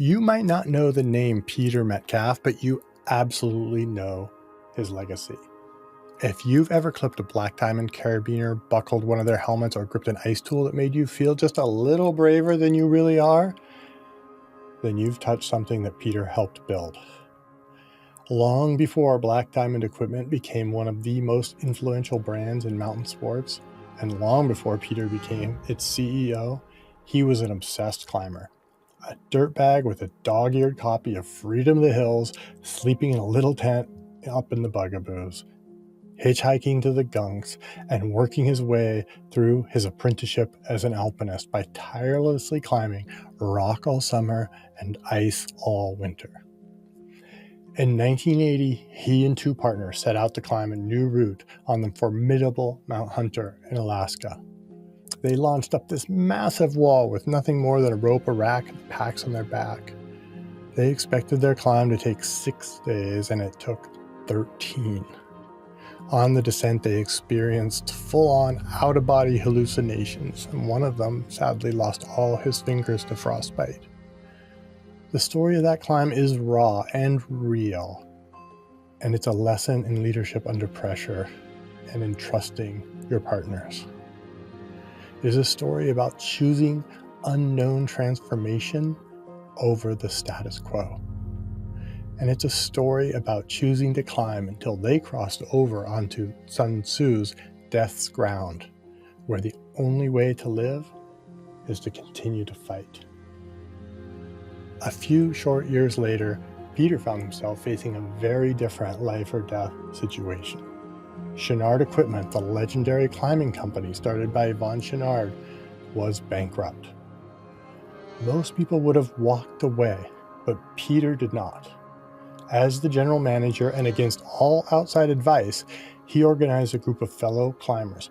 You might not know the name Peter Metcalf, but you absolutely know his legacy. If you've ever clipped a black diamond carabiner, buckled one of their helmets, or gripped an ice tool that made you feel just a little braver than you really are, then you've touched something that Peter helped build. Long before Black Diamond Equipment became one of the most influential brands in mountain sports, and long before Peter became its CEO, he was an obsessed climber. A dirtbag with a dog-eared copy of Freedom of the Hills, sleeping in a little tent up in the Bugaboos, hitchhiking to the Gunks, and working his way through his apprenticeship as an alpinist by tirelessly climbing rock all summer and ice all winter. In 1980, he and two partners set out to climb a new route on the formidable Mount Hunter in Alaska. They launched up this massive wall with nothing more than a rope, a rack, and packs on their back. They expected their climb to take 6 days, and it took 13. On the descent, they experienced full-on out-of-body hallucinations, and one of them sadly lost all his fingers to frostbite. The story of that climb is raw and real, and it's a lesson in leadership under pressure and in trusting your partners. It is a story about choosing unknown transformation over the status quo. And it's a story about choosing to climb until they crossed over onto Sun Tzu's death's ground, where the only way to live is to continue to fight. A few short years later, Peter found himself facing a very different life or death situation. Chouinard Equipment, the legendary climbing company started by Yvon Chouinard, was bankrupt. Most people would have walked away, but Peter did not. As the general manager and against all outside advice, he organized a group of fellow climbers,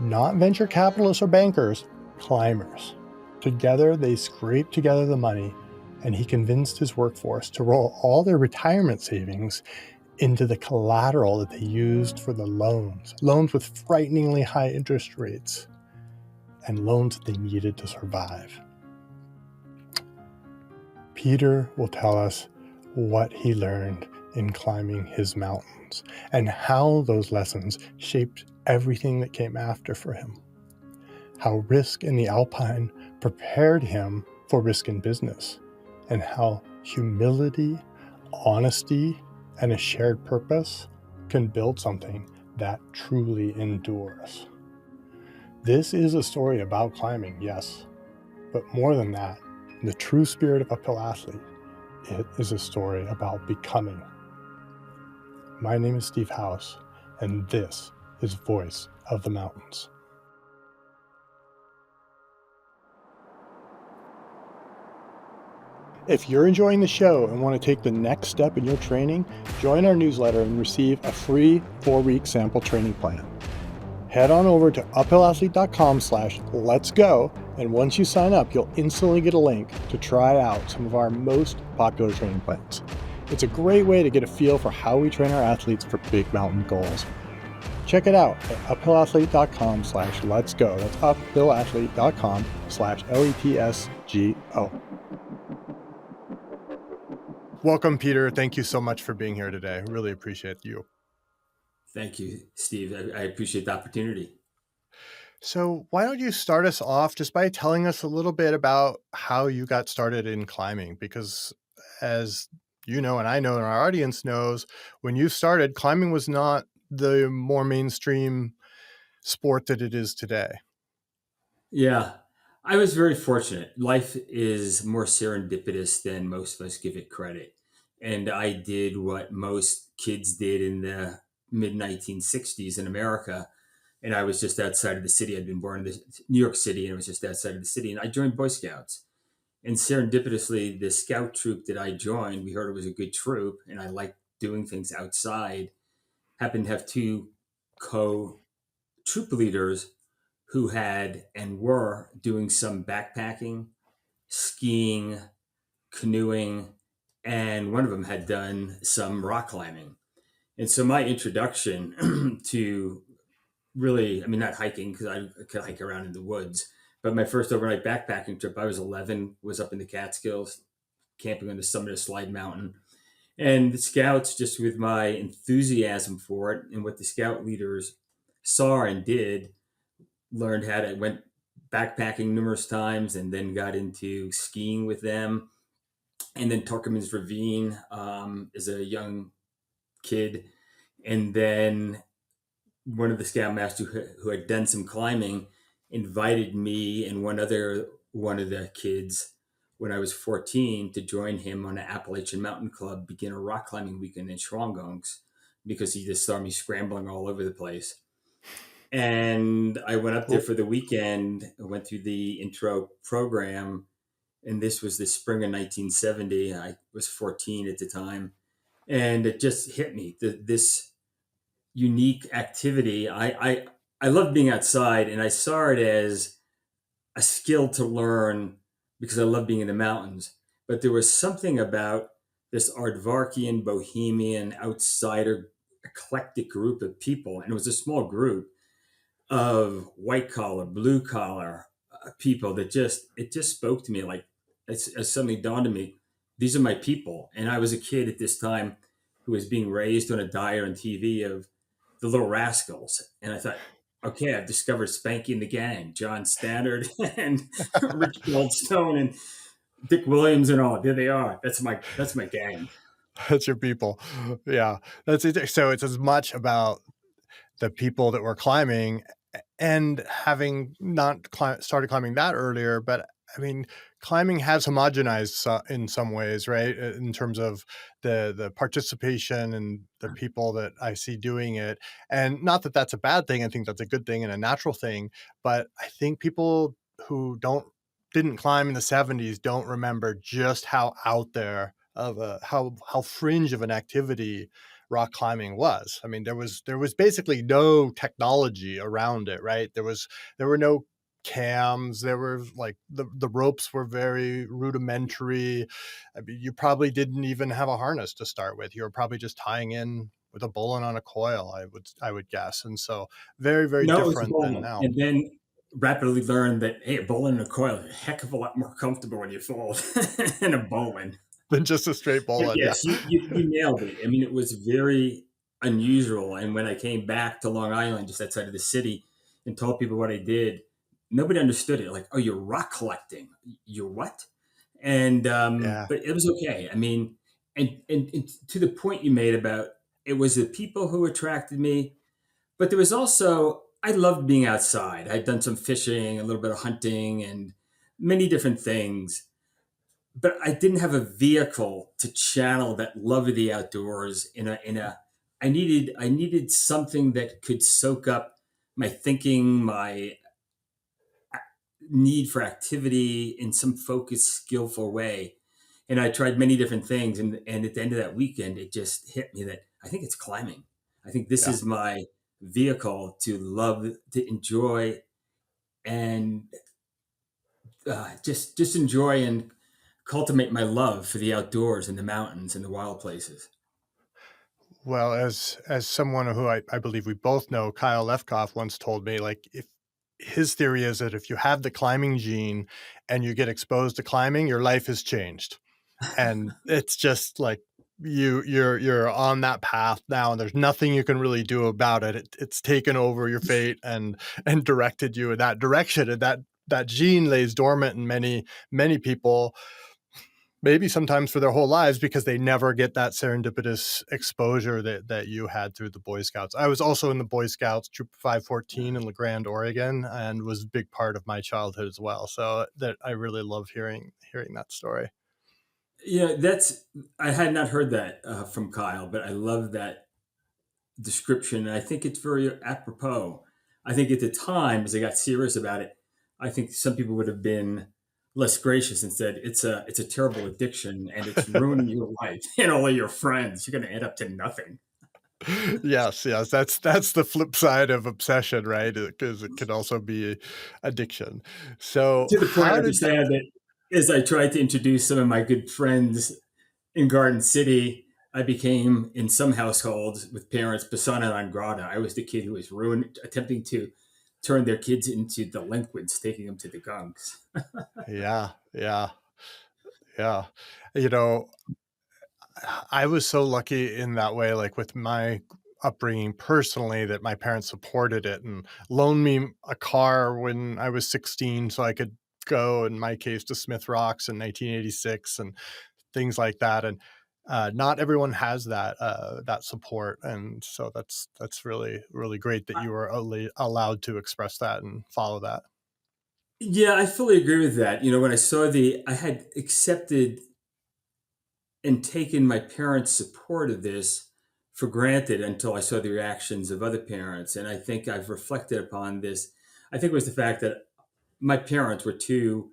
not venture capitalists or bankers, climbers. Together, they scraped together the money, and he convinced his workforce to roll all their retirement savings into the collateral that they used for the loans with frighteningly high interest rates, and loans that they needed to survive. Peter will tell us what he learned in climbing his mountains and how those lessons shaped everything that came after for him. How risk in the alpine prepared him for risk in business, and how humility, honesty, and a shared purpose can build something that truly endures. This is a story about climbing, yes, but more than that, in the true spirit of uphill athlete, it is a story about becoming. My name is Steve House, and this is Voice of the Mountains. If you're enjoying the show and want to take the next step in your training, join our newsletter and receive a free 4-week sample training plan. Head on over to uphillathlete.com/letsgo, and once you sign up, you'll instantly get a link to try out some of our most popular training plans. It's a great way to get a feel for how we train our athletes for big mountain goals. Check it out at uphillathlete.com/letsgo. That's uphillathlete.com/letsgo. Welcome, Peter. Thank you so much for being here today. Really appreciate you. Thank you, Steve. I appreciate the opportunity. So why don't you start us off just by telling us a little bit about how you got started in climbing? Because as you know, and I know, and our audience knows, when you started, climbing was not the more mainstream sport that it is today. Yeah, I was very fortunate. Life is more serendipitous than most of us give it credit. And I did what most kids did in the mid 1960s in America. And I was just outside of the city. I'd been born in New York City, and I was just outside of the city. And I joined Boy Scouts. And serendipitously, the scout troop that I joined, we heard it was a good troop, and I liked doing things outside. Happened to have two co troop leaders who had and were doing some backpacking, skiing, canoeing, and one of them had done some rock climbing. And so my introduction to really, I mean, not hiking because I could hike around in the woods, but my first overnight backpacking trip, I was 11, was up in the Catskills, camping on the summit of Slide Mountain. And the scouts, just with my enthusiasm for it and what the scout leaders saw and did, learned how to went backpacking numerous times, and then got into skiing with them. And then Turkmen's Ravine as a young kid. And then one of the scoutmasters who had done some climbing invited me and one of the kids when I was 14 to join him on an Appalachian Mountain Club beginner rock climbing weekend in Schwangongs because he just saw me scrambling all over the place. And I went up there Cool. for the weekend. I went through the intro program, and this was the spring of 1970. I was 14 at the time, and it just hit me this unique activity. I love being outside, and I saw it as a skill to learn because I love being in the mountains. But there was something about this Aardvarkian, bohemian, outsider, eclectic group of people, and it was a small group of white collar, blue collar people that just it just spoke to me like it suddenly dawned on me, these are my people. And I was a kid at this time who was being raised on a diet on TV of the Little Rascals, and I thought, okay, I've discovered Spanky and the Gang, John Stannard and Rich Goldstone and Dick Williams and all. There they are. That's my gang. That's your people. Yeah, that's it. So it's as much about the people that were climbing and having not started climbing that earlier, but I mean, climbing has homogenized in some ways, right? In terms of the participation and the people that I see doing it, and not that that's a bad thing. I think that's a good thing and a natural thing. But I think people who didn't climb in the '70s don't remember just how out there of a how fringe of an activity rock climbing was. I mean, there was basically no technology around it, right? There were no cams. There were like the ropes were very rudimentary. I mean, you probably didn't even have a harness to start with. You were probably just tying in with a bowline on a coil, I would guess. And so very, very No, it was different than bowling, now. and then rapidly learned that hey, a bowling and a coil are a heck of a lot more comfortable when you fall than a bowling. Than just a straight But bowline. Yeah. yes, you nailed it. I mean, it was very unusual. And when I came back to Long Island, just outside of the city, and told people what I did, nobody understood it. Like, oh, you're rock collecting. You're what? And Yeah. but it was okay. I mean, and to the point you made about it was the people who attracted me, but there was also I loved being outside. I'd done some fishing, a little bit of hunting, and many different things, but I didn't have a vehicle to channel that love of the outdoors in a I needed something that could soak up my thinking, my need for activity in some focused, skillful way. And I tried many different things, and at the end of that weekend, it just hit me that I think it's climbing. I think this Yeah. is my vehicle to love, to enjoy, and just enjoy and cultivate my love for the outdoors and the mountains and the wild places. Well, as someone who I believe we both know, Kyle Lefkoff once told me, like, if his theory is that if you have the climbing gene and you get exposed to climbing, your life has changed. And it's just like you're on that path now, and there's nothing you can really do about it. It's taken over your fate and directed you in that direction. And that gene lays dormant in many people, maybe sometimes for their whole lives, because they never get that serendipitous exposure that you had through the Boy Scouts. I was also in the Boy Scouts, Troop 514 in La Grande, Oregon, and was a big part of my childhood as well. So that I really love hearing that story. Yeah, that's I had not heard that from Kyle, but I love that description. And I think it's very apropos. I think at the time, as I got serious about it, I think some people would have been less gracious and said it's a terrible addiction and it's ruining your life and all of your friends. You're going to end up to nothing. Yes, yes, that's the flip side of obsession, right? Because it can also be addiction. So To the point, I how did that understand that as I tried to introduce some of my good friends in Garden City, I became in some households with parents persona non grata. I was the kid who was ruined, attempting to turn their kids into delinquents, taking them to the gunks. yeah, yeah. Yeah. You know, I was so lucky in that way, like with my upbringing personally, that my parents supported it and loaned me a car when I was 16 so I could go, in my case, to Smith Rocks in 1986 and things like that. And not everyone has that support, and so that's really really great that I, you were allowed to express that and follow that. yeah, I fully agree with that. When I saw I had accepted and taken my parents' support of this for granted until I saw the reactions of other parents. And I think I've reflected upon this. I think it was the fact that my parents were two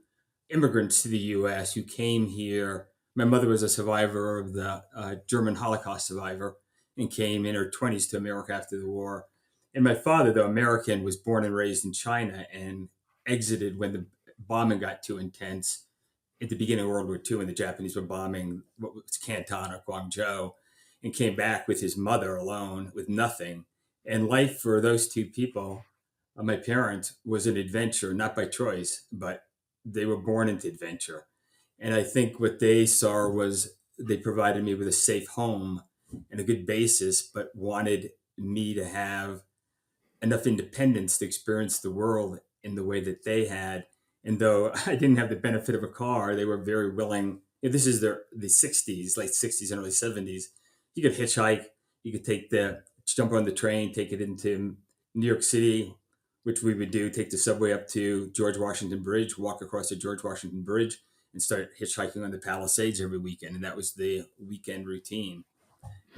immigrants to the U.S. who came here. My mother was a survivor of the German Holocaust survivor and came in her 20s to America after the war. And my father, though American, was born and raised in China and exited when the bombing got too intense at the beginning of World War II when the Japanese were bombing what was Canton or Guangzhou, and came back with his mother alone with nothing. And life for those two people, my parents, was an adventure, not by choice, but they were born into adventure. And I think what they saw was they provided me with a safe home and a good basis, but wanted me to have enough independence to experience the world in the way that they had. And though I didn't have the benefit of a car, they were very willing. This is the '60s, late '60s and early '70s. You could hitchhike. You could jump on the train, take it into New York City, which we would do. Take the subway up to George Washington Bridge, walk across the George Washington Bridge, and start hitchhiking on the Palisades every weekend. And that was the weekend routine.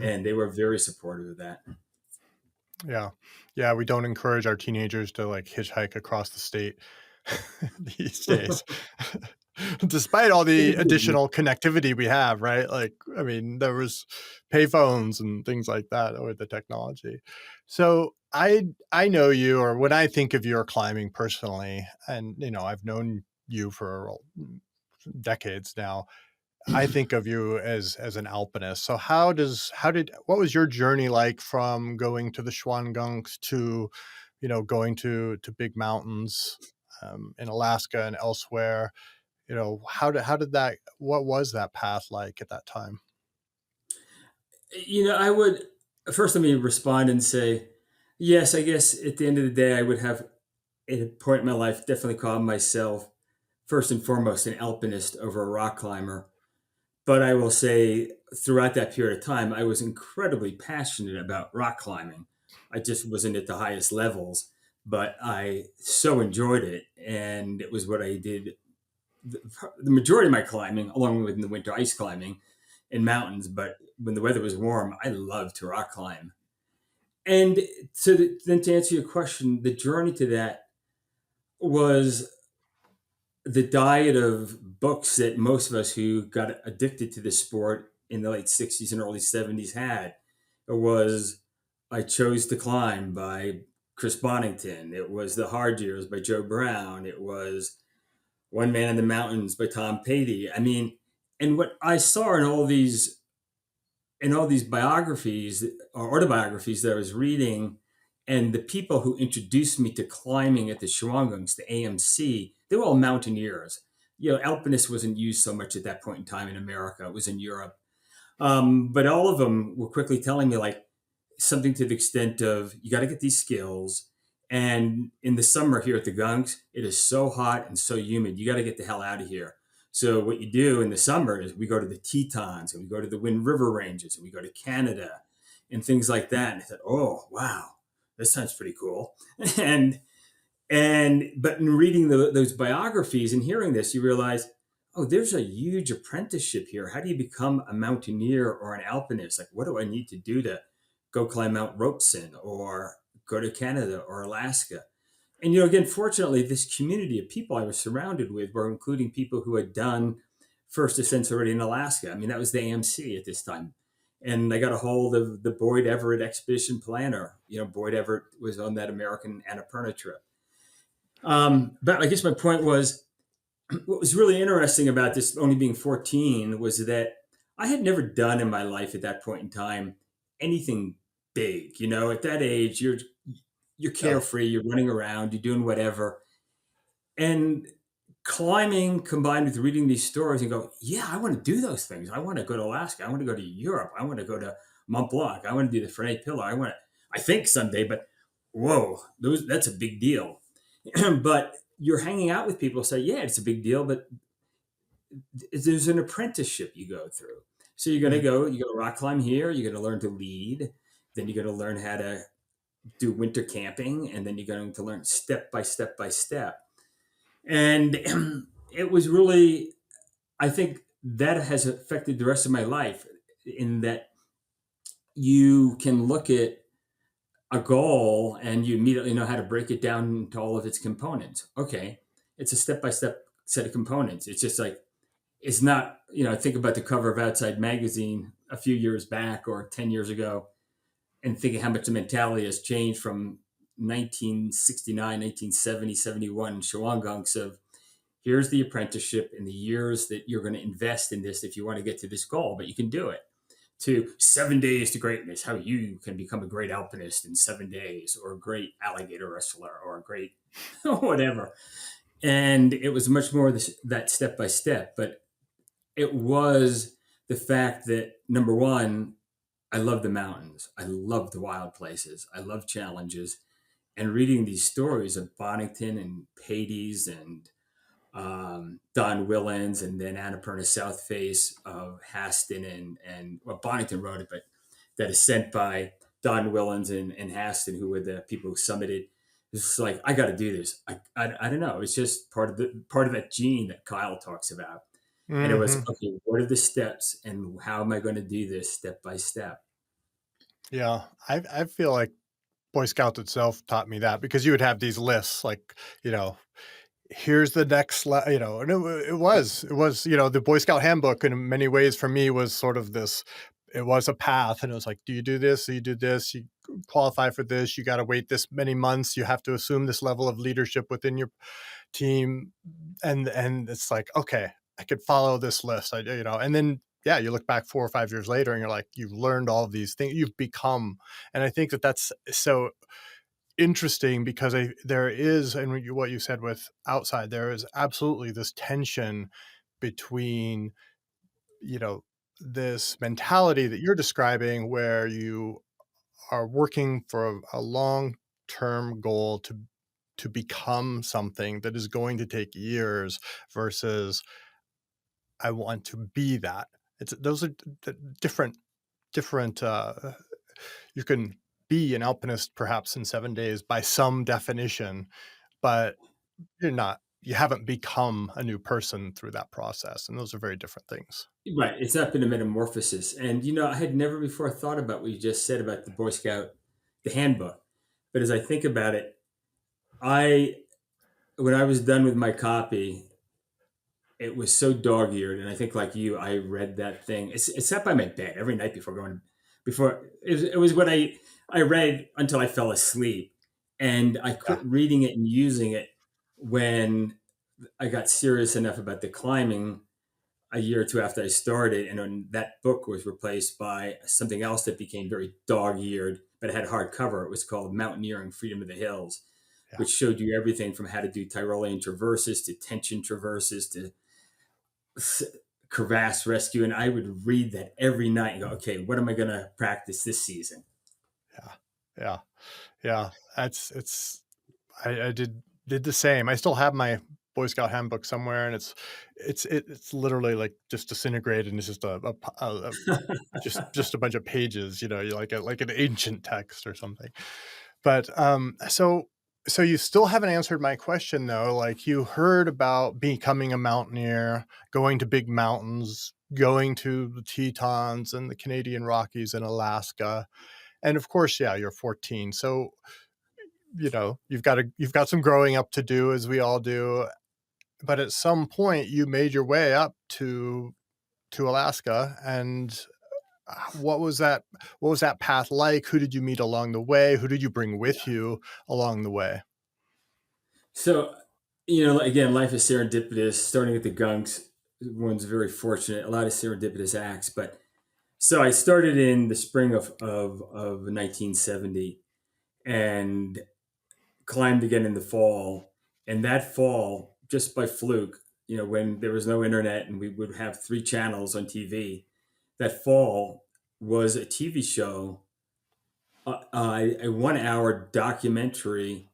And they were very supportive of that. Yeah. Yeah, we don't encourage our teenagers to, like, hitchhike across the state these days. Despite all the additional connectivity we have, right? Like, I mean, there was payphones and things like that with the technology. So, I know you, or when I think of your climbing personally, and, I've known you for decades now, I think of you as an alpinist. So what was your journey like from going to the Schwangunks to, going to big mountains in Alaska and elsewhere? How did that what was that path like at that time? I would first let me respond and say, yes, I guess at the end of the day, I would have at a point in my life definitely called myself first and foremost an alpinist over a rock climber. But I will say throughout that period of time, I was incredibly passionate about rock climbing. I just wasn't at the highest levels, but I so enjoyed it. And it was what I did the majority of my climbing, along with in the winter ice climbing in mountains. But when the weather was warm, I loved to rock climb. And then to answer your question, the journey to that was the diet of books that most of us who got addicted to this sport in the late '60s and early '70s had. It was I Chose to Climb by Chris Bonington. It was The Hard Years by Joe Brown. It was One Man in the Mountains by Tom Patey. I mean, and what I saw in all these biographies or autobiographies that I was reading, and the people who introduced me to climbing at the Shawangums, the AMC, they were all mountaineers. Alpinist wasn't used so much at that point in time in America; it was in Europe. But all of them were quickly telling me like something to the extent of you got to get these skills. And in the summer here at the Gunks, it is so hot and so humid. You got to get the hell out of here. So what you do in the summer is we go to the Tetons and we go to the Wind River Ranges and we go to Canada and things like that. And I thought, oh wow, this sounds pretty cool. and but in reading those biographies and hearing this, you realize, oh, there's a huge apprenticeship here. How do you become a mountaineer or an alpinist? Like, what do I need to do to go climb Mount Robeson or go to Canada or Alaska? And again, fortunately, this community of people I was surrounded with were including people who had done first ascents already in Alaska. I mean, that was the AMC at this time. And I got a hold of the Boyd Everett expedition planner. Boyd Everett was on that American Annapurna trip. But I guess my point was what was really interesting about this only being 14 was that I had never done in my life at that point in time anything big. At that age, you're Yeah. carefree, you're running around, you're doing whatever. And climbing combined with reading these stories and go, yeah, I want to do those things. I want to go to Alaska. I want to go to Europe. I want to go to Mont Blanc. I want to do the Fernet Pillar. I think someday, but whoa, that's a big deal. But you're hanging out with people who say, yeah, it's a big deal, but there's an apprenticeship you go through. So you're going to Mm. go, you go rock climb here, you're going to learn to lead, then you're going to learn how to do winter camping, and then you're going to learn step by step by step. And it was really, I think that has affected the rest of my life in that you can look at a goal and you immediately know how to break it down into all of its components. Okay, it's a step by step set of components. It's just like, it's not, I think about the cover of Outside Magazine a few years back or 10 years ago and thinking how much the mentality has changed from 1969, 1970, 71 Shawangunks of here's the apprenticeship and the years that you're going to invest in this if you want to get to this goal, but you can do it. To 7 days to greatness, how you can become a great alpinist in 7 days, or a great alligator wrestler, or a great whatever. And it was much more that step by step, but it was the fact that number one, I love the mountains. I love the wild places. I love challenges. And reading these stories of Bonington and Pades and Don Willens, and then Annapurna South Face of Haston and well, Bonington wrote it, but that is sent by Don Willens and Haston, who were the people who summited. It's like, I got to do this. I don't know. It's just part of that gene that Kyle talks about. And it was, Hmm. okay, what are the steps and how am I going to do this step by step? Yeah, I feel like Boy Scouts itself taught me that because you would have these lists like, you know, here's the next, and it was, the Boy Scout handbook in many ways for me was sort of this. It was a path, and it was like, do you do this? Do you do this? You qualify for this. You got to wait this many months. You have to assume this level of leadership within your team, and it's like, okay, I could follow this list. And then yeah, you look back 4 or 5 years later, and you're like, you've learned all of these things. You've become, and I think that that's so interesting because there is, and what you said with outside, there is absolutely this tension between, you know, this mentality that you're describing where you are working for a long term goal to become something that is going to take years versus I want to be that. It's those are different you can be an alpinist perhaps in 7 days by some definition, but you haven't become a new person through that process, and those are very different things. Right. It's not been a metamorphosis. And, I had never before thought about what you just said about the Boy Scout, the handbook. But as I think about it, I, when I was done with my copy, it was so dog eared. And I think, like you, I read that thing. It sat by my bed every night before going, before it was what I read until I fell asleep. And I Yeah, quit reading it and using it when I got serious enough about the climbing a year or two after I started, and then that book was replaced by something else that became very dog-eared, but it had hardcover. It was called Mountaineering: Freedom of the Hills, yeah. which showed you everything from how to do Tyrolean traverses to tension traverses to crevasse rescue. And I would read that every night and go, okay, what am I going to practice this season? Yeah, yeah, yeah. That's it's. I did the same. I still have my Boy Scout handbook somewhere, and it's literally like just disintegrated, and it's just just a bunch of pages. You like an ancient text or something. But so you still haven't answered my question though. Like you heard about becoming a mountaineer, going to big mountains, going to the Tetons and the Canadian Rockies and Alaska. And of course, yeah, you're 14. So, you've got some growing up to do as we all do. But at some point you made your way up to Alaska, and what was that path like? Who did you meet along the way? Who did you bring with you along the way? So, again, life is serendipitous. Starting at the Gunks, one's very fortunate. A lot of serendipitous acts, but so I started in the spring of 1970 and climbed again in the fall. And that fall, just by fluke, when there was no internet and we would have three channels on TV, that fall was a TV show, a 1 hour documentary,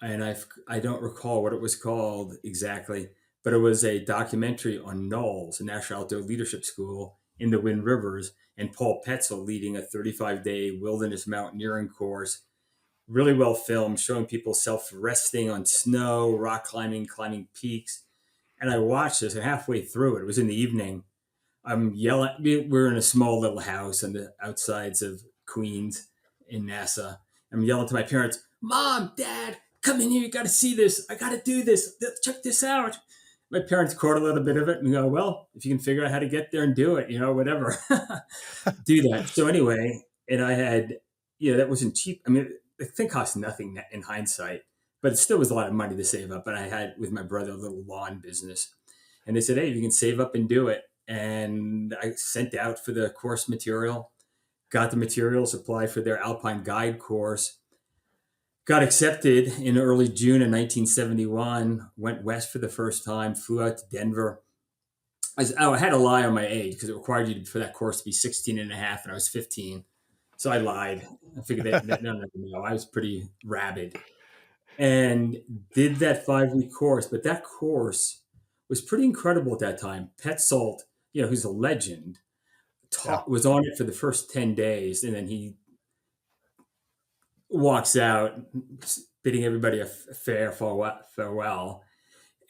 and I don't recall what it was called exactly, but it was a documentary on NOLS, a National Outdoor Leadership School in the Wind Rivers, and Paul Petzel leading a 35-day wilderness mountaineering course. Really well filmed, showing people self-resting on snow, rock climbing, climbing peaks. And I watched this, and halfway through it, it was in the evening. I'm yelling. We're in a small little house on the outsides of Queens in NASA. I'm yelling to my parents, "Mom, Dad, come in here. You got to see this. I got to do this. Check this out." My parents caught a little bit of it and go, "Well, if you can figure out how to get there and do it, whatever, do that." So anyway, and I had, that wasn't cheap. I mean, the thing cost nothing in hindsight, but it still was a lot of money to save up. And I had with my brother a little lawn business, and they said, "Hey, if you can save up and do it." And I sent out for the course material, got the materials, applied for their Alpine Guide course, got accepted in early June of 1971, went west for the first time, flew out to Denver. I had to lie on my age because it required you for that course to be 16 and a half, and I was 15. So I lied. I figured that none of them know. I was pretty rabid and did that 5 week course. But that course was pretty incredible at that time. Petzold, who's a legend, Yeah. was on it for the first 10 days, and then he walks out bidding everybody a fair farewell.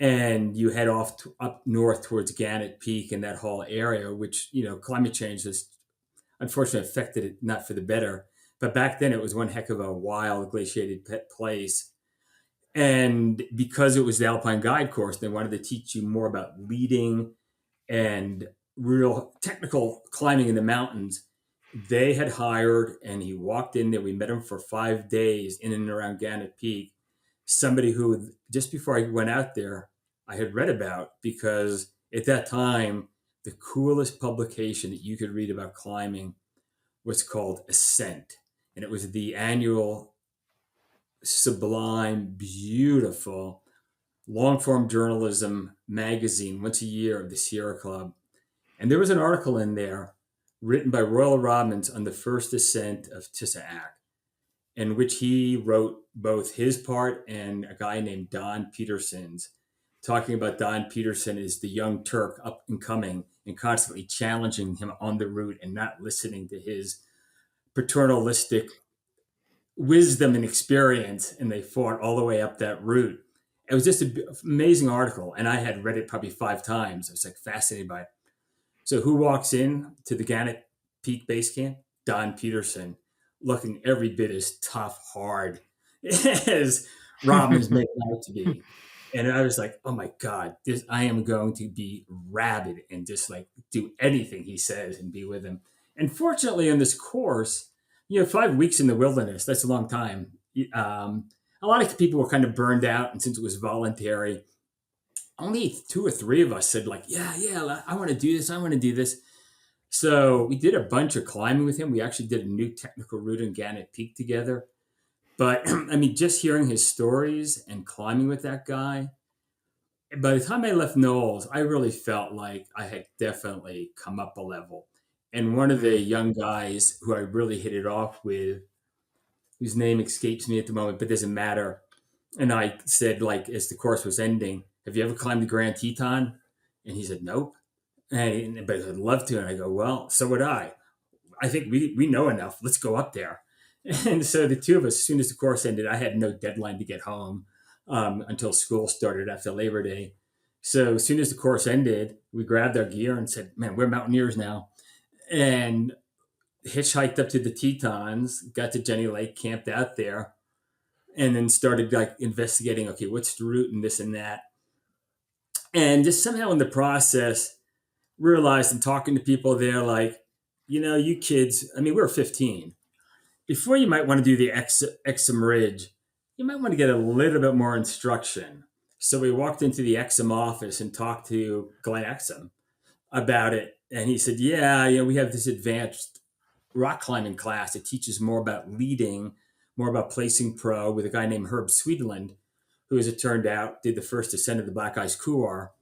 And you head off up north towards Gannett Peak and that whole area, which, climate change has unfortunately affected it, not for the better. But back then it was one heck of a wild glaciated place. And because it was the Alpine Guide course, they wanted to teach you more about leading and real technical climbing in the mountains. They had hired, and he walked in there. We met him for 5 days in and around Gannett Peak. Somebody who, just before I went out there, I had read about, because at that time, the coolest publication that you could read about climbing was called Ascent. And it was the annual, sublime, beautiful, long form journalism magazine once a year of the Sierra Club. And there was an article in there written by Royal Robbins on the first ascent of Tisaak, in which he wrote both his part and a guy named Don Peterson's, talking about Don Peterson is the young Turk up and coming and constantly challenging him on the route and not listening to his paternalistic wisdom and experience. And they fought all the way up that route. It was just an amazing article. And I had read it probably 5 times. I was like fascinated by it. So who walks in to the Gannett Peak Base Camp? Don Peterson, looking every bit as tough, hard as Robbins made out to be. And I was like, oh my God, I am going to be rabid and just like do anything he says and be with him. And fortunately, on this course, 5 weeks in the wilderness, that's a long time. A lot of people were kind of burned out. And since it was voluntary, only 2 or 3 of us said like, yeah, I want to do this. I want to do this. So we did a bunch of climbing with him. We actually did a new technical route in Gannett Peak together. But I mean, just hearing his stories and climbing with that guy, by the time I left Knowles, I really felt like I had definitely come up a level. And one of the young guys who I really hit it off with, whose name escapes me at the moment, but doesn't matter. And I said, like, as the course was ending, have you ever climbed the Grand Teton? And he said, nope. But I'd love to. And I go, well, so would I. I think we know enough. Let's go up there. And so the two of us, as soon as the course ended, I had no deadline to get home until school started after Labor Day. So as soon as the course ended, we grabbed our gear and said, man, we're mountaineers now. And hitchhiked up to the Tetons, got to Jenny Lake, camped out there, and then started like investigating, okay, what's the route and this and that. And just somehow in the process, realized and talking to people there, like, you kids, I mean, we were 15. Before you might want to do the Exum Ridge, you might want to get a little bit more instruction. So we walked into the Exum office and talked to Glenn Exum about it. And he said, yeah, we have this advanced rock climbing class that teaches more about leading, more about placing pro with a guy named Herb Sweetland, who, as it turned out, did the first ascent of the Black Ice Couloir.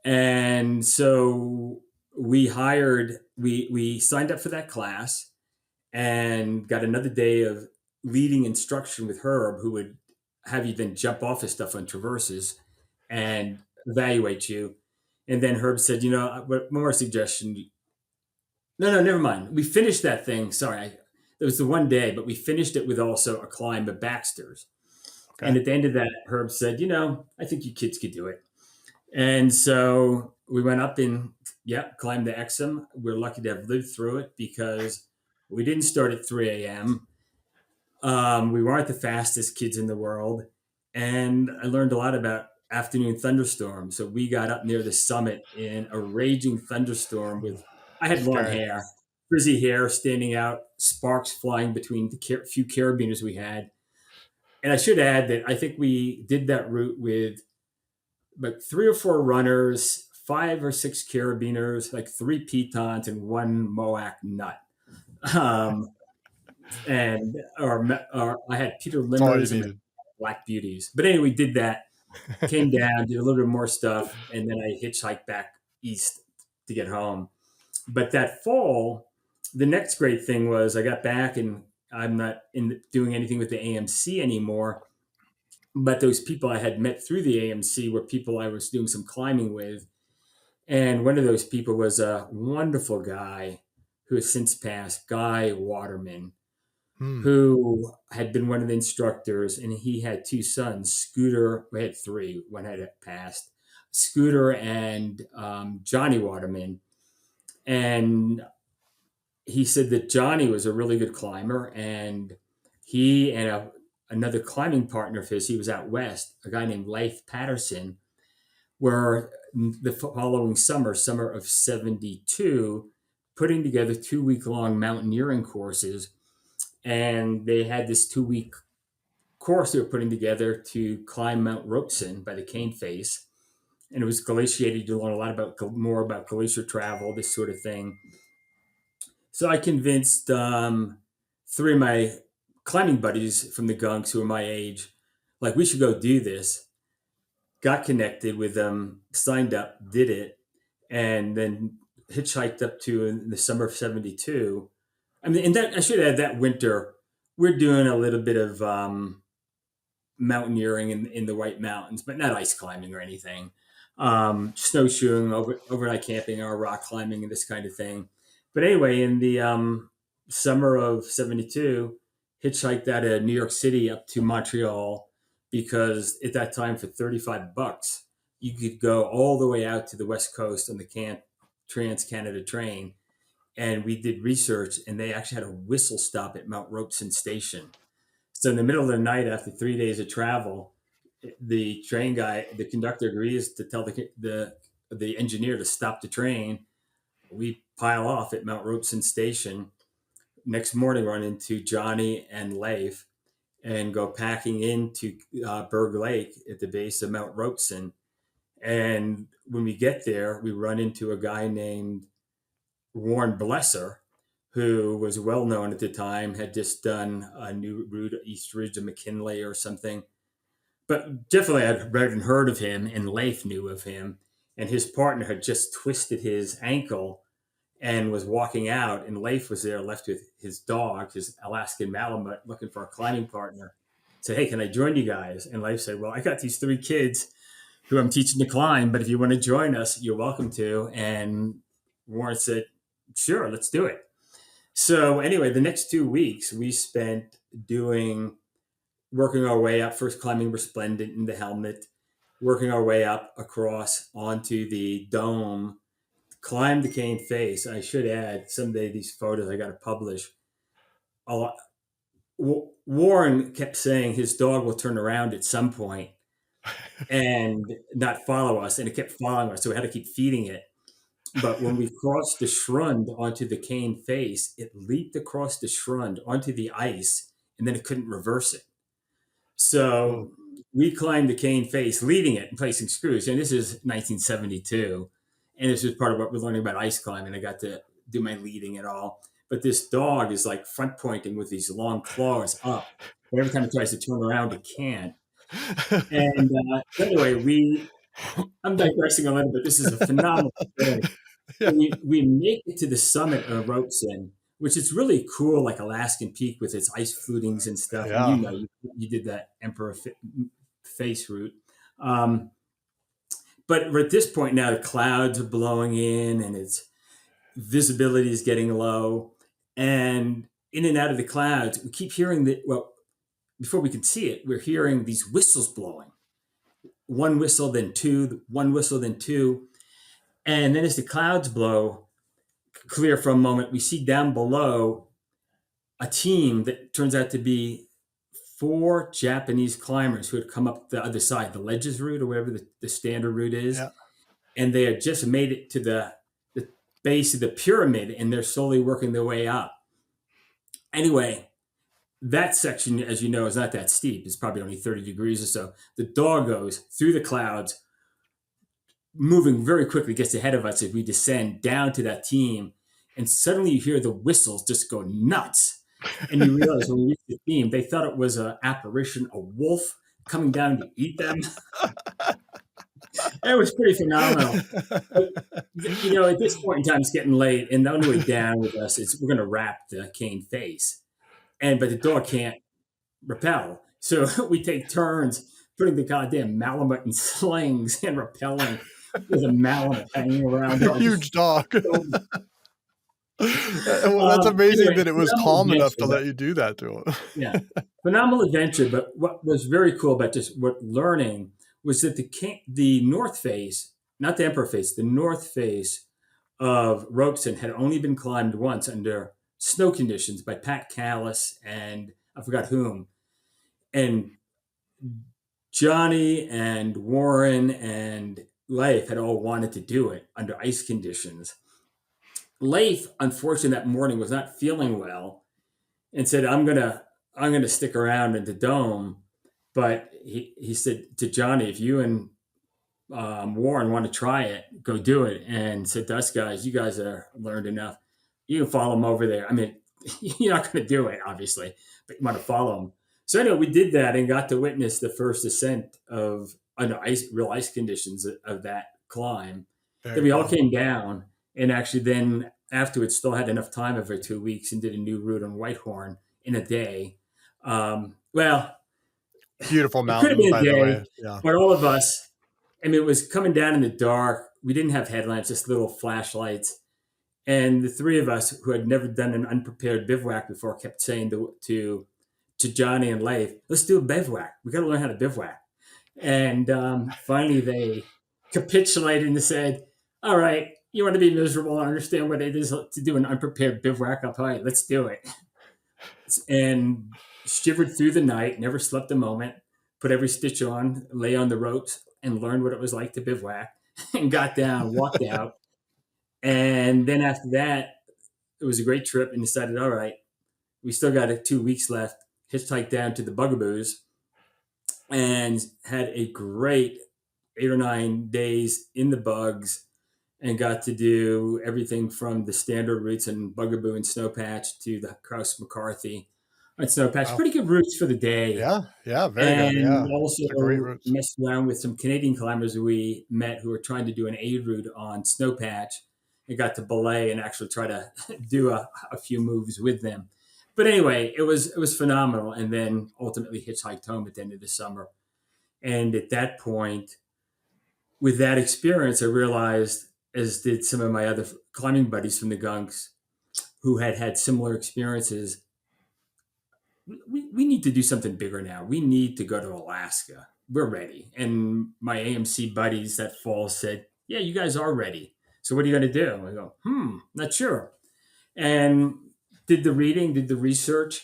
And so we signed up for that class and got another day of leading instruction with Herb, who would have you then jump off his stuff on traverses and evaluate you. And then Herb said, one more suggestion. No, no, never mind. We finished that thing. Sorry, it was the one day, but we finished it with also a climb at Baxter's. And Okay. at the end of that, Herb said, I think you kids could do it. And so we went up and, yeah, climbed the Exum. We're lucky to have lived through it because we didn't start at 3 a.m. We weren't the fastest kids in the world. And I learned a lot about afternoon thunderstorms. So we got up near the summit in a raging thunderstorm Ooh, I had long scary. hair, frizzy hair standing out, sparks flying between the few carabiners we had. And I should add that I think we did that route with like 3 or 4 runners, 5 or 6 carabiners, like 3 pitons, and 1 Moac nut. Um, or I had Peter That's all you Limmers and my needed. Black Beauties. But anyway, we did that, came down, did a little bit more stuff, and then I hitchhiked back east to get home. But that fall, the next great thing was I got back and I'm not doing anything with the AMC anymore. But those people I had met through the AMC were people I was doing some climbing with. And one of those people was a wonderful guy who has since passed, Guy Waterman, Hmm. who had been one of the instructors. And he had 2 sons, Scooter, we had 3, one had passed, Scooter and Johnny Waterman. And he said that Johnny was a really good climber, and he and another climbing partner of his, he was out west, a guy named Leif Patterson, were the following summer of 72, putting together 2 week long mountaineering courses. And they had this 2 week course they were putting together to climb Mount Robeson by the Cane Face. And it was glaciated to learn a lot more about glacier travel, this sort of thing. So I convinced 3 of my climbing buddies from the Gunks who are my age, like, we should go do this. Got connected with them, signed up, did it, and then hitchhiked up to in the summer of 72. I mean, and that I should add that winter, we're doing a little bit of mountaineering in the White Mountains, but not ice climbing or anything. Snowshoeing, overnight camping, or rock climbing, and this kind of thing. But anyway, in the summer of 72, hitchhiked out of New York City up to Montreal because at that time, for $35, you could go all the way out to the West Coast on the Trans Canada train. And we did research, and they actually had a whistle stop at Mount Robeson Station. So in the middle of the night, after 3 days of travel, the conductor agrees to tell the engineer to stop the train. We pile off at Mount Robeson Station. Next morning, run into Johnny and Leif and go packing into Berg Lake at the base of Mount Robeson. And when we get there, we run into a guy named Warren Blesser, who was well known at the time, had just done a new route East Ridge of McKinley or something. But definitely I'd read and heard of him, and Leif knew of him. And his partner had just twisted his ankle and was walking out, and Leif was there left with his dog, his Alaskan Malamute, looking for a climbing partner. Said, "Hey, can I join you guys?" And Leif said, "Well, I got these 3 kids who I'm teaching to climb, but if you want to join us, you're welcome to." And Warren said, "Sure, let's do it." So anyway, the next 2 weeks we spent doing working our way up, first climbing Resplendent in the helmet, working our way up across onto the dome, climbed the Cane Face. I should add, someday these photos I got to publish. A lot, Warren kept saying his dog will turn around at some point and not follow us, and it kept following us, so we had to keep feeding it. But when we crossed the Schrund onto the Cane Face, it leaped across the Schrund onto the ice, and then it couldn't reverse it. Oh, So we climbed the Cane Face, leading it and placing screws. And this is 1972. And this was part of what we're learning about ice climbing. I got to do my leading and all. But this dog is like front pointing with these long claws up. But every time it tries to turn around, it can't. And anyway, I'm digressing a little bit. This is a phenomenal story. Yeah. We make it to the summit of Robeson, which is really cool, like Alaskan Peak with its ice flutings and stuff. And Yeah. you did that Face route. Um, but we're at this point now, the clouds are blowing in and its visibility is getting low. And in and out of the clouds, we keep hearing that, well, before we can see it, we're hearing these whistles blowing. One whistle, then two, one whistle, then two. And then as the clouds blow clear for a moment, we see down below a team that turns out to be four Japanese climbers who had come up the other side, the ledges route or whatever the standard route is. Yeah. And they had just made it to the base of the pyramid and they're slowly working their way up. Anyway, that section, as you know, is not that steep. It's probably only 30 degrees or so. The dog goes through the clouds, moving very quickly, gets ahead of us as we descend down to that team. And suddenly you hear the whistles just go nuts. And you realize when we reached the team, they thought it was an apparition, a wolf coming down to eat them. It was pretty phenomenal. But, at this point in time, it's getting late. And the only way down with us is we're going to wrap the cane face. But the dog can't rappel. So we take turns putting the goddamn Malamute in slings and rappelling with a Malamute hanging around. Huge dog. Well, that's amazing that it was calm enough to let you do that to him. Yeah, phenomenal adventure. But what was very cool about just learning was that the north face, not the Emperor face, the north face of Robeson had only been climbed once under snow conditions by Pat Callis and I forgot whom. And Johnny and Warren and Leif had all wanted to do it under ice conditions. Leif, unfortunately, that morning was not feeling well and said, I'm gonna stick around in the dome. But he said to Johnny, if you and Warren want to try it, go do it. And said to us guys, you guys are learned enough. You can follow him over there. I mean, you're not going to do it, obviously, but you want to follow him. So anyway, we did that and got to witness the first ascent of under real ice conditions of that climb. Then we all came down and actually then afterwards still had enough time over 2 weeks and did a new route on Whitehorn in a day. Well, beautiful it could have mountain, been a by the day, way. Yeah. but all of us, I mean, it was coming down in the dark. We didn't have headlamps, just little flashlights. And the three of us who had never done an unprepared bivouac before kept saying to Johnny and Leif, let's do a bivouac. We got to learn how to bivouac. And finally they capitulated and said, all right, you want to be miserable and understand what it is to do an unprepared bivouac up high. Let's do it. And shivered through the night, never slept a moment, put every stitch on, lay on the ropes, and learned what it was like to bivouac, and got down, walked out. And then after that, it was a great trip and decided, all right, we still got 2 weeks left, hitchhiked down to the Bugaboos and had a great 8 or 9 days in the bugs and got to do everything from the standard routes and Bugaboo and Snowpatch to the Kraus McCarthy and Snowpatch. Wow. Pretty good routes for the day. Yeah, very And good. Yeah, also great routes. messed around with some Canadian climbers we met who were trying to do an aid route on Snowpatch and got to belay and actually try to do a few moves with them. But anyway, it was phenomenal. And then ultimately hitchhiked home at the end of the summer. And at that point, with that experience, I realized, as did some of my other climbing buddies from the Gunks who had had similar experiences, we need to do something bigger now. We need to go to Alaska. We're ready. And my AMC buddies that fall said, yeah, you guys are ready. So what are you going to do? I go, not sure. And did the reading, did the research,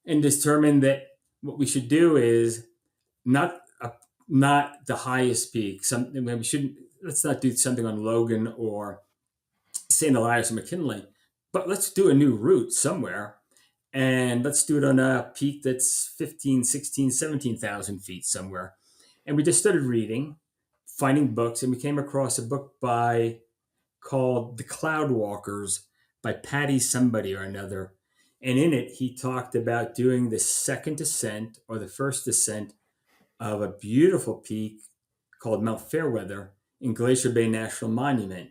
and determined that what we should do is not not the highest peak. Something we shouldn't. Let's not do something on Logan or St. Elias or McKinley, but let's do a new route somewhere. And let's do it on a peak that's 15, 16, 17,000 feet somewhere. And we just started reading, finding books, and we came across a book called The Cloud Walkers by Patty somebody or another. And in it, he talked about doing the second ascent or the first ascent of a beautiful peak called Mount Fairweather in Glacier Bay National Monument.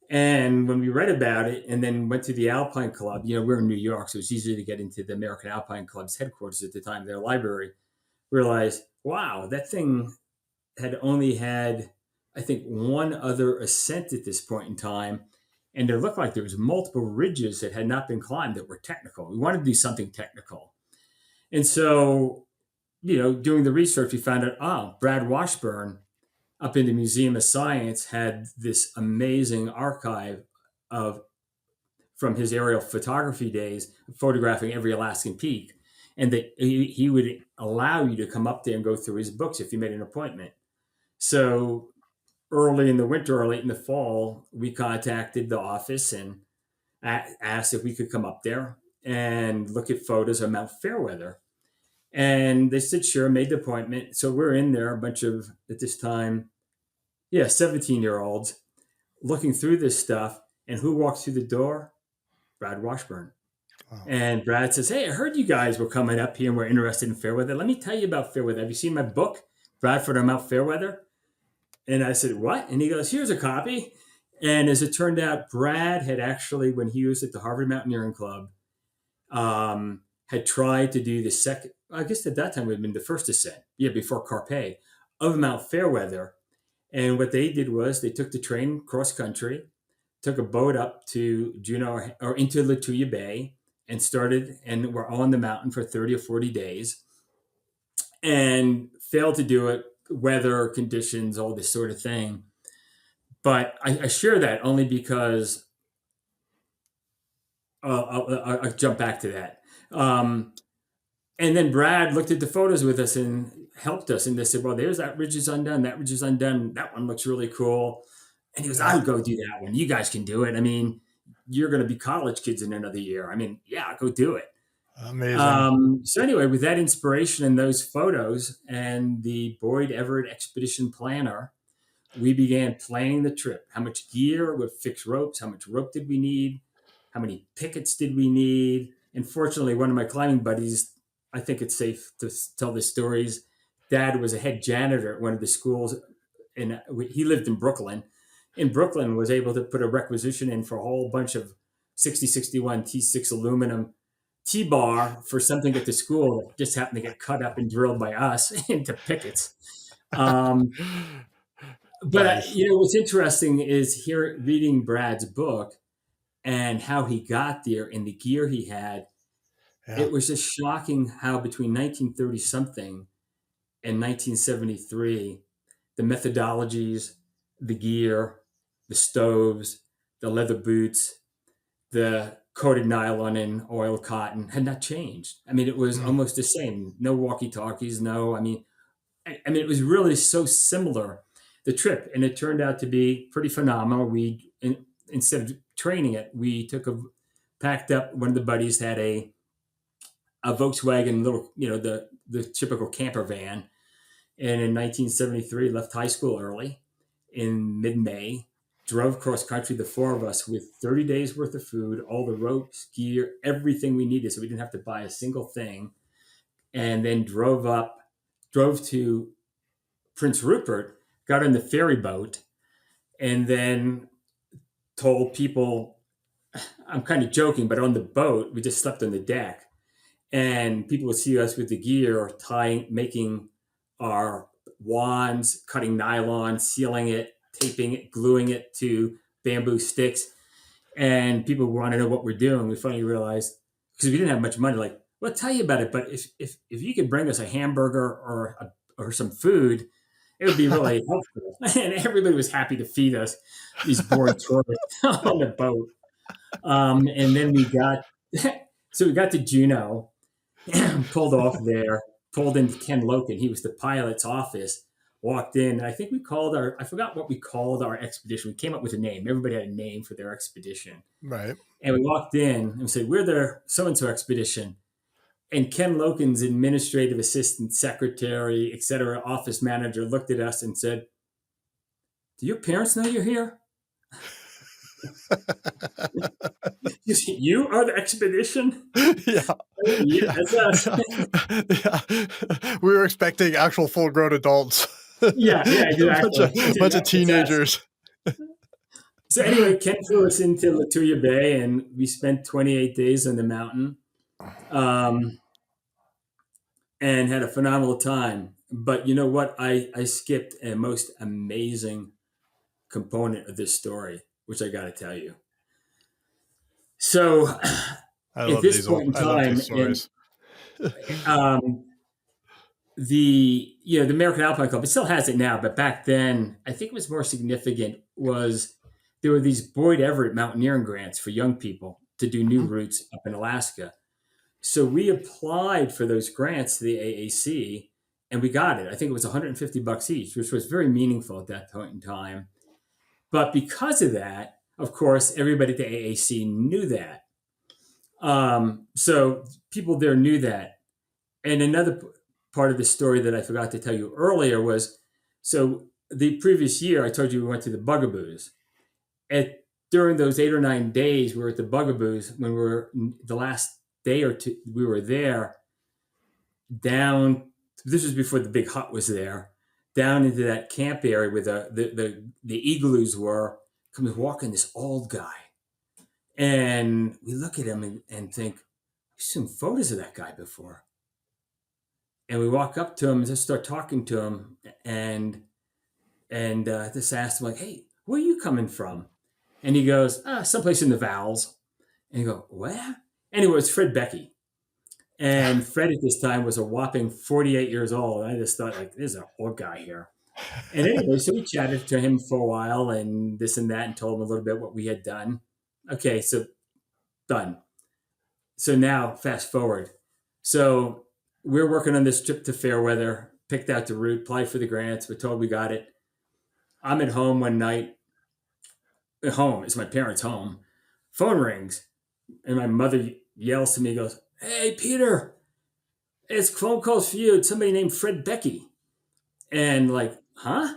And when we read about it and then went to the Alpine Club, we're in New York, so it's easier to get into the American Alpine Club's headquarters at the time, their library, realized, wow, that thing had only had, I think, one other ascent at this point in time. And it looked like there was multiple ridges that had not been climbed that were technical. We wanted to do something technical. And so, doing the research, we found out, Brad Washburn up in the Museum of Science had this amazing archive of from his aerial photography days, photographing every Alaskan peak. And that he would allow you to come up there and go through his books if you made an appointment. So early in the winter or late in the fall, we contacted the office and asked if we could come up there and look at photos of Mount Fairweather. And they said, sure, made the appointment. So we're in there, a bunch of, at this time, 17-year-olds looking through this stuff. And who walks through the door? Brad Washburn. Wow. And Brad says, hey, I heard you guys were coming up here and we're interested in Fairweather. Let me tell you about Fairweather. Have you seen my book, Bradford on Mount Fairweather? And I said, what? And he goes, here's a copy. And as it turned out, Brad had actually, when he was at the Harvard Mountaineering Club, had tried to do the second, I guess at that time would have been the first ascent, before Carpe, of Mount Fairweather. And what they did was they took the train cross country, took a boat up to Juneau or into Lituya Bay and started, and were on the mountain for 30 or 40 days and failed to do it, weather conditions, all this sort of thing. But I share that only because I'll jump back to that. And then Brad looked at the photos with us and helped us. And they said, well, there's that ridge is undone. That ridge is undone. That one looks really cool. And he goes, I'll go do that one. You guys can do it. I mean, you're going to be college kids in another year. I mean, yeah, go do it. Amazing. So anyway, with that inspiration and those photos and the Boyd Everett expedition planner, we began planning the trip. How much gear with fixed ropes? How much rope did we need? How many pickets did we need? And fortunately, one of my climbing buddies, I think it's safe to tell the stories. Dad was a head janitor at one of the schools, and he lived in Brooklyn. In Brooklyn, was able to put a requisition in for a whole bunch of 6061 T6 aluminum T-bar for something at the school that just happened to get cut up and drilled by us into pickets. Um, but Nice. what's interesting is here reading Brad's book and how he got there and the gear he had. Yeah. It was just shocking how between 1930 something and 1973, the methodologies, the gear, the stoves, the leather boots, the coated nylon and oil cotton had not changed. I mean, it was Mm. almost the same. No walkie-talkies, no. I mean, it was really so similar, the trip, and it turned out to be pretty phenomenal. Instead of training it, we packed up. One of the buddies had a Volkswagen little, the typical camper van, and in 1973 left high school early in mid-May, drove cross country, the four of us, with 30 days worth of food, all the ropes, gear, everything we needed, so we didn't have to buy a single thing, and then drove to Prince Rupert, got on the ferry boat, and then told people, I'm kind of joking, but on the boat, we just slept on the deck. And people would see us with the gear, making our wands, cutting nylon, sealing it, taping it, gluing it to bamboo sticks. And people want to know what we're doing. We finally realized, because we didn't have much money, like, we'll tell you about it, but if you could bring us a hamburger or some food, it would be really helpful. And everybody was happy to feed us, these bored tourists on the boat. And then so we got to Juneau, pulled off there, pulled into Ken Loken. He was the pilot's office, walked in. And I think I forgot what we called our expedition. We came up with a name. Everybody had a name for their expedition. Right. And we walked in and we said, we're the so-and-so expedition. And Ken Loken's administrative assistant, secretary, et cetera, office manager looked at us and said, do your parents know you're here? You are the expedition? Yeah. Yeah, Yeah, that's us. yeah, yeah. We were expecting actual full-grown adults. Yeah, yeah, A exactly. bunch of It's us. teenagers. So anyway, Ken flew us into Latuya Bay, and we spent 28 days on the mountain, um, and had a phenomenal time. But you know what? I skipped a most amazing component of this story, which I got to tell you. So at this point in I love these time, and stories. um, the American Alpine Club, it still has it now, but back then I think it was more significant was there were these Boyd Everett mountaineering grants for young people to do new Mhm. routes up in Alaska. So we applied for those grants to the AAC and we got it. I think it was $150 each, which was very meaningful at that point in time. But because of that, of course, everybody at the AAC knew that. So people there knew that. And another part of the story that I forgot to tell you earlier was so the previous year, I told you we went to the Bugaboos. During those 8 or 9 days, we were at the Bugaboos. When we were the last day or two, we were there down. This was before the big hut was there. Down into that camp area where the igloos were, comes walking this old guy, and we look at him and think, we've seen photos of that guy before. And we walk up to him and just start talking to him, and just asked him like, "Hey, where are you coming from?" And he goes, "Someplace in the Vals." And you go, "Where?" Anyway, it's Fred Becky. And Fred at this time was a whopping 48 years old. I just thought, like, there's an old guy here. And anyway, so we chatted to him for a while and this and that and told him a little bit what we had done. Okay, so done. So now, fast forward. So we're working on this trip to Fairweather, picked out the route, applied for the grants, we're told we got it. I'm at home one night. At home, it's my parents' home. Phone rings, and my mother yells to me, goes, "Hey, Peter, it's phone calls for you. It's somebody named Fred Becky." And like, huh?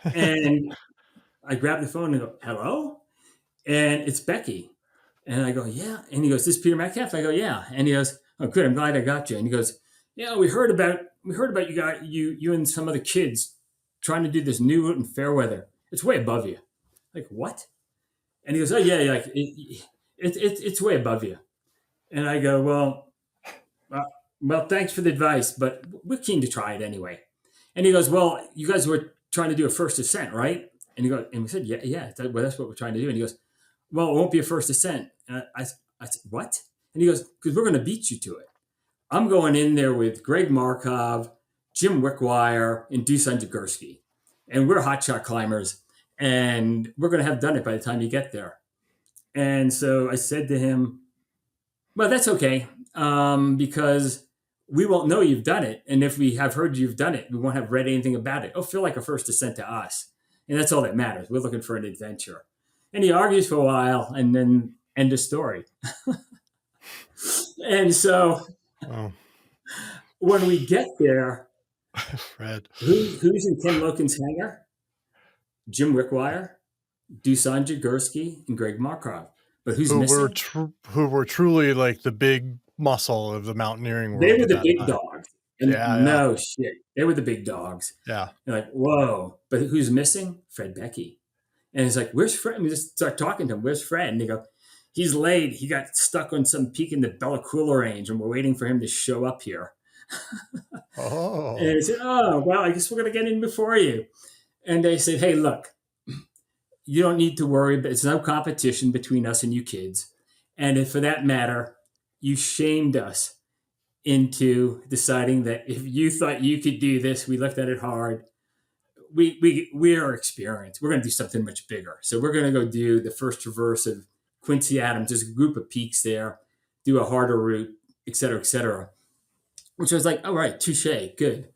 And I grab the phone and go, "Hello?" And it's Becky. And I go, "Yeah." And he goes, "This is Peter Metcalf?" I go, "Yeah." And he goes, "Oh, good. I'm glad I got you." And he goes, "Yeah, we heard about you and some other kids trying to do this new route in Fairweather. It's way above you." Like, what? And he goes, "Oh yeah, yeah, like it's way above you." And I go, uh, "Well, thanks for the advice, but we're keen to try it anyway." And he goes, "Well, you guys were trying to do a first ascent, right?" And he goes, and we said, "Yeah, yeah, well, that's what we're trying to do." And he goes, "Well, it won't be a first ascent." And I said, "What?" And he goes, "Because we're going to beat you to it. I'm going in there with Greg Markov, Jim Wickwire, and Dusan Jagursky. And we're hotshot climbers. And we're going to have done it by the time you get there." And so I said to him, "Well, that's okay, because we won't know you've done it. And if we have heard you've done it, we won't have read anything about it. It'll feel like a first ascent to us. And that's all that matters. We're looking for an adventure." And he argues for a while and then end of story. And so Oh, when we get there, Fred. who's in Ken Loken's hangar? Jim Wickwire, Dusan Jagursky, and Greg Markov. But who's missing? Who were truly like the big muscle of the mountaineering They world were at the that big time. dogs. And Yeah, yeah, no shit, they were the big dogs. yeah. You're like, whoa. But who's missing? Fred Becky. And it's like, "Where's Fred?" And we just start talking to him. "Where's Fred?" And they go, "He's late. He got stuck on some peak in the Bella Coola range, and we're waiting for him to show up here." And Oh, I said, "Oh, well, I guess we're going to get in before you." And they said, "Hey, look, you don't need to worry, but it's no competition between us and you kids. And if, for that matter, you shamed us into deciding that if you thought you could do this, we looked at it hard. We are experienced. We're going to do something much bigger. So we're going to go do the first traverse of Quincy Adams. There's a group of peaks there. Do a harder route, et cetera, et cetera." Which I was like, "All right, touche, good."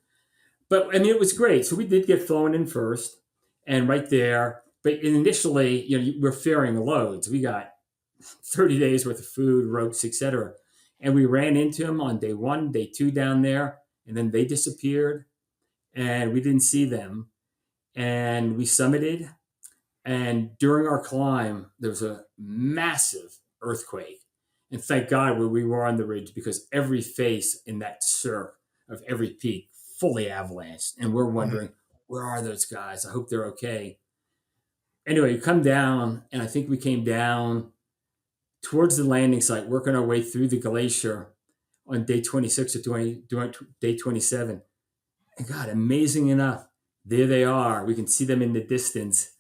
But I mean, it was great. So we did get flown in first, and right there. But initially, we're ferrying loads. We got 30 days worth of food, ropes, etc. And we ran into them on day one, day two down there, and then they disappeared, and we didn't see them. And we summited, and during our climb, there was a massive earthquake, And thank God where we were on the ridge, because every face in that cirque of every peak fully avalanched. And we're Mhm. wondering, where are those guys? I hope they're okay. Anyway, we come down, and I think we came down towards the landing site, working our way through the glacier on day 26 or day 27. And God, amazing enough, there they are. We can see them in the distance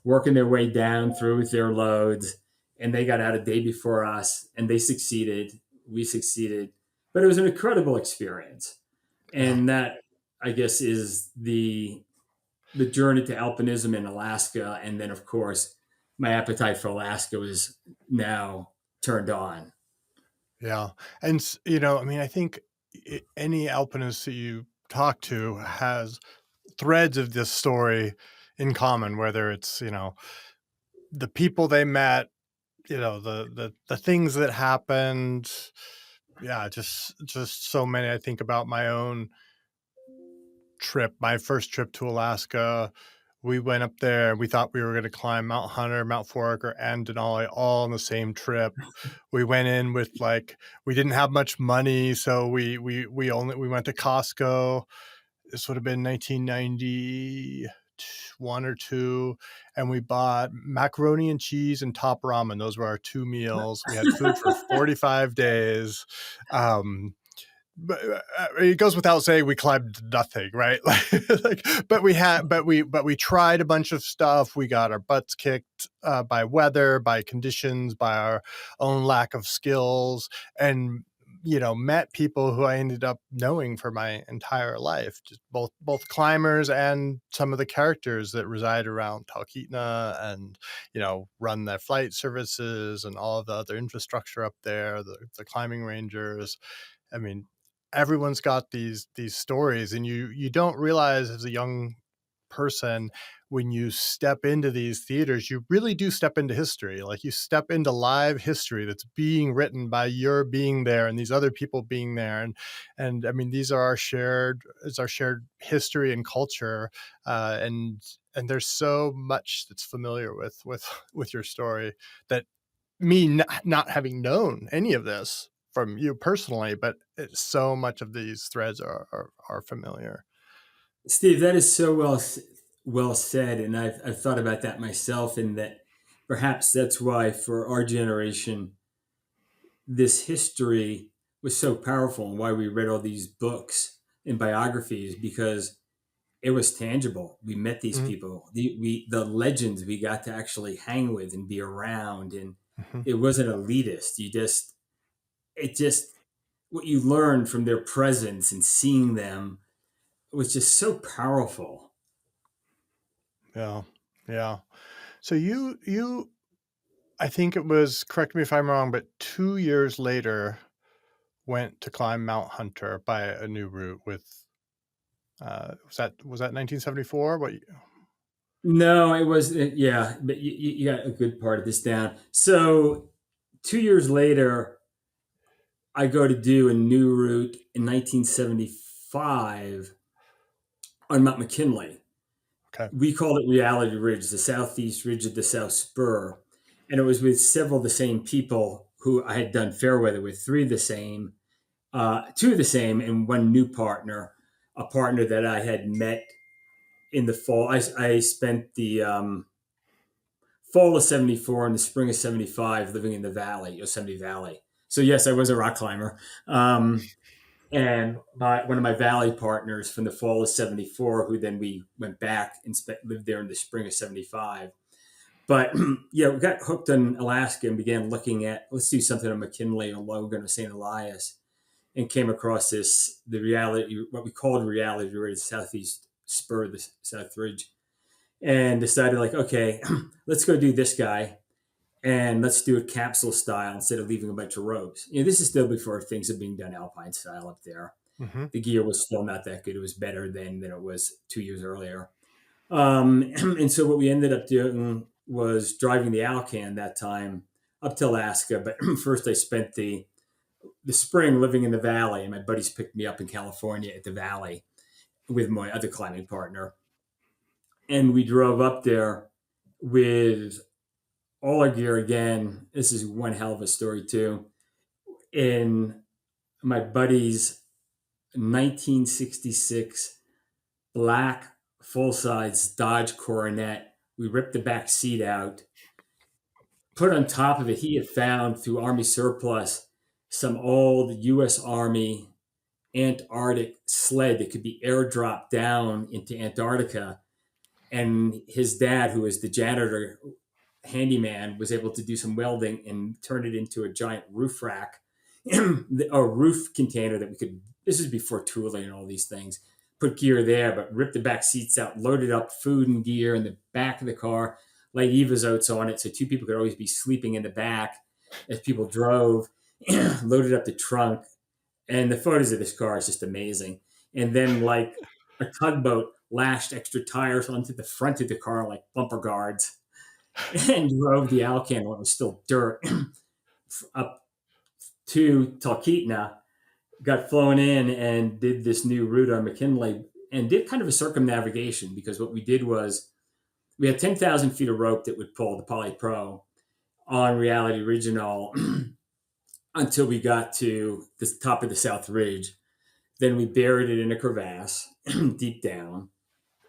working their way down through with their loads. And they got out a day before us, and they succeeded. We succeeded. But it was an incredible experience. Yeah. And that, I guess, is the journey to alpinism in Alaska. And then, of course, my appetite for Alaska was now turned on. Yeah. And, I mean, I think any alpinist that you talk to has threads of this story in common, whether it's, the people they met, the things that happened. Yeah, just so many. I think about my own trip, my first trip to Alaska. We went up there. We thought we were going to climb Mount Hunter, Mount Foraker, and Denali all on the same trip. We went in with we didn't have much money, so we went to Costco. This would have been 1991 or two, and we bought macaroni and cheese and top ramen. Those were our two meals. We had food for 45 days. But it goes without saying we climbed nothing, right? But we tried a bunch of stuff. We got our butts kicked by weather, by conditions, by our own lack of skills, and met people who I ended up knowing for my entire life, just both climbers and some of the characters that reside around Talkeetna, and run their flight services and all of the other infrastructure up there, the climbing rangers. I mean, everyone's got these stories, and you don't realize as a young person, when you step into these theaters, you really do step into history. Like, you step into live history that's being written by your being there and these other people being there. And I mean, these are it's our shared history and culture. And there's so much that's familiar with your story, that me not having known any of this from you personally, but so much of these threads are familiar. Steve, that is so well said, and I've thought about that myself. In that, perhaps that's why for our generation, this history was so powerful, and why we read all these books and biographies, because it was tangible. We met these Mhm, people, the legends we got to actually hang with and be around, and mhm. it wasn't elitist. It just what you learned from their presence and seeing them was just so powerful. Yeah, yeah. So you I think it was, correct me if I'm wrong, but 2 years later went to climb Mount Hunter by a new route with was that 1974? What? No, it was yeah, but you got a good part of this down. So 2 years later, I go to do a new route in 1975 on Mount McKinley. Okay. We called it Reality Ridge, the southeast ridge of the South Spur, and it was with several of the same people who I had done Fairweather with, three of the same, two of the same, and one new partner, a partner that I had met in the fall. I spent the fall of 74 and the spring of 75 living in the valley, Yosemite Valley. So, yes, I was a rock climber. And one of my valley partners from the fall of 74, who then we went back and lived there in the spring of 75. But yeah, we got hooked on Alaska and began looking at, let's do something on McKinley or Logan or St. Elias, and came across the reality, what we called Reality Ridge, the southeast spur of the South Ridge, and decided, like, okay, let's go do this guy, and let's do it capsule style instead of leaving a bunch of ropes. This is still before things are being done alpine style up there. Hmm. The gear was still not that good. It was better then than it was 2 years earlier. And so what we ended up doing was driving the Alcan that time up to Alaska. But first, I spent the spring living in the valley, and my buddies picked me up in California at the valley with my other climbing partner, and we drove up there with all our gear again. This is one hell of a story too. in my buddy's 1966 black full size Dodge Coronet. We ripped the back seat out, put on top of it, he had found through Army surplus some old U.S. Army Antarctic sled that could be airdropped down into Antarctica. And his dad, who was the janitor handyman, was able to do some welding and turn it into a giant roof rack, a roof container that we could. This is before tooling and all these things. Put gear there, but ripped the back seats out, loaded up food and gear in the back of the car, laid Eva's oats on it, so two people could always be sleeping in the back as people drove. Loaded up the trunk, and the photos of this car is just amazing. And then, like a tugboat, lashed extra tires onto the front of the car like bumper guards, and drove the Alcan when it was still dirt up to Talkeetna. Got flown in and did this new route on McKinley and did kind of a circumnavigation, because what we did was we had 10,000 feet of rope that would pull the Poly Pro on Reality Regional until we got to the top of the South Ridge. Then we buried it in a crevasse deep down.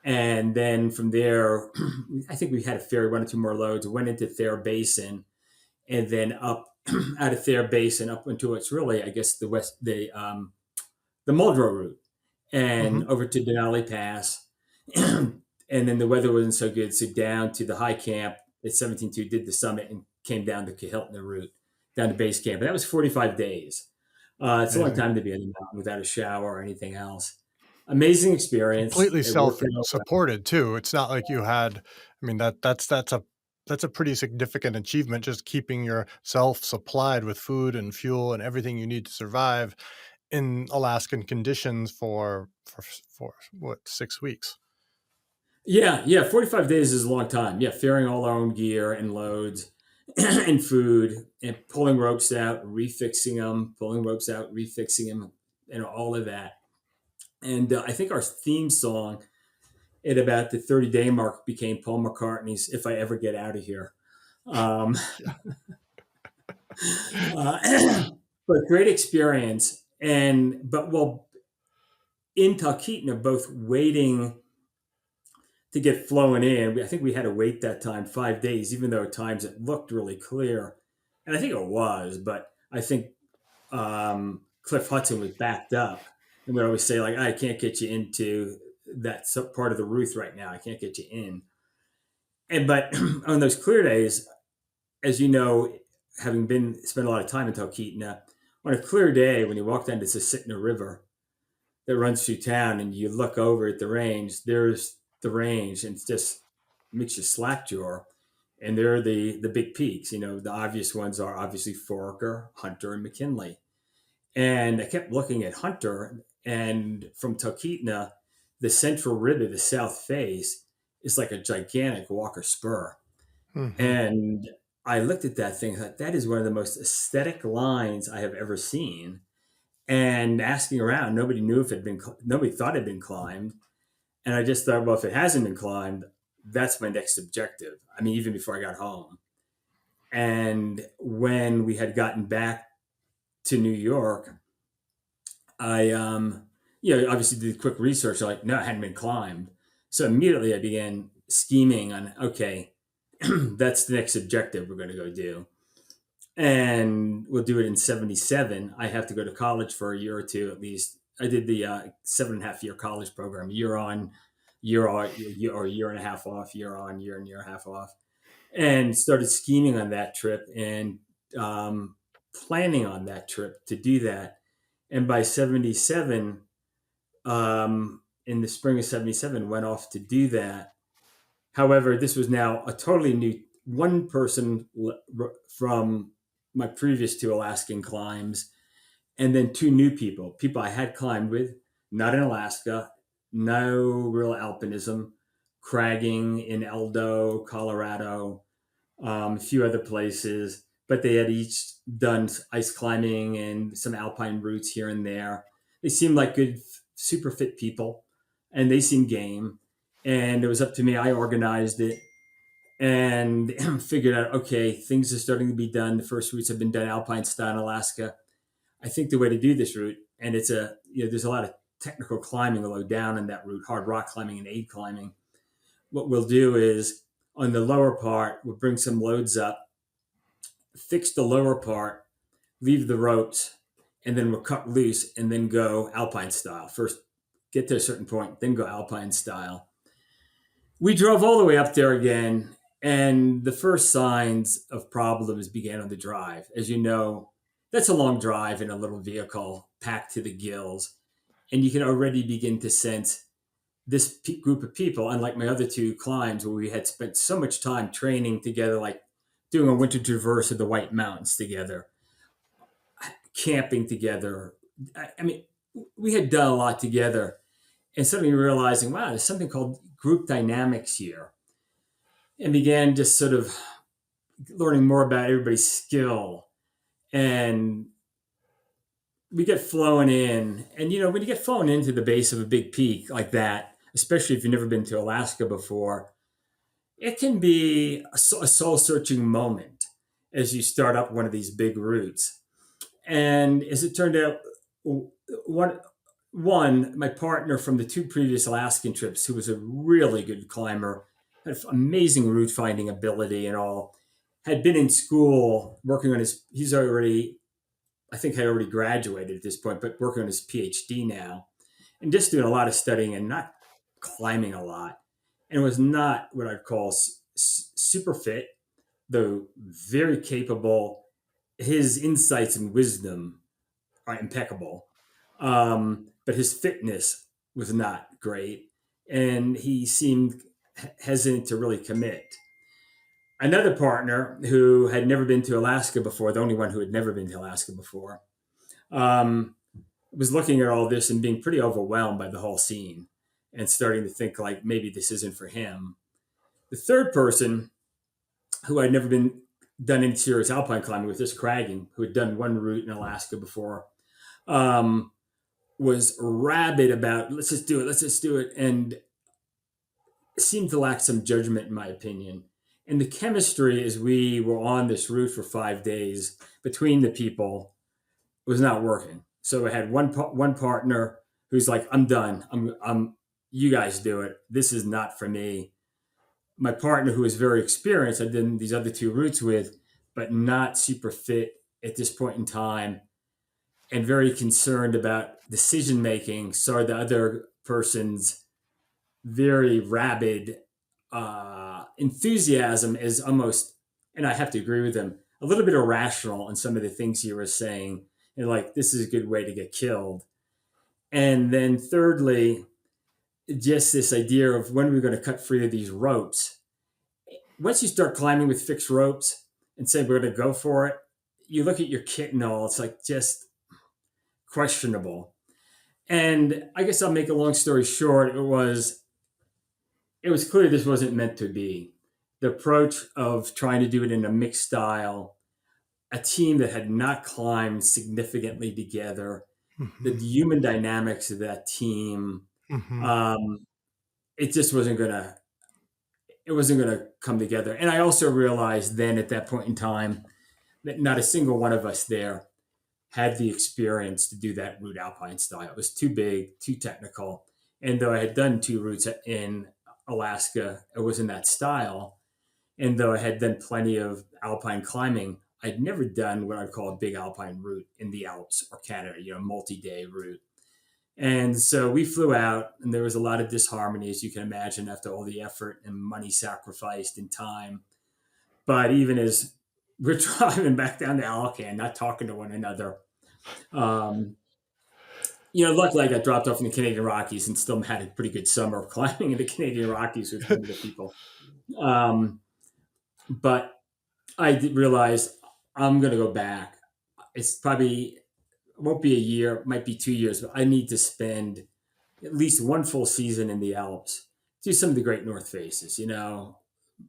And then from there, I think we had a ferry, one or two more loads, went into Thayer Basin, and then up out of Thayer Basin up into what's really, I guess, the Muldrow route, and Hmm. over to Denali Pass. And then the weather wasn't so good, so down to the high camp at 17.2, did the summit, and came down the Kahiltna route, down to base camp. And that was 45 days. It's a long Amazing. time to be on the mountain without a shower or anything else. Amazing experience. Completely It worked out. self-supported too. It's not like you had, I mean, that's a pretty significant achievement, just keeping yourself supplied with food and fuel and everything you need to survive in Alaskan conditions for what, 6 weeks? Yeah, yeah. 45 days is a long time. Yeah, ferrying all our own gear and loads and food, and pulling ropes out, refixing them, pulling ropes out, refixing them, and all of that. And I think our theme song at about the 30-day mark became Paul McCartney's "If I Ever Get Out of Here." Um, Yeah. but great experience. And but well, in Talkeetna, both waiting to get flown in. I think we had to wait that time 5 days, even though at times it looked really clear, and I think it was. But I think Cliff Hudson was backed up, and would always say like, "I can't get you into that part of the Ruth right now. I can't get you in." And but on those clear days, as you know, having been spent a lot of time in Talkeetna, on a clear day when you walk down to the Susitna River that runs through town and you look over at the range, there's the range, and it's just makes you slack jaw. And there are the big peaks. You know, the obvious ones are obviously Foraker, Hunter, and McKinley. And I kept looking at Hunter, and from Talkeetna, the central rib of the south face is like a gigantic Walker spur. Hmm. And I looked at that thing, and thought that is one of the most aesthetic lines I have ever seen. And asking around, nobody knew if it had been, nobody thought it had been climbed. And I just thought, well, if it hasn't been climbed, that's my next objective. I mean, even before I got home. And when we had gotten back to New York, I, obviously did quick research. Like, no, it hadn't been climbed. So immediately I began scheming on, okay, that's the next objective we're going to go do. And we'll do it in 77. I have to go to college for a year or two at least. I did the 7.5 year college program, year on, year on, or year and a half off, year on, year and year and a half off, and started scheming on that trip and planning on that trip to do that. And by 77, in the spring of 77, went off to do that. However, this was now a totally new one person from my previous two Alaskan climbs, and then two new people I had climbed with, not in Alaska, no real alpinism, cragging in Eldo, Colorado, a few other places, but they had each done ice climbing and some alpine routes here and there. They seemed like good, super fit people, and they seemed game. And it was up to me. I organized it and figured out, okay, things are starting to be done. The first routes have been done alpine style in Alaska. I think the way to do this route, and there's a lot of technical climbing low down in that route, hard rock climbing and aid climbing. What we'll do is on the lower part, we'll bring some loads up, fix the lower part, leave the ropes, and then we'll cut loose and then go alpine style. First, get to a certain point, then go alpine style. We drove all the way up there again, and the first signs of problems began on the drive. As you know, that's a long drive in a little vehicle packed to the gills, and you can already begin to sense this group of people, unlike my other two climbs where we had spent so much time training together, like doing a winter traverse of the White Mountains together, camping together. I mean, we had done a lot together, and suddenly realizing, wow, there's something called group dynamics here, and began just sort of learning more about everybody's skill. And we get flown in, and when you get flown into the base of a big peak like that, especially if you've never been to Alaska before, it can be a soul searching moment as you start up one of these big routes. And as it turned out, one my partner from the two previous Alaskan trips, who was a really good climber, had amazing route finding ability and all, had been in school working on he's already, I think had already graduated at this point, but working on his PhD now, and just doing a lot of studying and not climbing a lot, and was not what I'd call super fit, though very capable. His insights and wisdom are impeccable, but his fitness was not great, and he seemed hesitant to really commit. Another partner who had never been to Alaska before, the only one who had never been to Alaska before, um, was looking at all this and being pretty overwhelmed by the whole scene and starting to think like maybe this isn't for him. The third person, who had never been done any serious alpine climbing with, this cragging, who had done one route in Alaska before, um, was rabid about let's just do it, and seemed to lack some judgment, in my opinion. And the chemistry as we were on this route for 5 days between the people was not working. So I had one partner who's like, "I'm done. I'm you guys do it. This is not for me." My partner, who was very experienced, I did these other two routes with, but not super fit at this point in time, and very concerned about decision making. Saw the other person's very rabid enthusiasm as almost, and I have to agree with him, a little bit irrational in some of the things he was saying, and like, this is a good way to get killed. And then thirdly, just this idea of when we're going to cut free of these ropes. Once you start climbing with fixed ropes and say we're going to go for it, you look at your kit and all, it's like just questionable. And I guess I'll make a long story short. It was clear this wasn't meant to be. The approach of trying to do it in a mixed style, a team that had not climbed significantly together, the human dynamics of that team, um, it just wasn't gonna come together. And I also realized then at that point in time that not a single one of us there had the experience to do that route alpine style. It was too big, too technical. And though I had done two routes in Alaska, it was in that style. And though I had done plenty of alpine climbing, I'd never done what I'd call a big alpine route in the Alps or Canada, multi-day route. And so we flew out, and there was a lot of disharmony, as you can imagine, after all the effort and money sacrificed and time. But even as we're driving back down to Alcan, not talking to one another, um, luckily I got dropped off in the Canadian Rockies and still had a pretty good summer of climbing in the Canadian Rockies with one of the people. But I did realize I'm going to go back. It's probably, it won't be a year, it might be 2 years, but I need to spend at least one full season in the Alps. Do some of the great North Faces,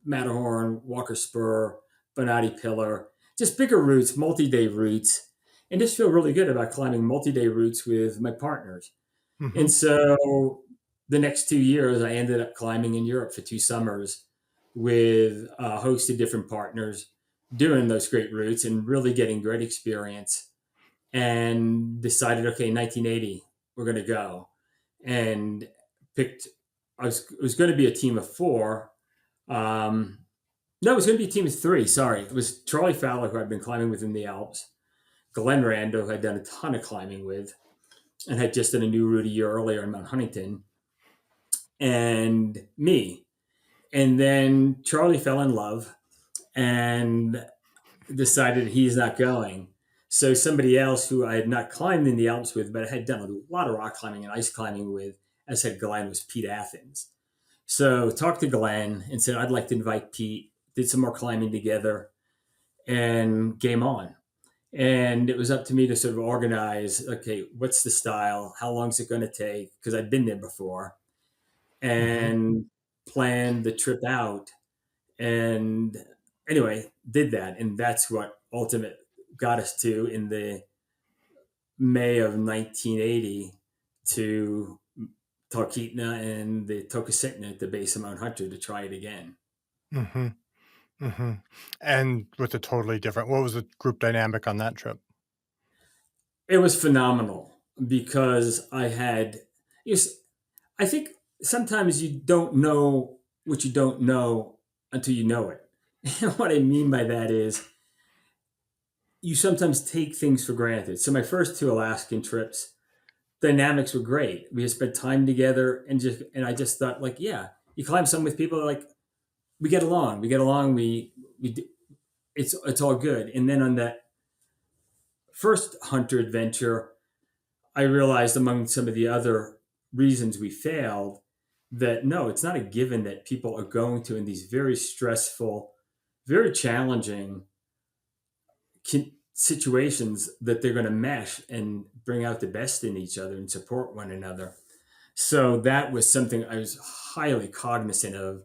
Matterhorn, Walker Spur, Bonatti Pillar, just bigger routes, multi-day routes, and just feel really good about climbing multi-day routes with my partners. And so the next 2 years, I ended up climbing in Europe for 2 summers with a host of different partners, doing those great routes and really getting great experience. and decided, okay, 1980, we're going to go. And picked, it was going to be a team of four. Um, no, it was going to be a team of three. Sorry. It was Charlie Fowler, who I'd been climbing with in the Alps, Glenn Rando, who I'd done a ton of climbing with, and had just done a new route a year earlier in Mount Huntington, and me. And then Charlie fell in love and decided he's not going. So somebody else who I had not climbed in the Alps with, but I had done a lot of rock climbing and ice climbing with, as said Glenn, was Pete Athens. So talked to Glenn and said, I'd like to invite Pete, did some more climbing together, and game on. And it was up to me to sort of organize, okay, what's the style? How long is it going to take? Because I'd been there before, Mm-hmm. and plan the trip out. And anyway, did that. And that's what ultimate got us to in the May of 1980 to Talkeetna and the Tokasitna at the base of Mount Hunter to try it again. Mm-hmm. Mm-hmm. And with a totally different, what was the group dynamic on that trip? It was phenomenal because you s- I think sometimes you don't know what you don't know until you know it. And what I mean by that is you sometimes take things for granted. So my first two Alaskan trips, dynamics were great. We had spent time together, and I just thought, like, yeah, you climb some with people like we get along, it's all good. And then on that first hunter adventure, I realized among some of the other reasons we failed that no, it's not a given that people are going to in these very stressful, very challenging situations that they're going to mesh and bring out the best in each other and support one another. So that was something I was highly cognizant of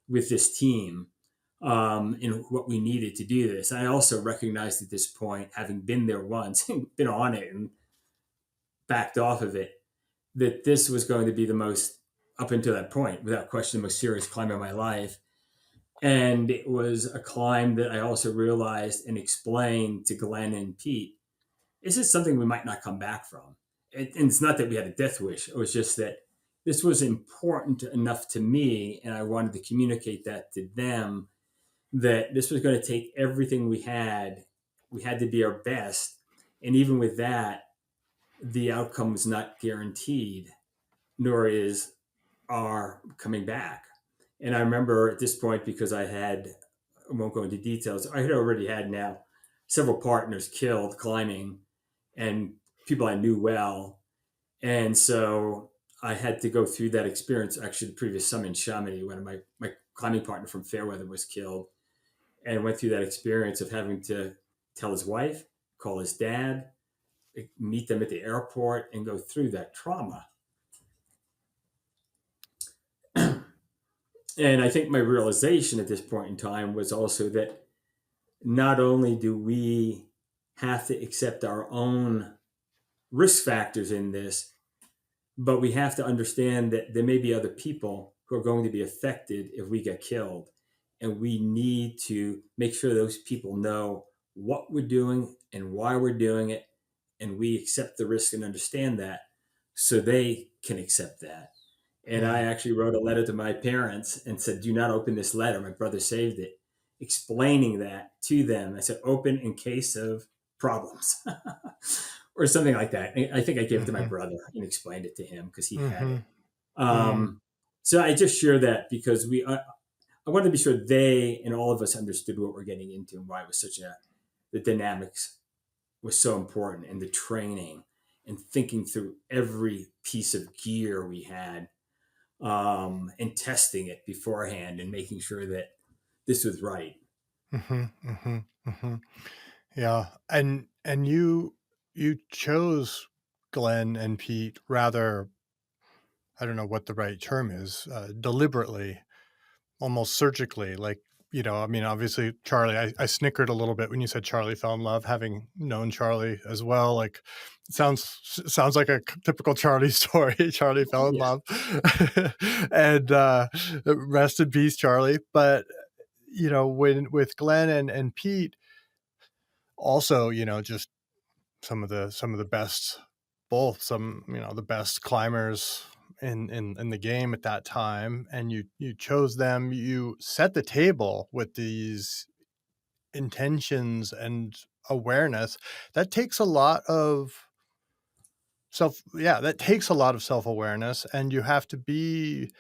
with this team, and what we needed to do this. I also recognized at this point, having been there once and been on it and backed off of it, that this was going to be the most, up until that point, without question, the most serious climb of my life. And it was a climb that I also realized and explained to Glenn and Pete, this is something we might not come back from. And it's not that we had a death wish. It was just that this was important enough to me, and I wanted to communicate that to them, that this was going to take everything we had. We had to be our best. And even with that, the outcome was not guaranteed, nor is our coming back. And I remember at this point, because I won't go into details, I had already had now several partners killed climbing and people I knew well. And so I had to go through that experience. Actually, the previous summer in Chamonix, when my climbing partner from Fairweather was killed, and went through that experience of having to tell his wife, call his dad, meet them at the airport, and go through that trauma. And I think my realization at this point in time was also that not only do we have to accept our own risk factors in this, but we have to understand that there may be other people who are going to be affected if we get killed. And we need to make sure those people know what we're doing and why we're doing it. And we accept the risk and understand that so they can accept that. And I Mm. actually wrote a letter to my parents and said, do not open this letter. My brother saved it, explaining that to them. I said, open in case of problems or something like that. I think I gave it to my Mm-hmm. brother and explained it to him because he had Mm-hmm. it. Mm. So I just share that because I wanted to be sure they and all of us understood what we're getting into and why it was the dynamics was so important, and the training and thinking through every piece of gear we had, and testing it beforehand and making sure that this was right. Mm-hmm. Mm-hmm. Mm-hmm. Yeah. And you chose Glenn and Pete rather, I don't know what the right term is, deliberately, almost surgically. Like, I mean, obviously Charlie, I snickered a little bit when you said Charlie fell in love, having known Charlie as well. Like, it sounds like a typical Charlie story. Charlie fell in Yeah. love. And rest in peace, Charlie. But when with Glenn and Pete, also, just some of the best, both some, the best climbers in the game at that time, and you chose them. You set the table with these intentions and awareness. That takes a lot of that takes a lot of self-awareness, and you have to be,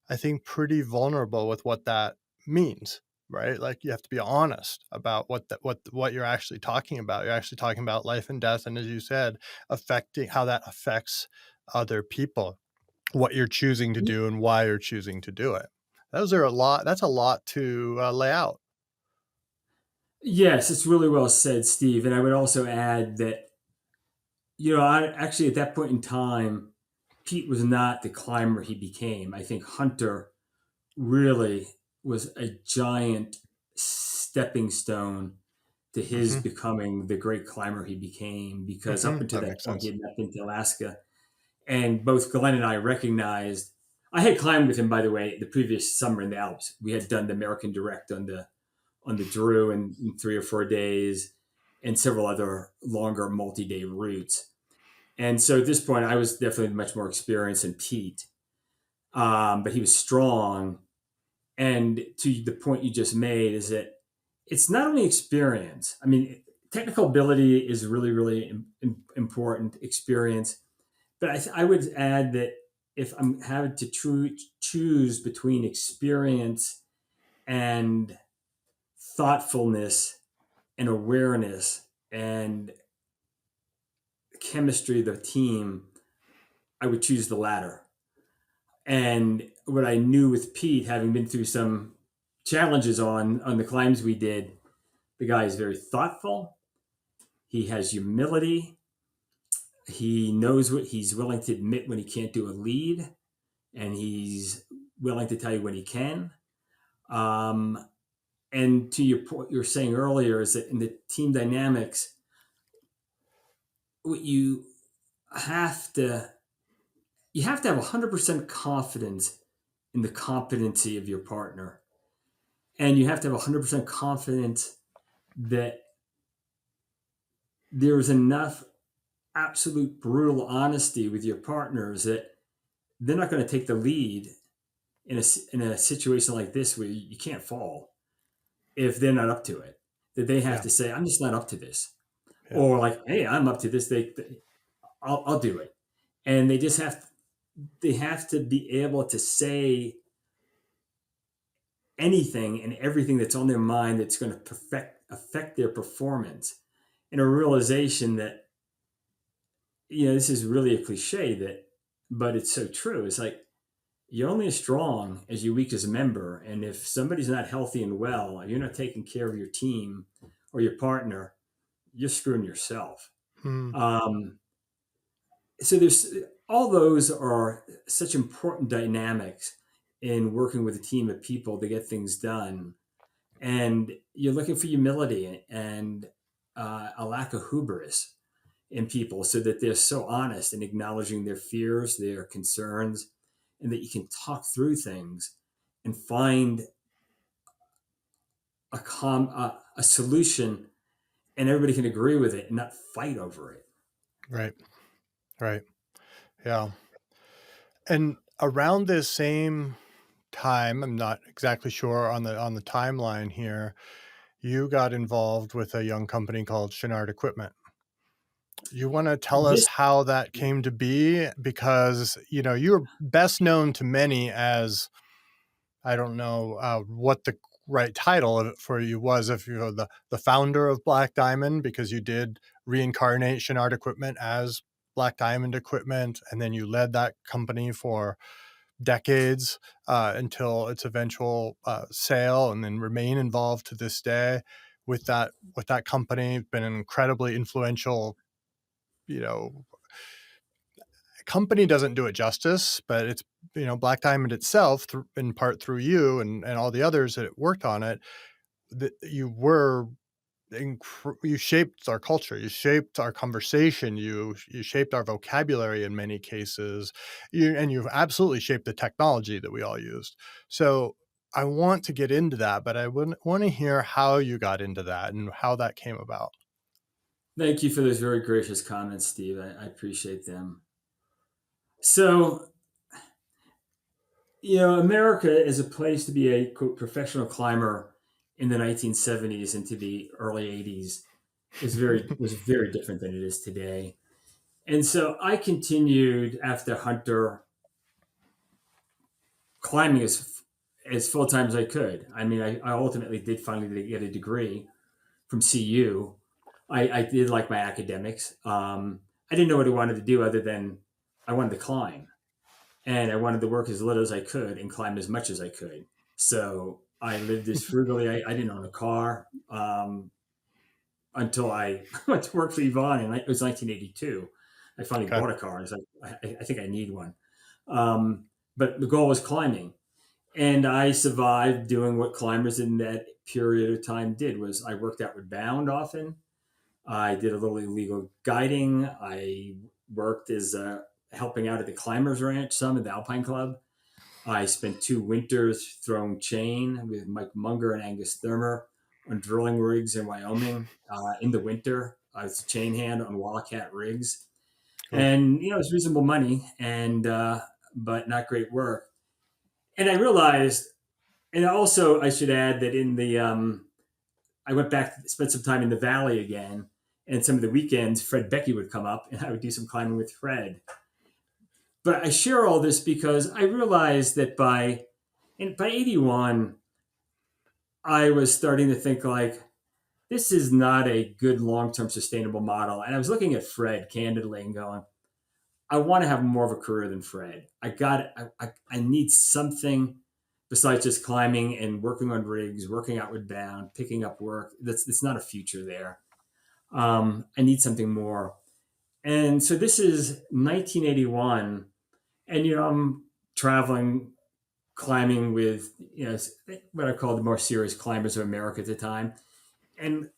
I think, pretty vulnerable with what that means, right? Like, you have to be honest about what you're actually talking about. You're actually talking about life and death, and as you said, affecting how that affects other people, what you're choosing to do and why you're choosing to do it. That's a lot to lay out. Yes, it's really well said, Steve. And I would also add that, I actually at that point in time, Pete was not the climber he became. I think Hunter really was a giant stepping stone to his Hmm. becoming the great climber he became, because up until That that makes point, he sense. had not been to Alaska. And both Glenn and I recognized, I had climbed with him, by the way, the previous summer in the Alps. We had done the American Direct on the Drew in 3 or 4 days, and several other longer multi-day routes. And so at this point, I was definitely much more experienced than Pete, but he was strong. And to the point you just made is that it's not only experience. I mean, technical ability is really, really important experience. But I would add that if I'm having to choose between experience and thoughtfulness and awareness and chemistry of the team, I would choose the latter. And what I knew with Pete, having been through some challenges on the climbs we did, the guy is very thoughtful. He has humility. He knows what he's willing to admit when he can't do a lead, and he's willing to tell you when he can. Um, and to your point, you were saying earlier is that in the team dynamics, what have to you have to have 100% confidence in the competency of your partner, and you have to have 100% confidence that there's enough absolute brutal honesty with your partners that they're not going to take the lead in a situation like this where you can't fall if they're not up to it. That they have Yeah, to say, "I'm just not up to this," yeah, or like, "Hey, I'm up to this. I'll do it." And they have to be able to say anything and everything that's on their mind that's going to affect their performance. And a realization that, this is really a cliche, but it's so true. It's like, you're only as strong as your weakest member. And if somebody's not healthy and well, you're not taking care of your team or your partner, you're screwing yourself. mm, Um, so there's all those are such important dynamics in working with a team of people to get things done. And you're looking for humility and a lack of hubris in people, so that they're so honest in acknowledging their fears, their concerns, and that you can talk through things and find a solution, and everybody can agree with it and not fight over it. right, right, yeah. And around this same time, I'm not exactly sure on the timeline here, you got involved with a young company called Chenard Equipment. You wanna tell us This how that came to be? Because, you're best known to many as, I don't know, what the right title of it for you was, if you're the founder of Black Diamond, because you did reincarnate Chenard Equipment as Black Diamond Equipment, and then you led that company for decades, until its eventual sale, and then remain involved to this day with that company. Been an incredibly influential, you know, company doesn't do it justice, but it's, Black Diamond itself, in part through you and all the others that worked on it, that you shaped our culture, you shaped our conversation, you shaped our vocabulary in many cases, and you've absolutely shaped the technology that we all used. So I want to get into that, but I want to hear how you got into that and how that came about. Thank you for those very gracious comments, Steve. I appreciate them. So, America is a place to be a quote professional climber in the 1970s into the early 80s was very different than it is today. And so I continued after Hunter climbing as full time as I could. I mean, I ultimately did finally get a degree from CU. I did like my academics. I didn't know what I wanted to do other than I wanted to climb, and I wanted to work as little as I could and climb as much as I could. So I lived as frugally. I didn't own a car until I went to work for Yvonne, and it was 1982. I finally Okay. bought a car. I was like, I think I need one. Um, but the goal was climbing, and I survived doing what climbers in that period of time did. Was I worked outward bound often. I did a little illegal guiding. I worked as helping out at the Climbers Ranch, some at the Alpine Club. I spent 2 winters throwing chain with Mike Munger and Angus Thurmer on drilling rigs in Wyoming in the winter. I was a chain hand on Wildcat rigs, Cool. and it was reasonable money, and but not great work. And I realized, and also I should add that in the I went back, spent some time in the valley again, and some of the weekends, Fred Becky would come up, and I would do some climbing with Fred. But I share all this because I realized that by 81, I was starting to think like this is not a good long term sustainable model. And I was looking at Fred candidly and going, I want to have more of a career than Fred. I need something besides just climbing and working on rigs, working outward bound, picking up work. That's not a future there. I need something more. And so this is 1981, and I'm traveling, climbing with what I call the more serious climbers of America at the time, and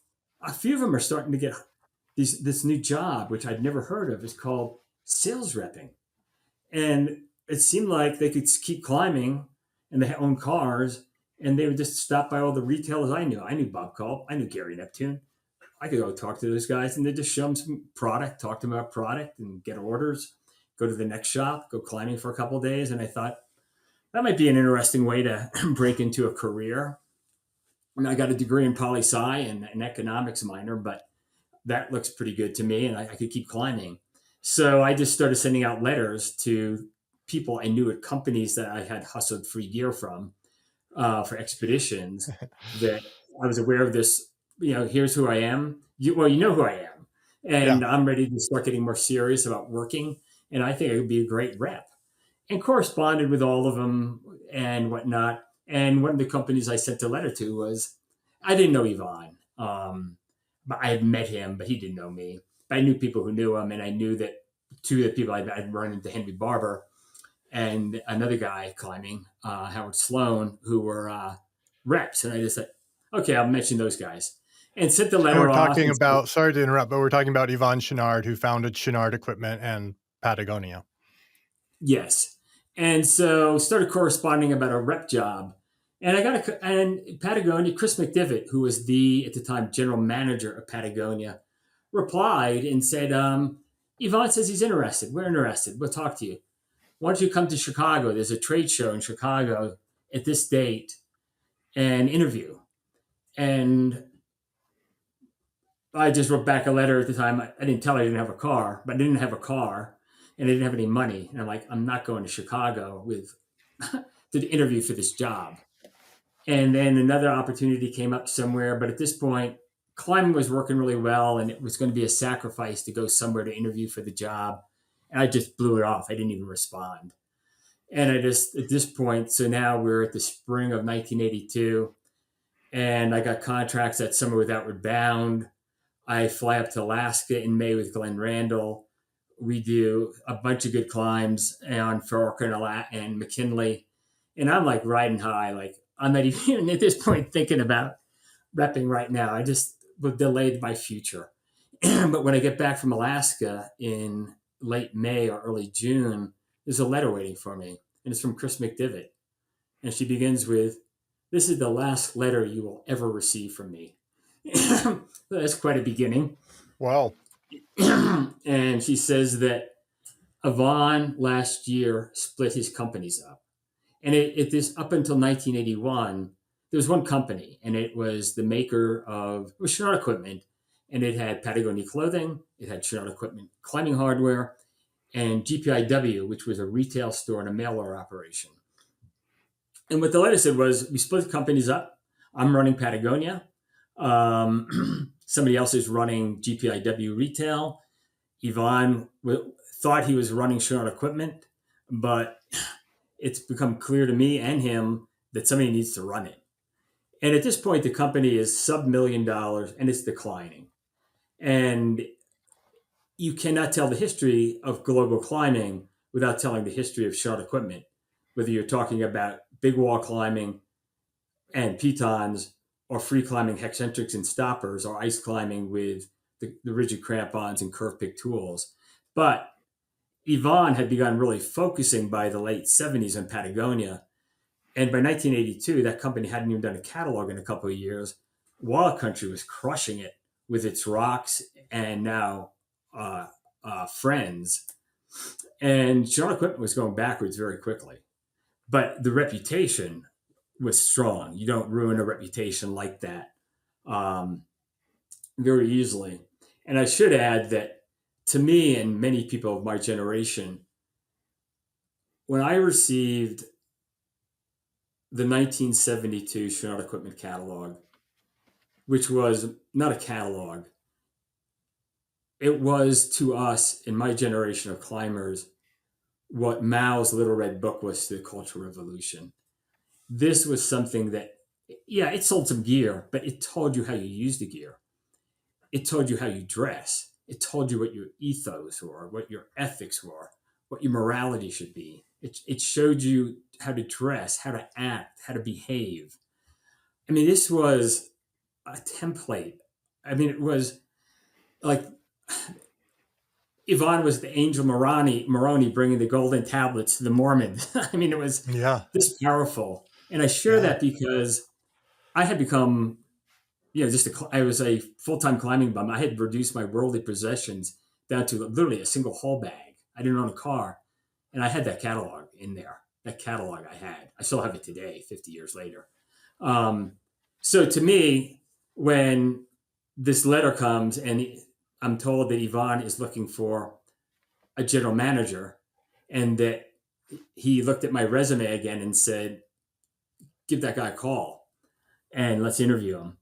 a few of them are starting to get this new job, which I'd never heard of. Is called sales repping, and it seemed like they could keep climbing, and they own cars, and they would just stop by all the retailers I knew. I knew Bob Culp, I knew Gary Neptune. I could go talk to those guys, and they just show them some product, talk to them about product, and get orders. Go to the next shop, go climbing for a couple of days, and I thought that might be an interesting way to break into a career. I mean, I got a degree in poli sci and an economics minor, but that looks pretty good to me, and I could keep climbing. So I just started sending out letters to people I knew at companies that I had hustled free gear from for expeditions. That I was aware of this. Here's who I am. You know who I am, Yeah. and I'm ready to start getting more serious about working. And I think it would be a great rep. And corresponded with all of them and whatnot. And one of the companies I sent a letter to was, I didn't know Yvonne, but I had met him, but he didn't know me. But I knew people who knew him, and I knew that two of the people I'd run into Henry Barber and another guy climbing, Howard Sloan, who were reps. And I just said, okay, I'll mention those guys. And sent the And letter we're off. talking And said, about, sorry to interrupt, but we're talking about Yvonne Chenard, who founded Chenard Equipment and Patagonia. yes. And so started corresponding about a rep job. And and Patagonia, Chris McDivitt, who was at the time, general manager of Patagonia, replied and said, Yvonne says he's interested. We're interested. We'll talk to you. Why don't you come to Chicago? There's a trade show in Chicago at this date and interview. And I just wrote back a letter at the time. I didn't tell her I didn't have a car, but I didn't have a car and I didn't have any money. And I'm like, I'm not going to Chicago with to interview for this job. And then another opportunity came up somewhere, but at this point, climbing was working really well, and it was going to be a sacrifice to go somewhere to interview for the job. And I just blew it off. I didn't even respond. And I just at this point, so now we're at the spring of 1982, and I got contracts that summer with Outward Bound. I fly up to Alaska in May with Glenn Randall. We do a bunch of good climbs on Fork and McKinley. And I'm like riding high. Like I'm not even at this point thinking about repping right now. I just delayed my future. But when I get back from Alaska in late May or early June, there's a letter waiting for me. And it's from Chris McDivitt. And she begins with, "This is the last letter you will ever receive from me." So that's quite a beginning. Well, And she says that Avon last year split his companies up. And this up until 1981, there was one company, and it was the maker of it was Chinook equipment, and it had Patagonia clothing, it had Chinook equipment climbing hardware, and GPIW, which was a retail store and a mail order operation. And what the letter said was, we split the companies up. I'm running Patagonia. Somebody else is running GPIW retail. Yvonne thought he was running Chinook equipment, but it's become clear to me and him that somebody needs to run it. And at this point, the company is sub $1 million and it's declining. And you cannot tell the history of global climbing without telling the history of short equipment, whether you're talking about big wall climbing and pitons, or free climbing hexcentrics and stoppers, or ice climbing with the rigid crampons and curve pick tools. But Yvonne had begun really focusing by the late 70s on Patagonia. And by 1982, that company hadn't even done a catalog in a couple of years. Wild Country was crushing it with its rocks and now Friends. And Short Equipment was going backwards very quickly. But the reputation was strong. You don't ruin a reputation like that um, very easily. And I should add that to me and many people of my generation, when I received the 1972 Short Equipment catalog, which was not a catalog, it was to us in my generation of climbers what Mao's Little Red Book was to the Cultural Revolution. This was something that, yeah, it sold some gear, but it told you how you use the gear. It told you how you dress. It told you what your ethos were, what your ethics were, what your morality should be. It showed you how to dress, how to act, how to behave. I mean, this was a template. I mean, it was like Yvonne was the angel Moroni bringing the golden tablets to the Mormons. I mean, it was yeah, this powerful. And I share yeah, that because I had become, I was a full time climbing bum. I had reduced my worldly possessions down to literally a single haul bag. I didn't own a car. And I had that catalog in there. That catalog I had. I still have it today, 50 years later. Um, so to me, when this letter comes and I'm told that Yvonne is looking for a general manager and that he looked at my resume again and said, give that guy a call and let's interview him.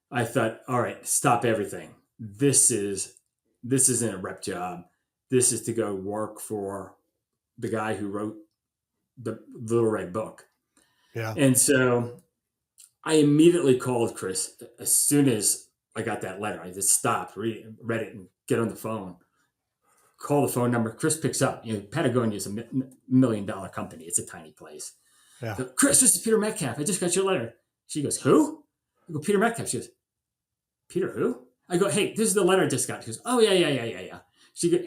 I thought, all right, stop everything. This isn't a rep job. This is to go work for the guy who wrote the Little Red Book. yeah. And so I immediately called Chris as soon as I got that letter. I just stopped, read it, and get on the phone. Call the phone number. Chris picks up. Patagonia is $1 million company. It's a tiny place. Yeah. So, Chris, this is Peter Metcalf. I just got your letter. She goes, who? I go, Peter Metcalf. She goes, Peter who? I go, hey, this is the letter I just got. She goes, oh, yeah.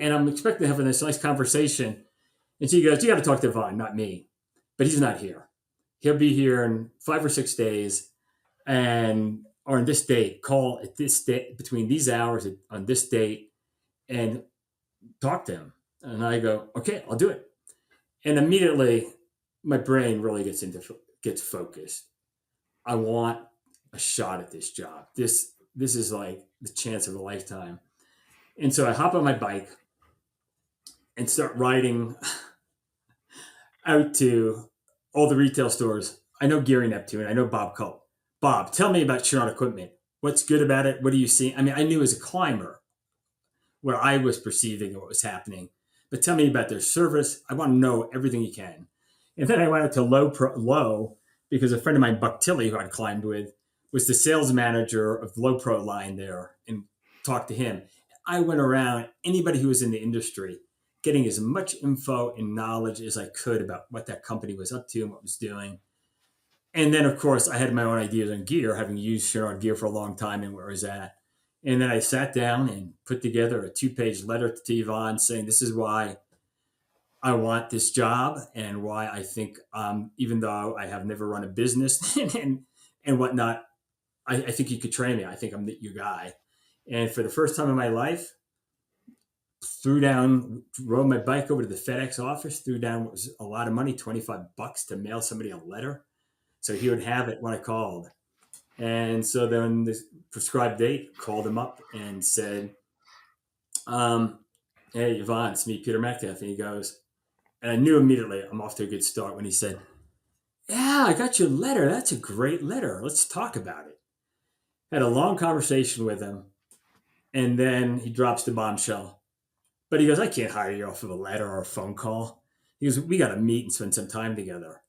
And I'm expecting to have a nice conversation. And she goes, you got to talk to Vaughn, not me. But he's not here. He'll be here in 5 or 6 days. And or on this date, call at this date between these hours on this date and talk to him. And I go, okay, I'll do it. And immediately my brain really gets focused. I want a shot at this job. This is like the chance of a lifetime. And so I hop on my bike and start riding out to all the retail stores. I know Gary Neptune. I know Bob Culp. Bob, tell me about Chinook equipment. What's good about it? What do you see? I mean, I knew as a climber what I was perceiving and what was happening, but tell me about their service. I want to know everything you can. And then I went out to Low because a friend of mine, Buck Tilley, who I'd climbed with, was the sales manager of the Low Pro line there and talked to him. I went around anybody who was in the industry, getting as much info and knowledge as I could about what that company was up to and what was doing. And then, of course, I had my own ideas on gear, having used Chinook gear for a long time and where I was at. And then I sat down and put together a 2-page letter to Yvonne saying, this is why I want this job and why I think, even though I have never run a business and whatnot, I think you could train me. I think I'm your guy. And for the first time in my life, rode my bike over to the FedEx office, threw down what was a lot of money, $25 to mail somebody a letter. So he would have it when I called. And so then the prescribed date, called him up and said, um, hey, Yvonne, it's me, Peter Metcalf. And he goes, and I knew immediately I'm off to a good start when he said, yeah, I got your letter. That's a great letter. Let's talk about it. Had a long conversation with him. And then he drops the bombshell. But he goes, I can't hire you off of a letter or a phone call. He goes, we got to meet and spend some time together.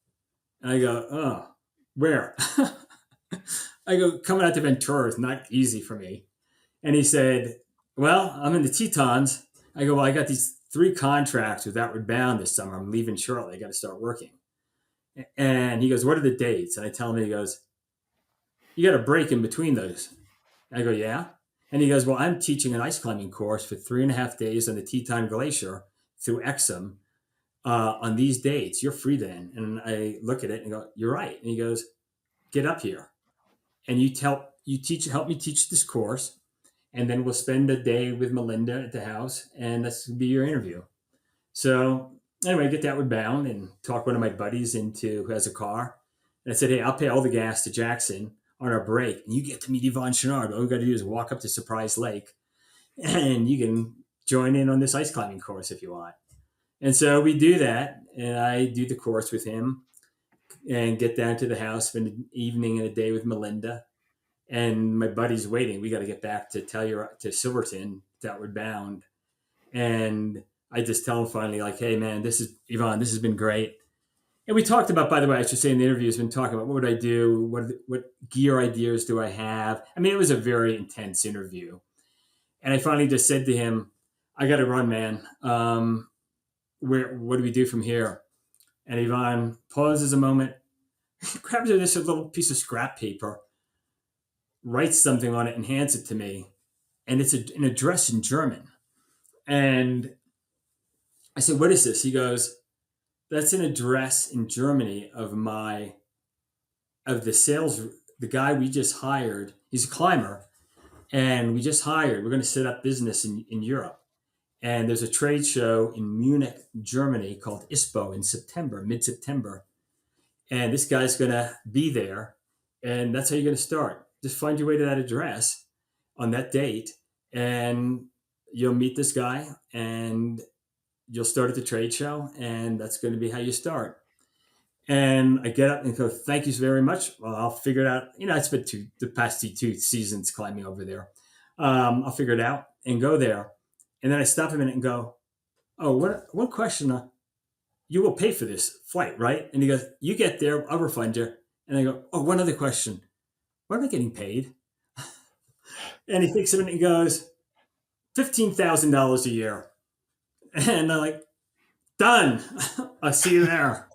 And I go, oh, where? I go, coming out to Ventura is not easy for me. And he said, well, I'm in the Tetons. I go, well, I got these 3 contracts with Outward Bound this summer. I'm leaving shortly. I got to start working. And he goes, what are the dates? And I tell him, he goes, you got a break in between those. I go, yeah. And he goes, well, I'm teaching an ice climbing course for 3.5 days on the Teton Glacier through Exum on these dates. You're free then. And I look at it and go, you're right. And he goes, get up here and help me teach this course. And then we'll spend a day with Melinda at the house and that's going to be your interview. So anyway, I get that with Bound and talk one of my buddies into who has a car. And I said, hey, I'll pay all the gas to Jackson on our break. And you get to meet Yvonne Chenard. All we got to do is walk up to Surprise Lake and you can join in on this ice climbing course if you want. And so we do that. And I do the course with him and get down to the house, spend an evening and a day with Melinda. And my buddy's waiting. We got to get back to Silverton, to Outward Bound. And I just tell him finally, like, hey, man, this is Yvonne. This has been great. And we talked about, by the way, I should say in the interview, has been talking about what would I do? What gear ideas do I have? I mean, it was a very intense interview. And I finally just said to him, I got to run, man. What do we do from here? And Yvonne pauses a moment, grabs this little piece of scrap paper, writes something on it and hands it to me. And it's an address in German. And I said, what is this? He goes, that's an address in Germany of the guy we just hired. He's a climber and we're going to set up business in Europe. And there's a trade show in Munich, Germany called ISPO in mid-September. And this guy's going to be there. And that's how you're going to start. Just find your way to that address on that date and you'll meet this guy and you'll start at the trade show and that's going to be how you start. And I get up and go, thank you very much. Well, I'll figure it out. I spent the past 2 seasons climbing over there. I'll figure it out and go there. And then I stop a minute and go, oh, one question. You will pay for this flight, right? And he goes, you get there, I'll refund you. And I go, oh, one other question. Why am I getting paid? And he thinks of it and he goes, $15,000 a year. And I'm like, done. I'll see you there.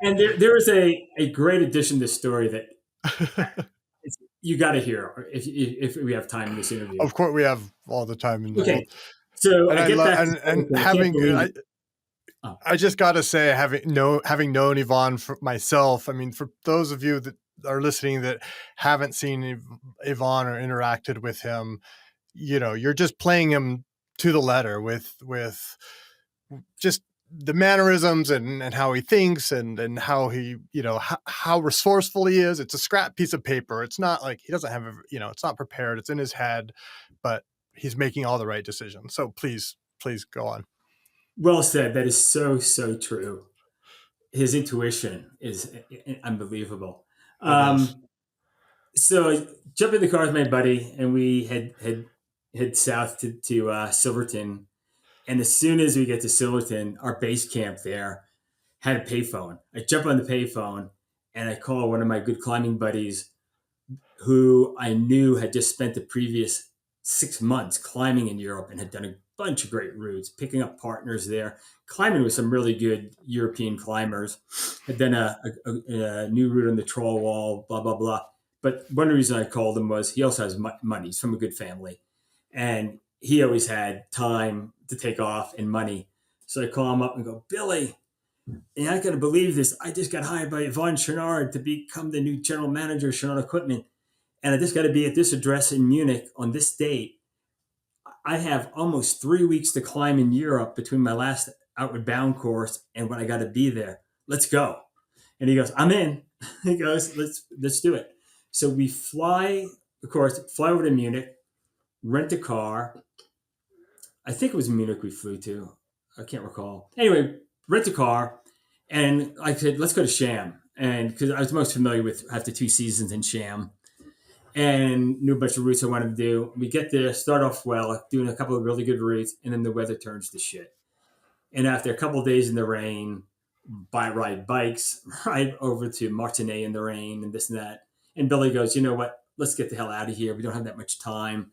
And there is a great addition to this story that you got to hear if we have time in this interview. Of course, we have all the time in the okay. world. So And I get back I just got to say, having known Yvonne for myself, I mean, for those of you that are listening that haven't seen Yvonne or interacted with him, you're just playing him to the letter with just the mannerisms and how he thinks and how he, how resourceful he is. It's a scrap piece of paper. It's not like he doesn't have, it's not prepared. It's in his head, but he's making all the right decisions. So please go on. Well said. That is so, so true. His intuition is unbelievable. So I jump in the car with my buddy and we head south to Silverton. And as soon as we get to Silverton, our base camp there had a payphone. I jump on the payphone and I call one of my good climbing buddies who I knew had just spent the previous 6 months climbing in Europe and had done a bunch of great routes, picking up partners there, climbing with some really good European climbers, had done a new route on the Troll Wall, blah, blah, blah. But one reason I called him was he also has money. He's from a good family. And he always had time to take off and money. So I call him up and go, Billy, you're not going to believe this. I just got hired by Yvonne Chenard to become the new general manager of Chenard Equipment. and I just got to be at this address in Munich on this date. I have almost 3 weeks to climb in Europe between my last outward bound course and when I got to be there. Let's go. And he goes, I'm in. He goes, let's do it. So we fly, of course, fly over to Munich, rent a car. I think it was Munich we flew to. I can't recall. Anyway, rent a car, and I said, let's go to Sham. And because I was most familiar with after 2 seasons in Sham, and knew a bunch of routes I wanted to do. We get there, start off well, doing a couple of really good routes, and then the weather turns to shit. And after a couple of days in the rain, ride bikes, ride over to Martinez in the rain and this and that. And Billy goes, you know what? Let's get the hell out of here. We don't have that much time.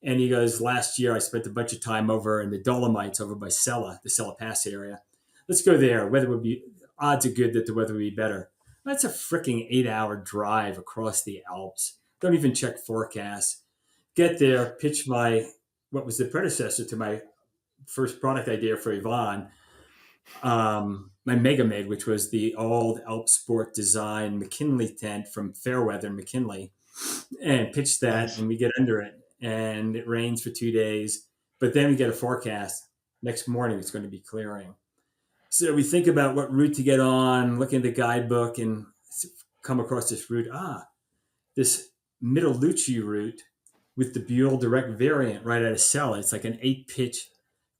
And he goes, last year I spent a bunch of time over in the Dolomites over by Sella, the Sella Pass area. Let's go there. Weather would be, odds are good that the weather would be better. That's a freaking 8 hour drive across the Alps. Don't even check forecasts. Get there, pitch what was the predecessor to my first product idea for Yvonne, my Mega Made, which was the old Alp Sport design McKinley tent from Fairweather, McKinley, and pitch that, Nice. and we get under it, and it rains for 2 days, but then we get a forecast. Next morning, it's going to be clearing. So we think about what route to get on, look in the guidebook, and come across this route. This Mittalucci route with the Buell direct variant right out of Sella. It's like an 8-pitch,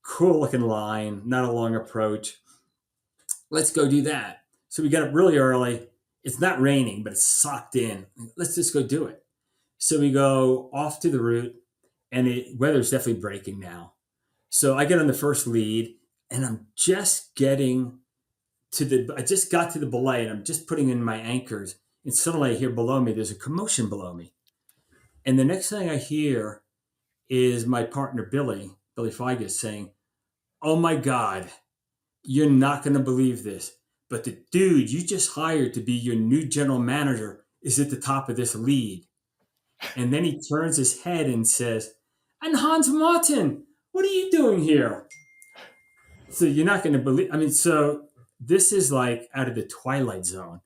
cool looking line, not a long approach. Let's go do that. So we got up really early. It's not raining, but it's socked in. Let's just go do it. So we go off to the route, and the weather's definitely breaking now. So I get on the first lead, and I'm just getting I just got to the belay, and I'm just putting in my anchors. And suddenly I hear below me, there's a commotion below me. And the next thing I hear is my partner, Billy Figus, saying, oh my God, you're not going to believe this, but the dude you just hired to be your new general manager is at the top of this lead. And then he turns his head and says, and Hans Martin, what are you doing here? So you're not going to believe, so this is like out of the Twilight Zone.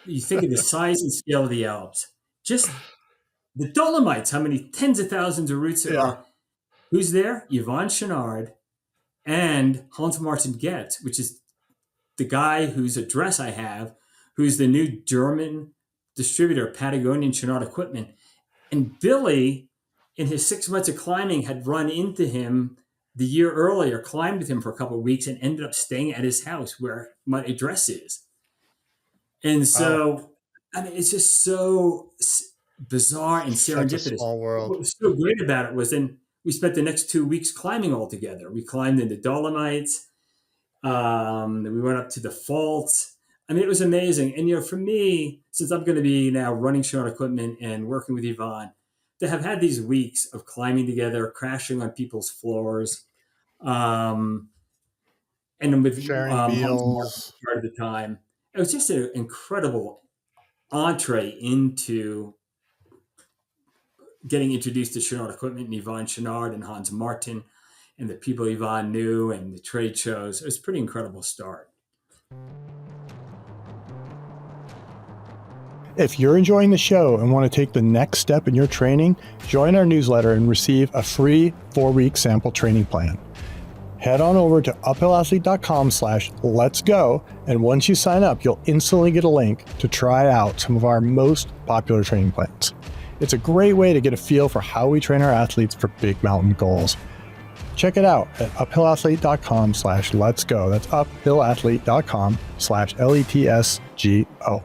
You think of the size and scale of the Alps, just the Dolomites, how many tens of thousands of routes there Yeah. are. Who's there? Yvonne Chenard and Hans Martin Goetz, which is the guy whose address I have, who's the new German distributor of Patagonian Chenard equipment. And Billy, in his 6 months of climbing, had run into him the year earlier, climbed with him for a couple of weeks, and ended up staying at his house where my address is. And Wow. so, it's just so bizarre and Such a serendipitous. small world. What was so great about it was then we spent the next 2 weeks climbing all together. We climbed in the Dolomites. We went up to the faults. It was amazing. And, for me, since I'm going to be now running Chinook equipment and working with Yvonne, to have had these weeks of climbing together, crashing on people's floors, and then with Sharing Hans Martin meals. part of the time, it was just an incredible entree into getting introduced to Chinook equipment and Yvonne Chenard and Hans Martin and the people Yvonne knew and the trade shows. It was a pretty incredible start. If you're enjoying the show and want to take the next step in your training, join our newsletter and receive a free 4-week sample training plan. Head on over to uphillathlete.com/letsgo, and once you sign up, you'll instantly get a link to try out some of our most popular training plans. It's a great way to get a feel for how we train our athletes for big mountain goals. Check it out at uphillathlete.com/letsgo. That's uphillathlete.com/LETSGO.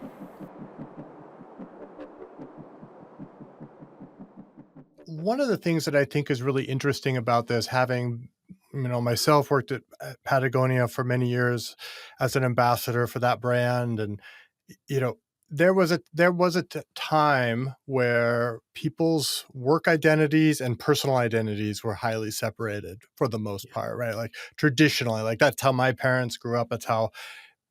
One of the things that I think is really interesting about this, having myself worked at Patagonia for many years as an ambassador for that brand, and there was a time where people's work identities and personal identities were highly separated for the most part, right? Like traditionally, like that's how my parents grew up. That's how,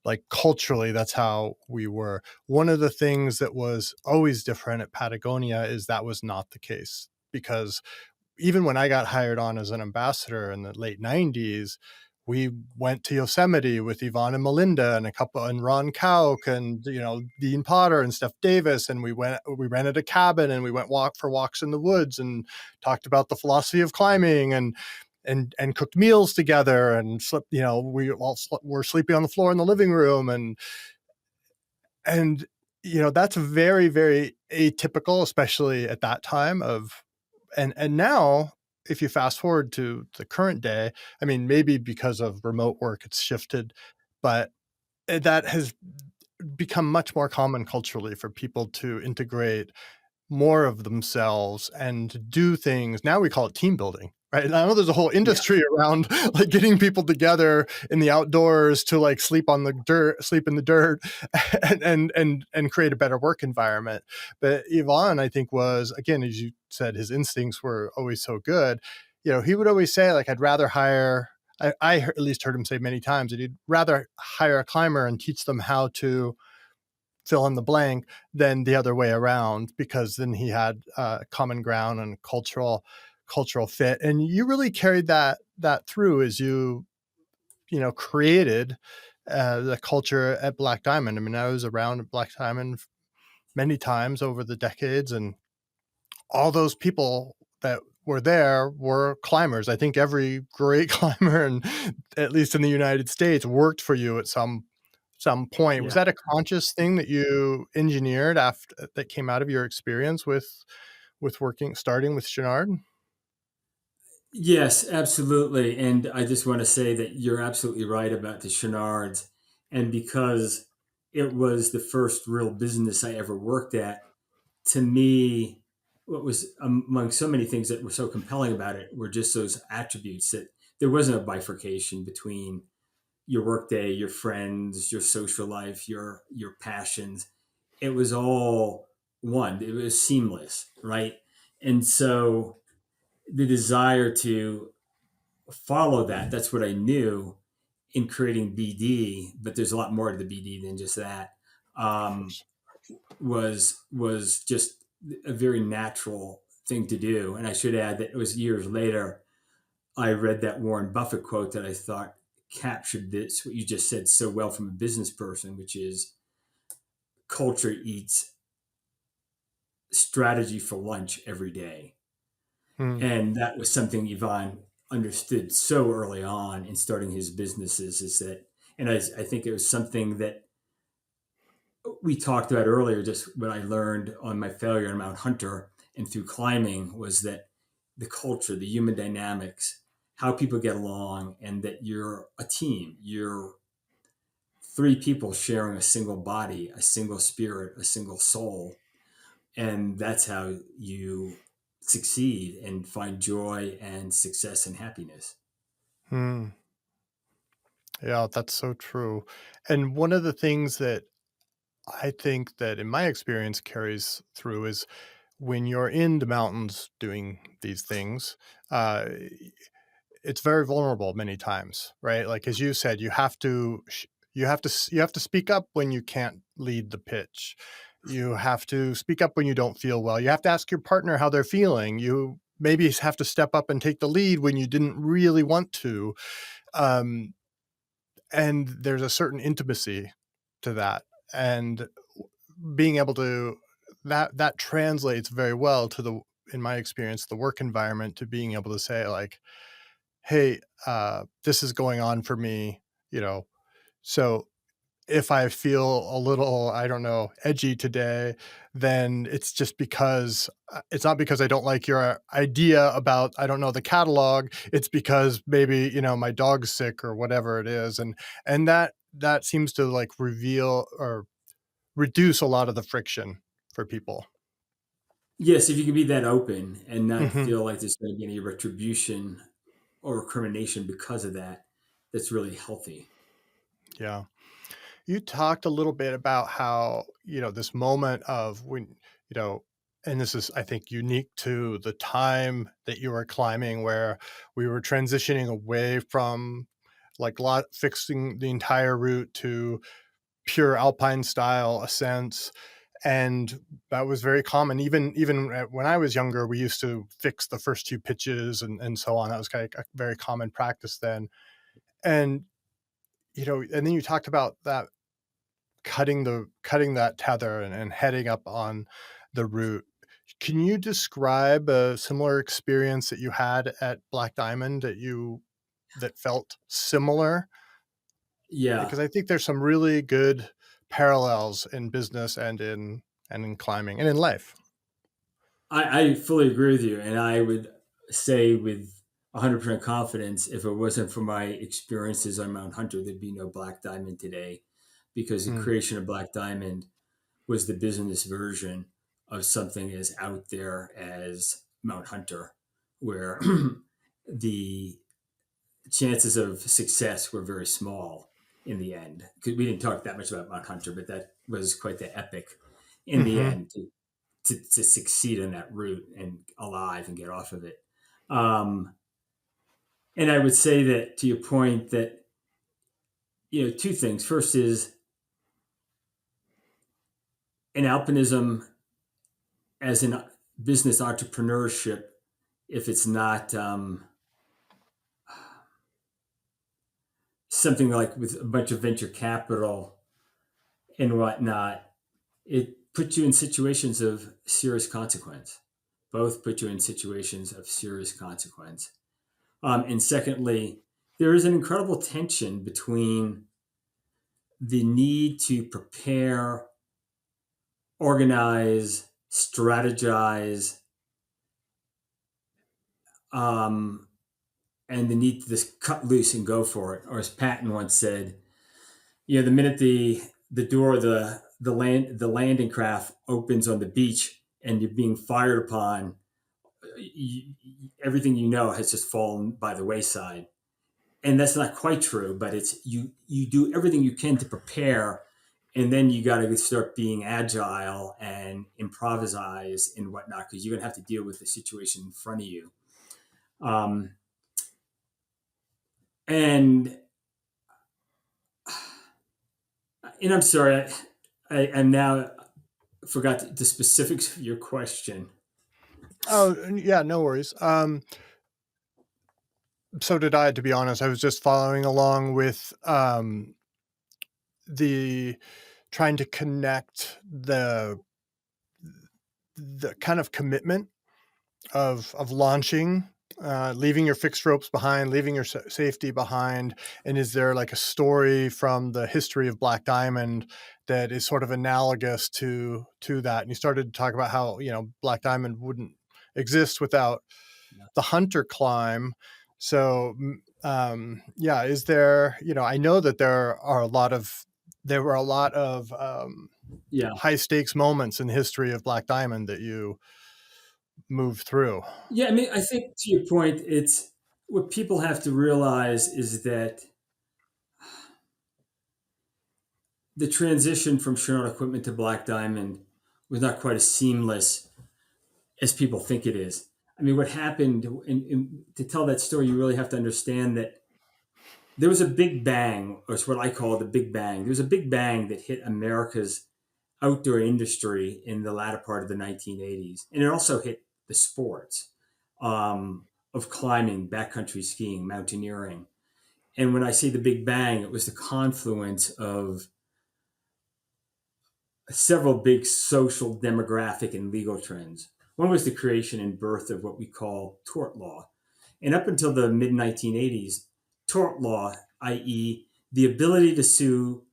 like culturally, that's how we were. One of the things that was always different at Patagonia is that was not the case, because even when I got hired on as an ambassador in the late 90s, we went to Yosemite with Yvonne and Melinda and a couple and Ron Kauk and Dean Potter and Steph Davis, and we rented a cabin and we went walks in the woods and talked about the philosophy of climbing and cooked meals together and slept. Were sleeping on the floor in the living room and that's very, very atypical, especially at that time of and now if you fast forward to the current day, I mean, maybe because of remote work it's shifted, but that has become much more common culturally for people to integrate more of themselves and do things. Now we call it team building, right? And I know there's a whole Yeah. industry around like getting people together in the outdoors to like sleep in the dirt and create a better work environment. But Yvonne, I think, was, again, as you said, his instincts were always so good. He would always say, like, I'd rather hire I at least heard him say many times that he'd rather hire a climber and teach them how to fill in the blank than the other way around, because then he had common ground and cultural fit. And you really carried that through as created the culture at Black Diamond. I mean, I was around at Black Diamond many times over the decades, and all those people that were there were climbers. I think every great climber, and at least in the United States, worked for you at some point. Was Yeah. that a conscious thing that you engineered after that came out of your experience with working starting with Chenard? Yes, absolutely. And I just want to say that you're absolutely right about the Chenards. And because it was the first real business I ever worked at, to me, what was among so many things that were so compelling about it were just those attributes that there wasn't a bifurcation between your workday, your friends, your social life, your passions. It was all one. It was seamless, right? And so the desire to follow that's what I knew in creating BD, but there's a lot more to the BD than just that. Of Um, course. was just a very natural thing to do. And I should add that it was years later I read that Warren Buffett quote that I thought captured this what you just said so well from a business person, which is culture eats strategy for lunch every day. Hmm. And that was something Yvonne understood so early on in starting his businesses is that, and I think it was something that we talked about earlier, just what I learned on my failure on Mount Hunter and through climbing was that the culture, the human dynamics, how people get along, and that you're a team. You're three people sharing a single body, a single spirit, a single soul. And that's how you succeed and find joy and success and happiness. Hmm. Yeah, that's so true. And one of the things that I think that in my experience carries through is when you're in the mountains doing these things, uh, it's very vulnerable many times, right? Like as you said, you have to speak up when you can't lead the pitch. You have to speak up when you don't feel well. You have to ask your partner how they're feeling. You maybe have to step up and take the lead when you didn't really want to. Um, and there's a certain intimacy to that, and being able to that translates very well to the in my experience the work environment, to being able to say like, hey, this is going on for me, you know. So if I feel a little, I don't know, edgy today, then it's just because it's not because I don't like your idea about, I don't know, the catalog. It's because maybe, my dog's sick or whatever it is. And that seems to like reveal or reduce a lot of the friction for people. Yes, if you can be that open and not Hmm. feel like there's going to be any retribution or recrimination because of that, that's really healthy. Yeah. You talked a little bit about how, this moment of when, you know, and this is, I think, unique to the time that you were climbing, where we were transitioning away from like lot fixing the entire route to pure alpine style ascents. And that was very common. When I was younger, we used to fix the first two pitches and so on. That was kind of a very common practice then. And, and then you talked about that cutting that tether and heading up on the route. Can you describe a similar experience that you had at Black Diamond that felt similar? Yeah, Because I think there's some really good parallels in business and in climbing and in life. I fully agree with you, and I would say with 100% confidence, if it wasn't for my experiences on Mount Hunter, there'd be no Black Diamond today, because the Mm. creation of Black Diamond was the business version of something as out there as Mount Hunter, where the chances of success were very small in the end. Because we didn't talk that much about Mount Hunter, but that was quite the epic in the Mhm. end to succeed on that route and alive and get off of it. Um, and I would say that to your point that, two things. First is in alpinism as in business entrepreneurship, if it's not something like with a bunch of venture capital and whatnot, it puts you in situations of serious consequence. Both put you in situations of serious consequence. And secondly, there is an incredible tension between the need to prepare, organize, strategize, um, and the need to just cut loose and go for it. Or as Patton once said, the minute the door of the landing craft opens on the beach and you're being fired upon, you, everything has just fallen by the wayside. And that's not quite true, but it's you do everything you can to prepare, and then you got to start being agile and improvise and whatnot, because you're gonna have to deal with the situation in front of you. Um, and I'm sorry, I'm now forgot the specifics of your question. Oh, yeah, no worries. So did I, to be honest. I was just following along with, the trying to connect the kind of commitment of launching, leaving your fixed ropes behind, leaving your safety behind, and is there like a story from the history of Black Diamond that is sort of analogous to that? And you started to talk about how Black Diamond wouldn't exist without Yeah, the Hunter climb. So, yeah, is there? I know that there were a lot of yeah, high stakes moments in the history of Black Diamond that you moved through. yeah. I mean, I think to your point, it's what people have to realize is that the transition from Chevron equipment to Black Diamond was not quite as seamless as people think it is. I mean, what happened, and to tell that story, you really have to understand that there was a big bang, or it's what I call the big bang. There was a big bang that hit America's outdoor industry in the latter part of the 1980s. And it also hit the sports of climbing, backcountry skiing, mountaineering. And when I say the big bang, it was the confluence of several big social, demographic, and legal trends. One was the creation and birth of what we call tort law. And up until the mid 1980s, tort law, i.e., the ability to sue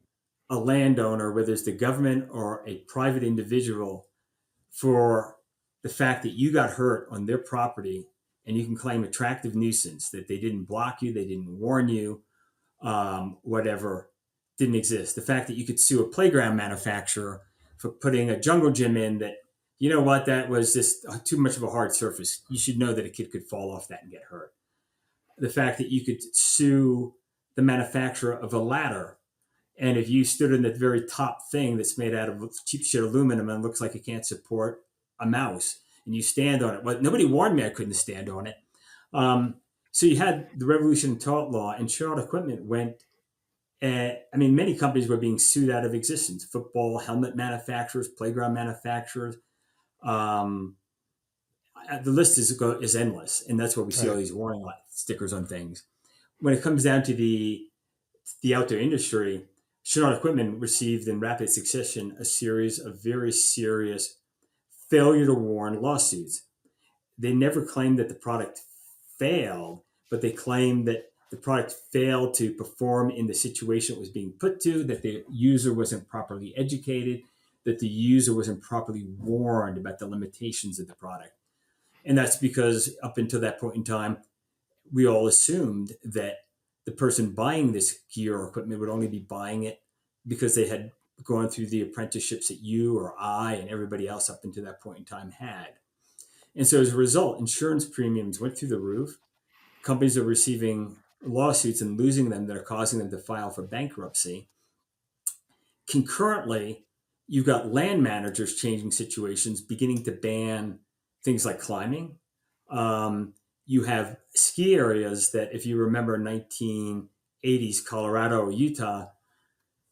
a landowner, whether it's the government or a private individual, for the fact that you got hurt on their property, and you can claim attractive nuisance that they didn't block you, they didn't warn you, whatever, didn't exist. The fact that you could sue a playground manufacturer for putting a jungle gym in that, that was just too much of a hard surface. You should know that a kid could fall off that and get hurt. The fact that you could sue the manufacturer of a ladder, and if you stood in the very top thing that's made out of cheap shit aluminum and looks like it can't support a mouse, and you stand on it, well, nobody warned me I couldn't stand on it. So you had the revolution in tort law, and Sherrod equipment went. I mean, many companies were being sued out of existence: football helmet manufacturers, playground manufacturers. Um, the list is endless, and that's where we see all Right. these warning light stickers on things. when it comes down to the outdoor industry, Chevron equipment received in rapid succession a series of very serious failure to warn lawsuits. They never claimed that the product failed, but they claimed that the product failed to perform in the situation it was being put to, that the user wasn't properly educated, that the user wasn't properly warned about the limitations of the product. And that's because up until that point in time, we all assumed that the person buying this gear or equipment would only be buying it because they had gone through the apprenticeships that you or I and everybody else up until that point in time had. And so as a result, insurance premiums went through the roof. Companies are receiving lawsuits and losing them that are causing them to file for bankruptcy. Concurrently, you've got land managers changing situations, beginning to ban things like climbing. You have ski areas that, if you remember 1980s Colorado or Utah,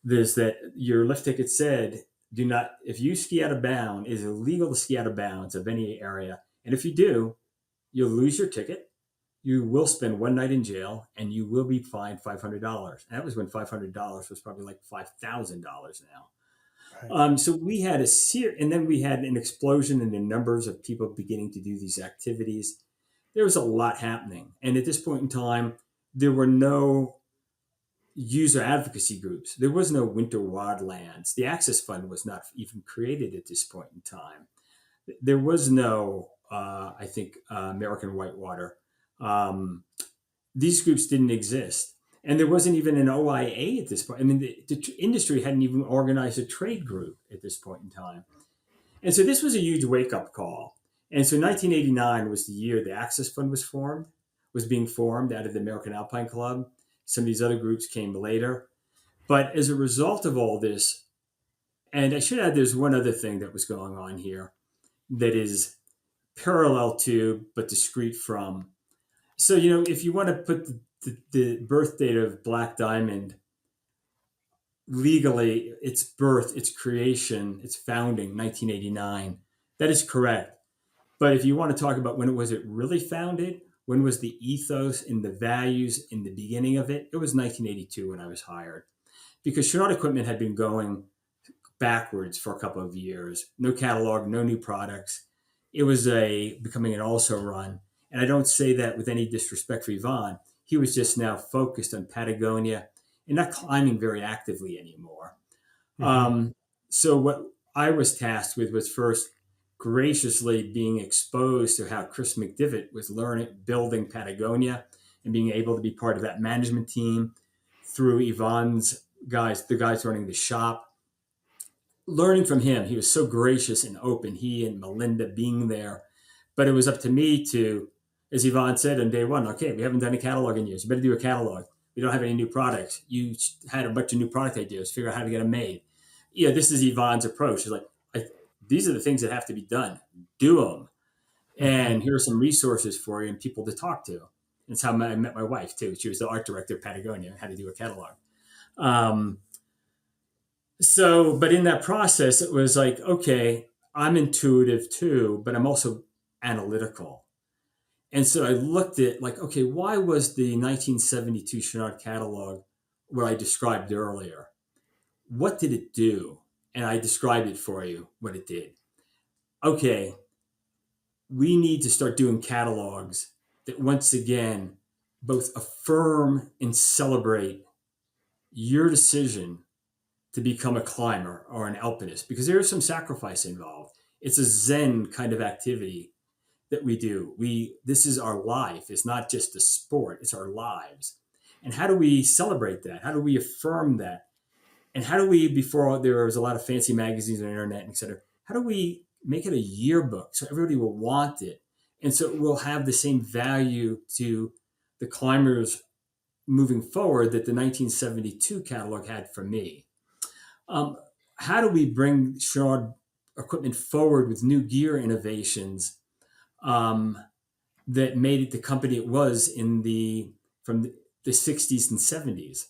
there's that your lift ticket said, do not, if you ski out of bounds, it is illegal to ski out of bounds of any area. And if you do, you'll lose your ticket. You will spend one night in jail and you will be fined $500. That was when $500 was probably like $5,000 now. Right. So we had and then we had an explosion in the numbers of people beginning to do these activities. There was a lot happening. And at this point in time, there were no user advocacy groups. There was no winter wildlands. The Access Fund was not even created at this point in time. There was no, I think, American Whitewater. These groups didn't exist. And there wasn't even an OIA at this point. I mean, the industry hadn't even organized a trade group at this point in time. And so this was a huge wake up call. And so 1989 was the year the Access Fund was being formed out of the American Alpine Club. Some of these other groups came later. But as a result of all this, and I should add, there's one other thing that was going on here that is parallel to, but discrete from. So, if you want to put the birth date of Black Diamond legally, its birth, its creation, its founding, 1989, that is correct. But if you want to talk about when was it really founded, when was the ethos and the values in the beginning of it, it was 1982 when I was hired. Because Chevron equipment had been going backwards for a couple of years. No catalog, no new products. It was becoming an also run. And I don't say that with any disrespect for Yvon. He was just now focused on Patagonia and not climbing very actively anymore. Mm-hmm. So what I was tasked with was first graciously being exposed to how Chris McDivitt was building Patagonia and being able to be part of that management team through Yvonne's guys, the guys running the shop. Learning from him, he was so gracious and open, he and Melinda being there. But it was up to me to, as Yvonne said on day one, okay, we haven't done a catalog in years. You better do a catalog. We don't have any new products. You had a bunch of new product ideas. Figure out how to get them made. This is Yvonne's approach. She's like, these are the things that have to be done. Do them. Mm-hmm. And here are some resources for you and people to talk to. That's how I met my wife, too. She was the art director of Patagonia and had to do a catalog. But in that process, it was like, okay, I'm intuitive too, but I'm also analytical. And so I looked at like, okay, why was the 1972 Chouinard catalog what I described earlier? What did it do? And I described it for you, what it did. Okay, we need to start doing catalogs that once again both affirm and celebrate your decision to become a climber or an alpinist because there is some sacrifice involved. It's a Zen kind of activity that we do. This is our life. It's not just a sport, it's our lives. And how do we celebrate that? How do we affirm that? And how do we, before there was a lot of fancy magazines and internet, et cetera, how do we make it a yearbook so everybody will want it? And so it will have the same value to the climbers moving forward that the 1972 catalog had for me. How do we bring Chouinard equipment forward with new gear innovations that made it the company it was from the 60s and 70s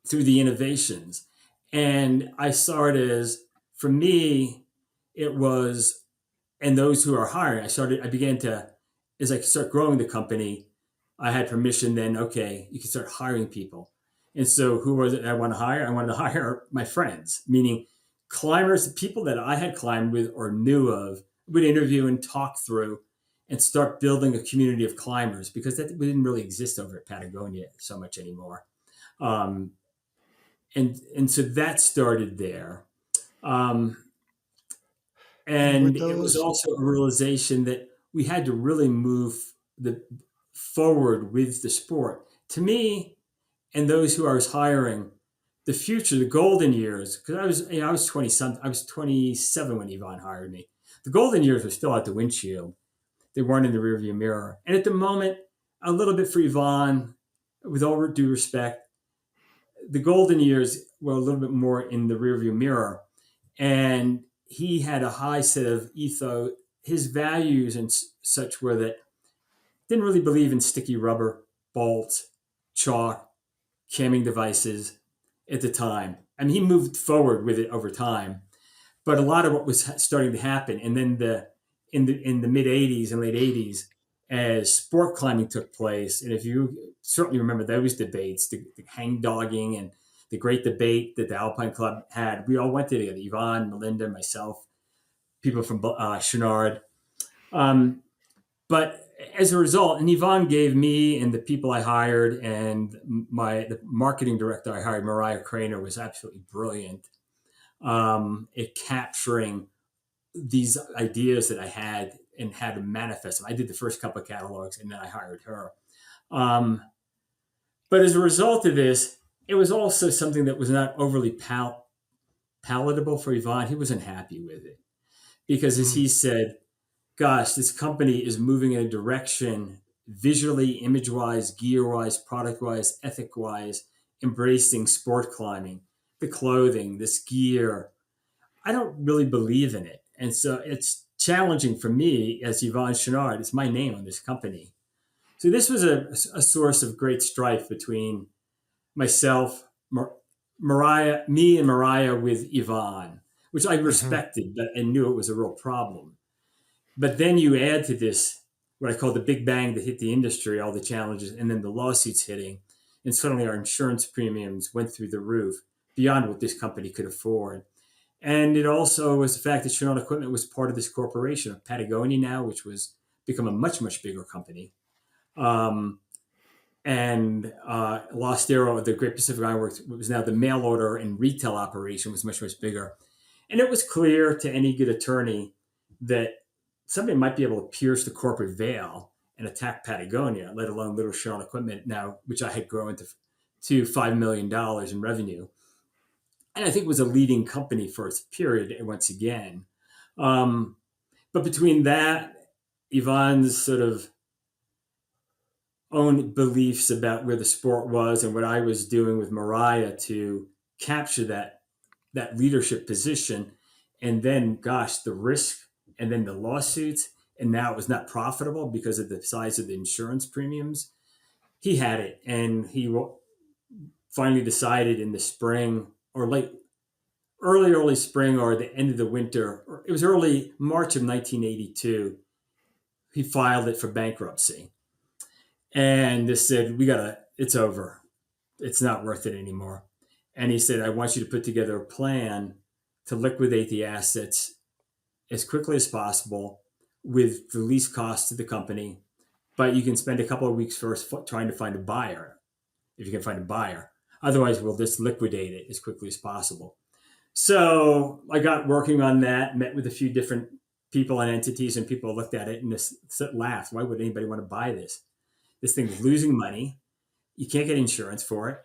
through the innovations? And I saw it as, for me, it was, and those who are hiring, I began to, as I start growing the company, I had permission then, okay, you can start hiring people. And so who was it I want to hire? I wanted to hire my friends, meaning climbers, people that I had climbed with or knew of, would interview and talk through and start building a community of climbers because that didn't really exist over at Patagonia so much anymore. Um, and so that started there. Um, And were and it was those also a realization that we had to really move the forward with the sport. To me, and those who I was hiring, the future, the golden years, because I was 20 something, I was 27 when Yvonne hired me. The golden years were still out the windshield. They weren't in the rearview mirror. And at the moment, a little bit for Yvonne, with all due respect, the golden years were a little bit more in the rearview mirror. And he had a high set of ethos. His values and such were that didn't really believe in sticky rubber, bolts, chalk, camming devices at the time. I mean, he moved forward with it over time, but a lot of what was starting to happen, and then the mid '80s and late '80s, as sport climbing took place, and if you certainly remember those debates, the hang dogging and the great debate that the Alpine Club had, we all went together. Yvonne, Melinda, myself, people from Chenard. Um, but as a result, and Yvonne gave me and the people I hired and the marketing director I hired, Mariah Craner, was absolutely brilliant at capturing these ideas that I had and how to manifest them. I did the first couple of catalogs and then I hired her. Um, but as a result of this, it was also something that was not overly palatable for Yvonne. He wasn't happy with it because, as mm, he said, gosh, this company is moving in a direction visually, image wise, gear wise, product wise, ethic wise, embracing sport climbing, the clothing, this gear. I don't really believe in it. And so it's challenging for me as Yvonne Chenard. It's my name on this company. So this was a source of great strife between myself, Mariah, me and Mariah with Yvonne, which I mhm. respected, but I knew it was a real problem. But then you add to this what I call the big bang that hit the industry, all the challenges, and then the lawsuits hitting. And suddenly our insurance premiums went through the roof beyond what this company could afford. And it also was the fact that Chanel Equipment was part of this corporation of Patagonia now, which was become a much, much bigger company. Um, and Lost Arrow, the Great Pacific Ironworks, was now the mail order and retail operation was much, much bigger. And it was clear to any good attorney that somebody might be able to pierce the corporate veil and attack Patagonia, let alone Little Chanel Equipment now, which I had grown to $5 million in revenue. And I think it was a leading company for its period once again. Um, but between that, Yvonne's sort of own beliefs about where the sport was and what I was doing with Mariah to capture that leadership position, and then gosh, the risk, and then the lawsuits, and now it was not profitable because of the size of the insurance premiums. He had it, and he finally decided in the spring or early spring or the end of the winter, or it was early March of 1982. He filed it for bankruptcy, and this said, "We gotta. It's over. It's not worth it anymore." And he said, "I want you to put together a plan to liquidate the assets as quickly as possible with the least cost to the company. But you can spend a couple of weeks first trying to find a buyer, if you can find a buyer. Otherwise, we'll just liquidate it as quickly as possible." So I got working on that, met with a few different people and entities, and people looked at it and just laughed. Why would anybody want to buy this? This thing's losing money. You can't get insurance for it.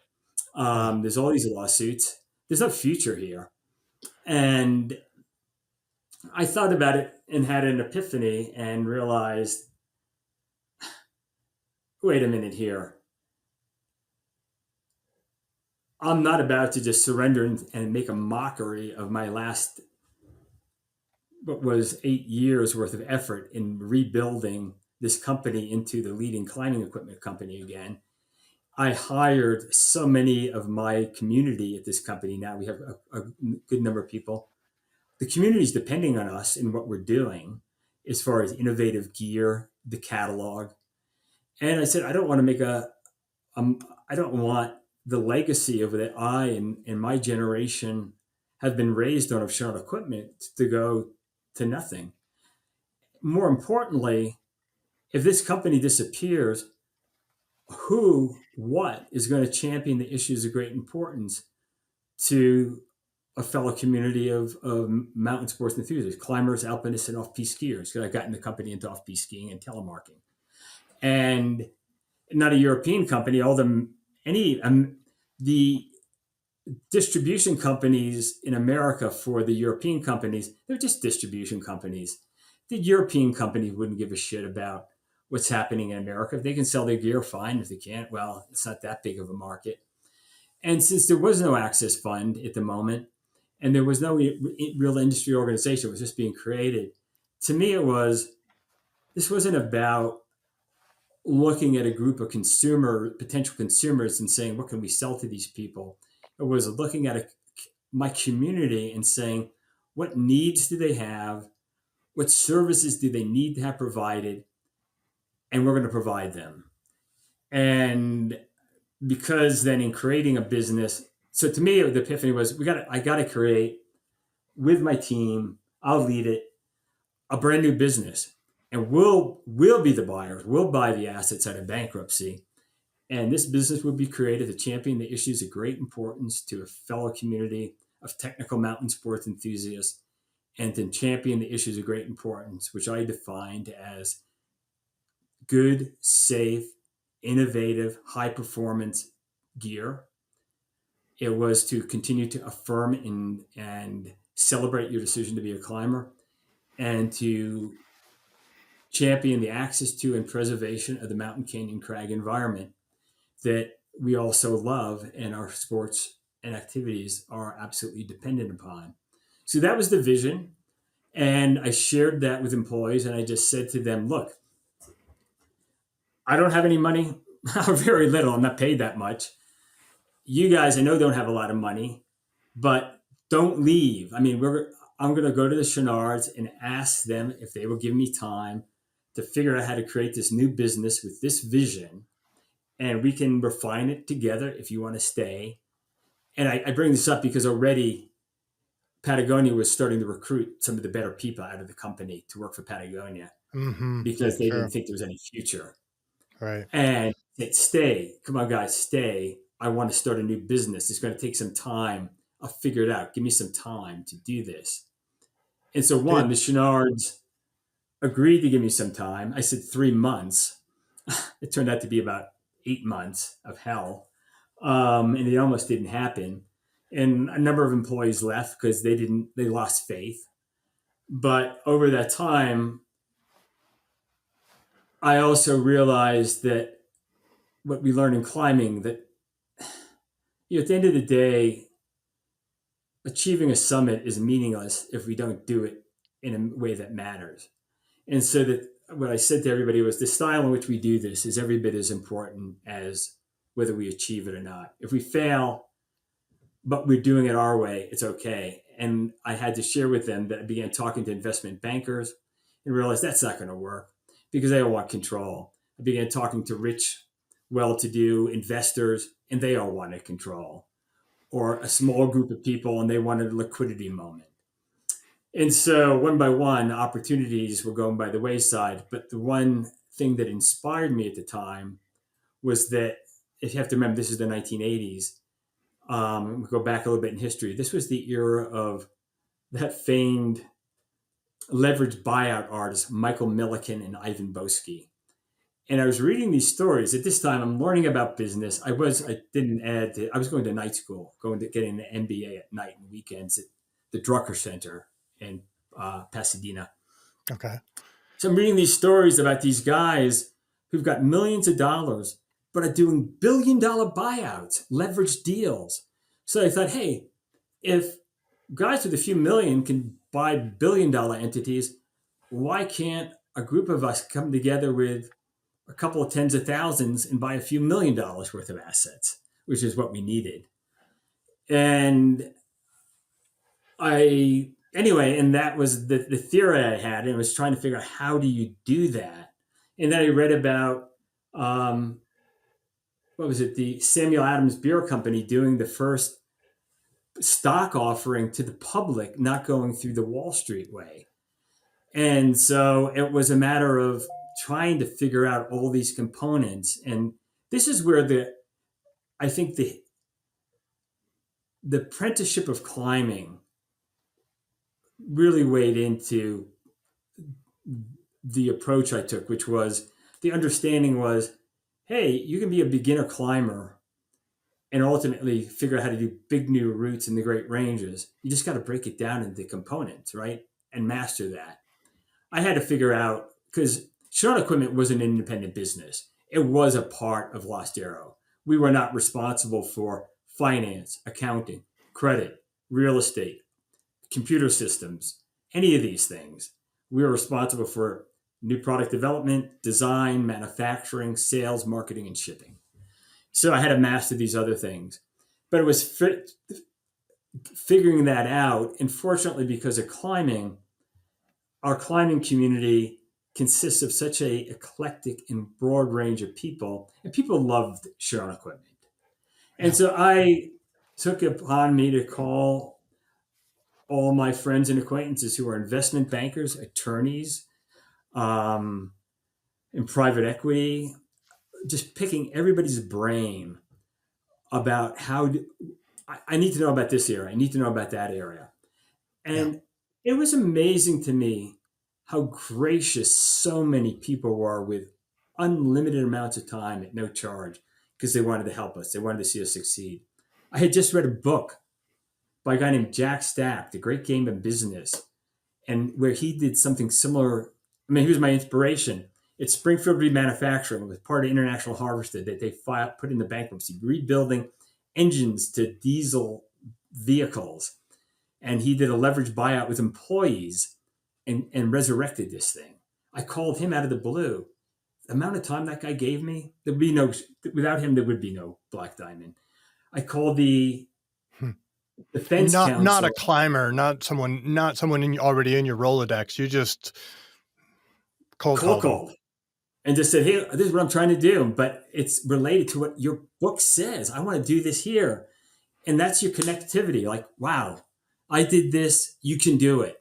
Yeah. There's all these lawsuits. There's no future here. And I thought about it and had an epiphany and realized, wait a minute here. I'm not about to just surrender and make a mockery of my last, what was 8 years worth of effort in rebuilding this company into the leading climbing equipment company again. I hired so many of my community at this company. Now we have a good number of people. The community is depending on us in what we're doing as far as innovative gear, the catalog. And I said, I don't want to make um, I don't want the legacy of that I and my generation have been raised on offshore equipment to go to nothing. More importantly, if this company disappears, what is going to champion the issues of great importance to a fellow community of mountain sports enthusiasts, climbers, alpinists, and off-piste skiers? Because I got in the company into off-piste skiing and telemarking, and not a European company. All the any the distribution companies in America for the European companies, they're just distribution companies. The European company wouldn't give a shit about what's happening in America. If they can sell their gear, fine. If they can't, well, it's not that big of a market. And since there was no access fund at the moment, and there was no real industry organization, it was just being created. To me, this wasn't about looking at a group of potential consumers and saying, what can we sell to these people? It was looking at my community and saying, what needs do they have? What services do they need to have provided? And we're going to provide them. And because then in creating a business, so to me, the epiphany was I got to create with my team, I'll lead it, a brand new business. And we'll be the buyers. We'll buy the assets out of bankruptcy. And this business would be created to champion the issues of great importance to a fellow community of technical mountain sports enthusiasts and to champion the issues of great importance, which I defined as good, safe, innovative, high performance gear. It was to continue to affirm and celebrate your decision to be a climber and to champion the access to and preservation of the mountain canyon crag environment that we also love and our sports and activities are absolutely dependent upon. So that was the vision. And I shared that with employees and I just said to them, look, I don't have any money, or very little. I'm not paid that much. You guys, I know, don't have a lot of money, but don't leave. I mean, I'm going to go to the Chenards and ask them if they will give me time to figure out how to create this new business with this vision, and we can refine it together if you want to stay. And I bring this up because already Patagonia was starting to recruit some of the better people out of the company to work for Patagonia Mm-hmm. because they didn't Sure. think there was any future. Right. And said, stay. Come on, guys, stay. I want to start a new business. It's going to take some time. I'll figure it out. Give me some time to do this. And so, one, Did the Chenards agreed to give me some time. I said 3 months. It turned out to be about 8 months of hell. And it almost didn't happen. And a number of employees left because they lost faith. But over that time, I also realized that what we learn in climbing that at the end of the day, achieving a summit is meaningless if we don't do it in a way that matters. And so that what I said to everybody was the style in which we do this is every bit as important as whether we achieve it or not. If we fail, but we're doing it our way, it's okay. And I had to share with them that I began talking to investment bankers and realized that's not going to work because they all want control. I began talking to rich, well to do investors, and they all wanted control, or a small group of people and they wanted a liquidity moment. And so one by one, opportunities were going by the wayside. But the one thing that inspired me at the time was that if you have to remember, this is the 1980s. We go back a little bit in history. This was the era of that famed leveraged buyout artists, Michael Milliken and Ivan Boesky. And I was reading these stories. At this time, I'm learning about business. I didn't add to, I was going to night school, going to getting an MBA at night and weekends at the Drucker Center in Pasadena. okay. So I'm reading these stories about these guys who've got millions of dollars, but are doing billion-dollar buyouts, leveraged deals. So I thought, hey, if guys with a few million can buy billion-dollar entities, why can't a group of us come together with a couple of tens of thousands and buy a few $1 million worth of assets, which is what we needed. And and that was the theory I had, and was trying to figure out how do you do that. And then I read about um, what was it? The Samuel Adams Beer Company doing the first stock offering to the public, not going through the Wall Street way. And so it was a matter of trying to figure out all these components. And this is where I think the apprenticeship of climbing really weighed into the approach I took, which was the understanding was, hey, you can be a beginner climber and ultimately figure out how to do big new routes in the Great Ranges. You just got to break it down into components, right? And master that. I had to figure out, because Shawn Equipment was an independent business. It was a part of Lost Arrow. We were not responsible for finance, accounting, credit, real estate, computer systems, any of these things. We were responsible for new product development, design, manufacturing, sales, marketing, and shipping. So I had to master these other things. But it was figuring that out. And fortunately, because of climbing, our climbing community consists of such a eclectic and broad range of people, and people loved Shawn Equipment. And Yeah. so I took it upon me to call all my friends and acquaintances who are investment bankers, attorneys, um, in private equity, just picking everybody's brain about I need to know about this area. I need to know about that area. Yeah. And it was amazing to me how gracious so many people were with unlimited amounts of time at no charge because they wanted to help us. They wanted to see us succeed. I had just read a book by a guy named Jack Stack, The Great Game of Business, and where he did something similar. I mean, he was my inspiration. It's Springfield Remanufacturing with part of International Harvester that they put into bankruptcy, rebuilding engines to diesel vehicles. And he did a leveraged buyout with employees and resurrected this thing. I called him out of the blue. The amount of time that guy gave me, there would be no, without him, there would be no Black Diamond. I called the Hmm. defense Not a counsel, climber, not someone already in your Rolodex. You just cold cold called them. called, and just said, hey, this is what I'm trying to do, but it's related to what your book says. I want to do this here. And that's your connectivity. Like, wow, I did this, you can do it.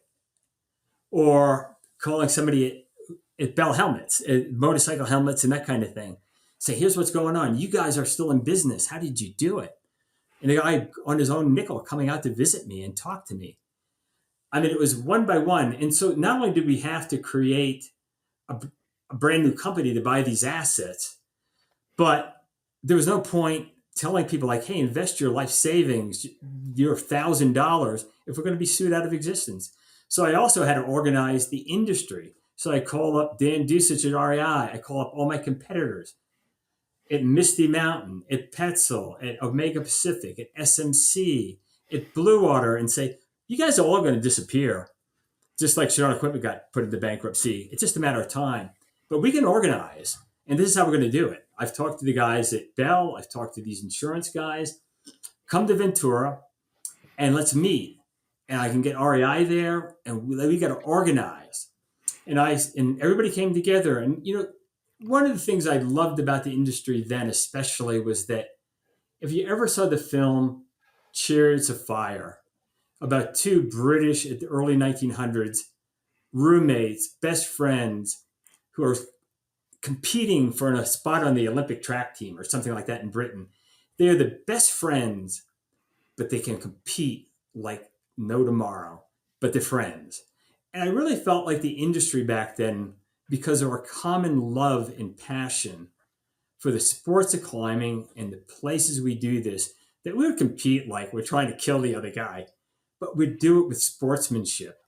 Or calling somebody at Bell Helmets, at motorcycle helmets, and that kind of thing. Say, here's what's going on. You guys are still in business. How did you do it? And the guy on his own nickel coming out to visit me and talk to me. I mean, it was one by one. And so not only did we have to create a, a brand new company to buy these assets, but there was no point telling people like, hey, invest your life savings, your $1,000, if we're going to be sued out of existence. So I also had to organize the industry. So I call up Dan Dusich at REI. I call up all my competitors at Misty Mountain, at Petzl, at Omega Pacific, at SMC, at Blue Water, and say, you guys are all going to disappear, just like Shawn Equipment got put into bankruptcy. It's just a matter of time. But we can organize, and this is how we're going to do it. I've talked to the guys at Bell. I've talked to these insurance guys. Come to Ventura, and let's meet. And I can get REI there, and we got to organize. And everybody came together. And one of the things I loved about the industry then, especially, was that if you ever saw the film Chariots of Fire about two British at the early 1900s roommates, best friends, who are competing for a spot on the Olympic track team or something like that in Britain. They're the best friends, but they can compete like no tomorrow, but they're friends. And I really felt like the industry back then, because of our common love and passion for the sports of climbing and the places we do this, that we would compete like we're trying to kill the other guy, but we'd do it with sportsmanship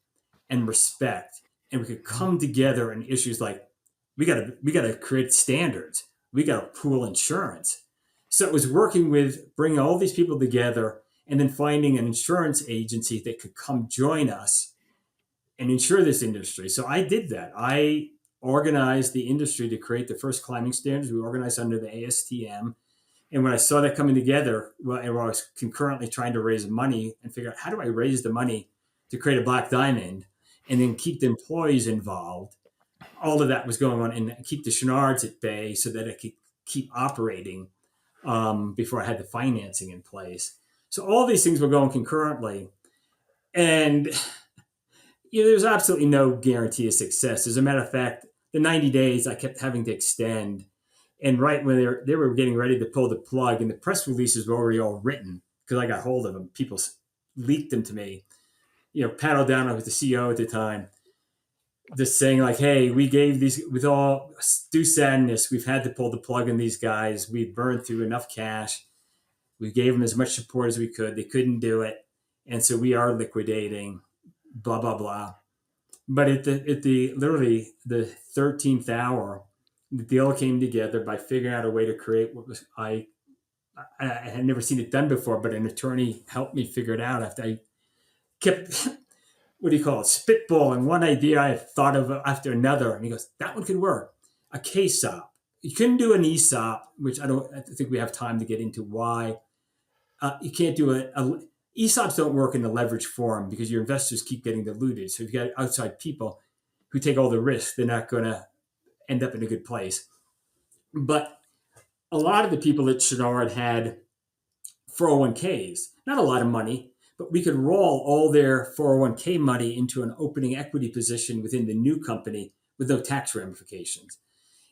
and respect. And we could come together on issues like we gotta create standards. We gotta pool insurance. So it was working with bringing all these people together and then finding an insurance agency that could come join us and insure this industry. So I did that. I organized the industry to create the first climbing standards. We organized under the ASTM. And when I saw that coming together, well, I was concurrently trying to raise money and figure out how do I raise the money to create a Black Diamond and then keep the employees involved. all of that was going on, and keep the Chenards at bay so that I could keep operating before I had the financing in place. So all these things were going concurrently, and there's absolutely no guarantee of success. As a matter of fact, the 90 days I kept having to extend, and right when they were getting ready to pull the plug, and the press releases were already all written because I got hold of them. People leaked them to me. Pat O'Donnell was the CEO at the time, just saying like, "Hey, we gave these with all due sadness. We've had to pull the plug on these guys. We burned through enough cash. We gave them as much support as we could. They couldn't do it, and so we are liquidating." Blah blah blah. But at the literally the 13th hour, the deal came together by figuring out a way to create what was I had never seen it done before, but an attorney helped me figure it out after I kept what do you call it, spitballing one idea I had thought of after another, and he goes, "That one could work." A KSOP. You couldn't do an ESOP, which I think we have time to get into why. You can't do ESOPs don't work in the leverage form because your investors keep getting diluted. So if you got outside people who take all the risks, they're not going to end up in a good place. But a lot of the people at Chenard had 401ks, not a lot of money, but we could roll all their 401k money into an opening equity position within the new company with no tax ramifications.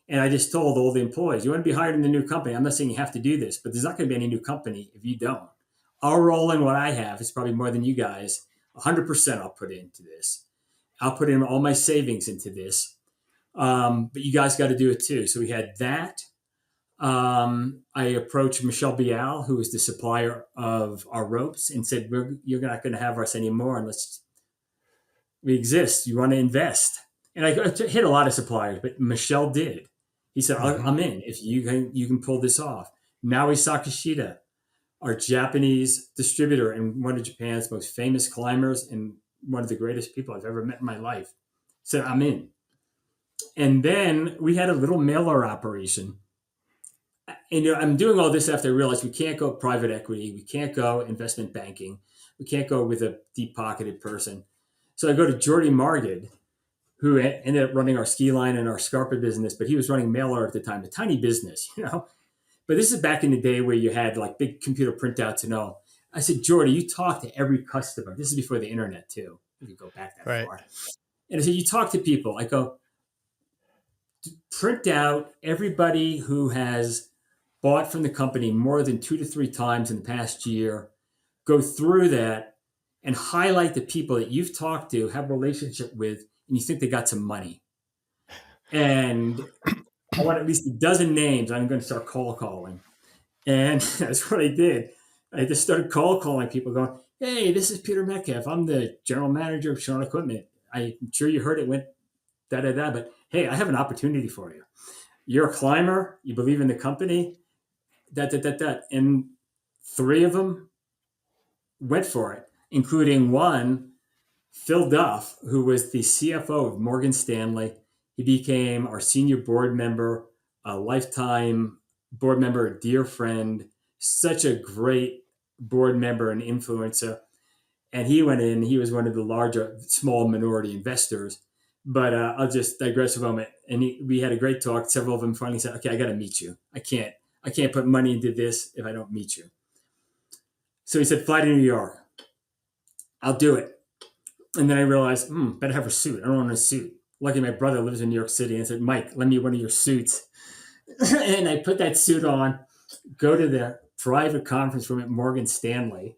And I just told all the employees, you want to be hired in the new company. I'm not saying you have to do this, but there's not going to be any new company if you don't. I'll roll in what I have. It's probably more than you guys. 100% I'll put into this. I'll put in all my savings into this. But you guys got to do it too. So we had that. I approached Michelle Bial, who was the supplier of our ropes, and said, "You're not going to have us anymore unless we exist. You want to invest." And I hit a lot of suppliers, but Michelle did. He said, Mm-hmm. "I'm in if you can pull this off." Naoi Sakashita, our Japanese distributor and one of Japan's most famous climbers and one of the greatest people I've ever met in my life, said, "I'm in." And then we had a little mailer operation. And I'm doing all this after I realized we can't go private equity, we can't go investment banking, we can't go with a deep pocketed person. So I go to Jordy Margid, who ended up running our ski line and our Scarpa business, but he was running mailer at the time, a tiny business. But this is back in the day where you had like big computer printouts and all. I said, "Jordy, you talk to every customer." This is before the internet too, if you go back that Right. far. And I said, "You talk to people." I go, "Print out everybody who has bought from the company more than 2 to 3 times in the past year. Go through that and highlight the people that you've talked to, have a relationship with, and you think they got some money. And I want at least a dozen names. I'm going to start cold calling." And that's what I did. I just started cold calling people going, "Hey, this is Peter Metcalf. I'm the general manager of Sean Equipment. I'm sure you heard it went da da da, but hey, I have an opportunity for you. You're a climber. You believe in the company. That." And three of them went for it, including one, Phil Duff, who was the CFO of Morgan Stanley. He became our senior board member, a lifetime board member, a dear friend, such a great board member and influencer. And he went in, he was one of the larger, small minority investors. But I'll just digress a moment. And we had a great talk. Several of them finally said, "Okay, I got to meet you. I can't put money into this if I don't meet you." So he said, "Fly to New York. I'll do it." And then I realized, better have a suit. I don't want a suit. Lucky my brother lives in New York City and said, "Mike, lend me one of your suits." And I put that suit on, go to the private conference room at Morgan Stanley,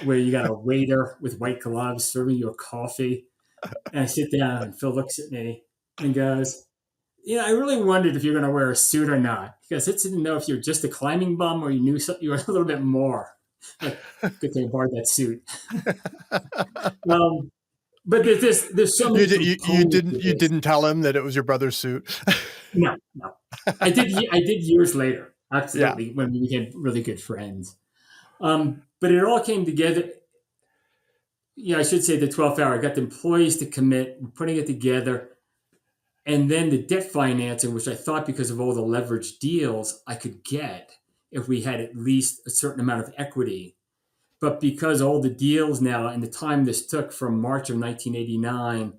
where you got a waiter with white gloves serving you a coffee. And I sit down, and Phil looks at me and goes, "I really wondered if you're going to wear a suit or not. Because it's to know if you're just a climbing bum or you knew something, you were a little bit more." Like, good thing I borrowed that suit. Um, but there's so many You components to this. didn't tell him that it was your brother's suit. No, no. I did years later, Yeah. absolutely, when we became really good friends. But it all came together. I should say the 12th hour. I got the employees to commit, putting it together. And then the debt financing, which I thought because of all the leverage deals I could get if we had at least a certain amount of equity. But because all the deals now and the time this took from March of 1989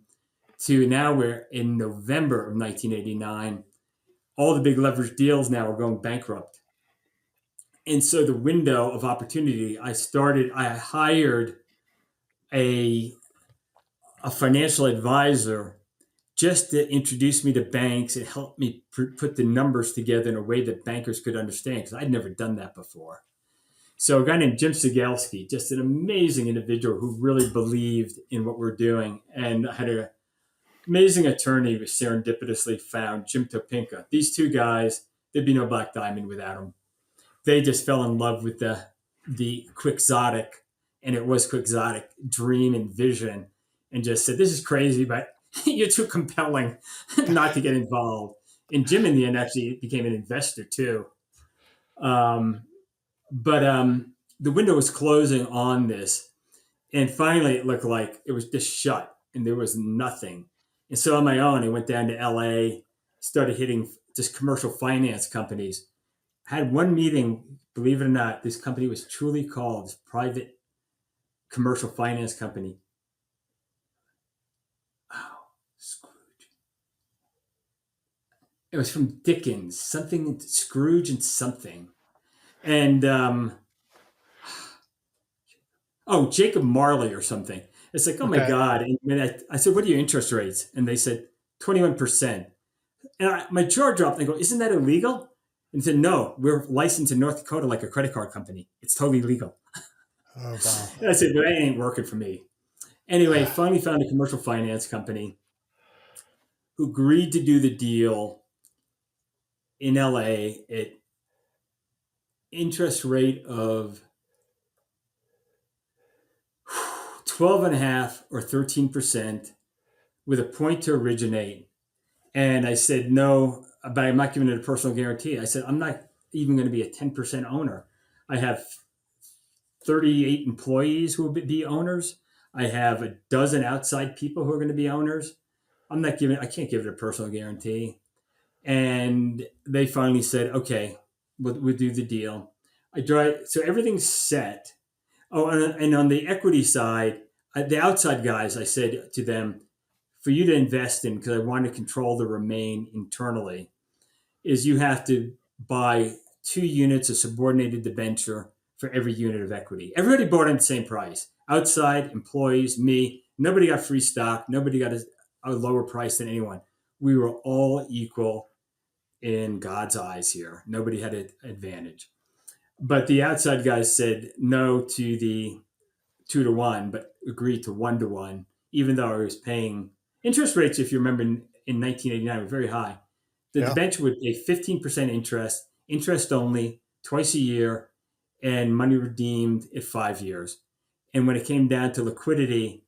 to now we're in November of 1989. All the big leverage deals now are going bankrupt. And so the window of opportunity, I hired a, a financial advisor just to introduce me to banks and help me put the numbers together in a way that bankers could understand because I'd never done that before. So a guy named Jim Sigelski, just an amazing individual who really believed in what we're doing, and I had an amazing attorney who serendipitously found Jim Topinka. These two guys, there'd be no Black Diamond without them. They just fell in love with the quixotic, and it was quixotic dream and vision, and just said, "This is crazy, but you're too compelling not to get involved." And Jim, in the end, actually became an investor too. Um, but the window was closing on this, and finally, it looked like it was just shut, and there was nothing. And so on my own, I went down to LA, started hitting just commercial finance companies. Had one meeting, believe it or not, this company was truly called Private Commercial Finance Company. Oh, Scrooge. It was from Dickens, something Scrooge and something. And oh, Jacob Marley or something. It's like, oh my Okay. God. And when I said, what are your interest rates? And they said 21%. And my jaw dropped. And I go, isn't that illegal? And said, no, we're licensed in North Dakota like a credit card company. It's totally legal. Oh wow. And I said, but that ain't working for me. Anyway, finally found a commercial finance company who agreed to do the deal in LA at interest rate of 12 and a half or 13% with a point to originate. And I said, no, but I'm not giving it a personal guarantee. I said, I'm not even going to be a 10% owner. I have 38 employees who will be owners. I have a dozen outside people who are going to be owners. I can't give it a personal guarantee. And they finally said, okay, we'll do the deal. So everything's set. Oh, and on the equity side, the outside guys, I said to them, for you to invest in, because I want to control the remain internally, is you have to buy 2 units of subordinated debenture for every unit of equity. Everybody bought at the same price. Outside, employees, me, nobody got free stock. Nobody got a lower price than anyone. We were all equal in God's eyes here. Nobody had an advantage. But the outside guys said no to the 2 to 1, but agreed to 1 to 1, even though I was paying interest rates, if you remember, in 1989 were very high. The Yeah. debenture would pay 15% interest, interest only, twice a year, and money redeemed at 5 years. And when it came down to liquidity,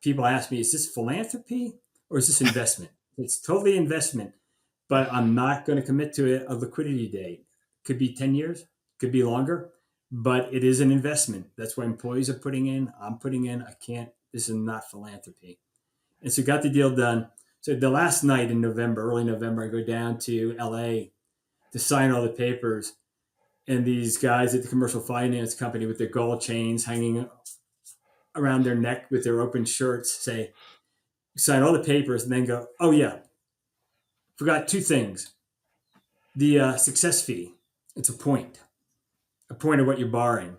people asked me, is this philanthropy or is this investment? It's totally investment, but I'm not going to commit to a liquidity date. Could be 10 years, could be longer, but it is an investment. That's why employees are putting in, I'm putting in. I can't, this is not philanthropy. And so got the deal done. So the last night in November, early November, I go down to LA to sign all the papers. And these guys at the commercial finance company with their gold chains hanging around their neck with their open shirts say, sign all the papers and then go, oh yeah, forgot 2 things. The success fee, it's a point of what you're borrowing.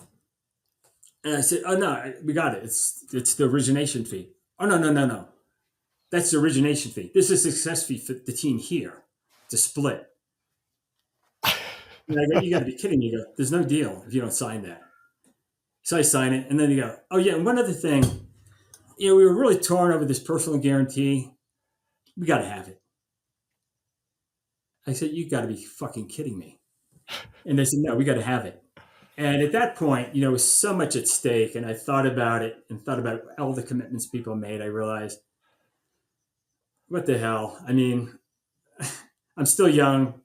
And I said, oh no, we got it. It's the origination fee. Oh no. That's the origination fee. This is a success fee for the team here to split. And I go, you got to be kidding me. You go, there's no deal if you don't sign that. So I sign it, and then you go, oh yeah, and one other thing, we were really torn over this personal guarantee. We got to have it. I said, you got to be fucking kidding me. And they said, no, we got to have it. And at that point, there was so much at stake, and I thought about it and thought about all the commitments people made. I realized, what the hell? I mean, I'm still young.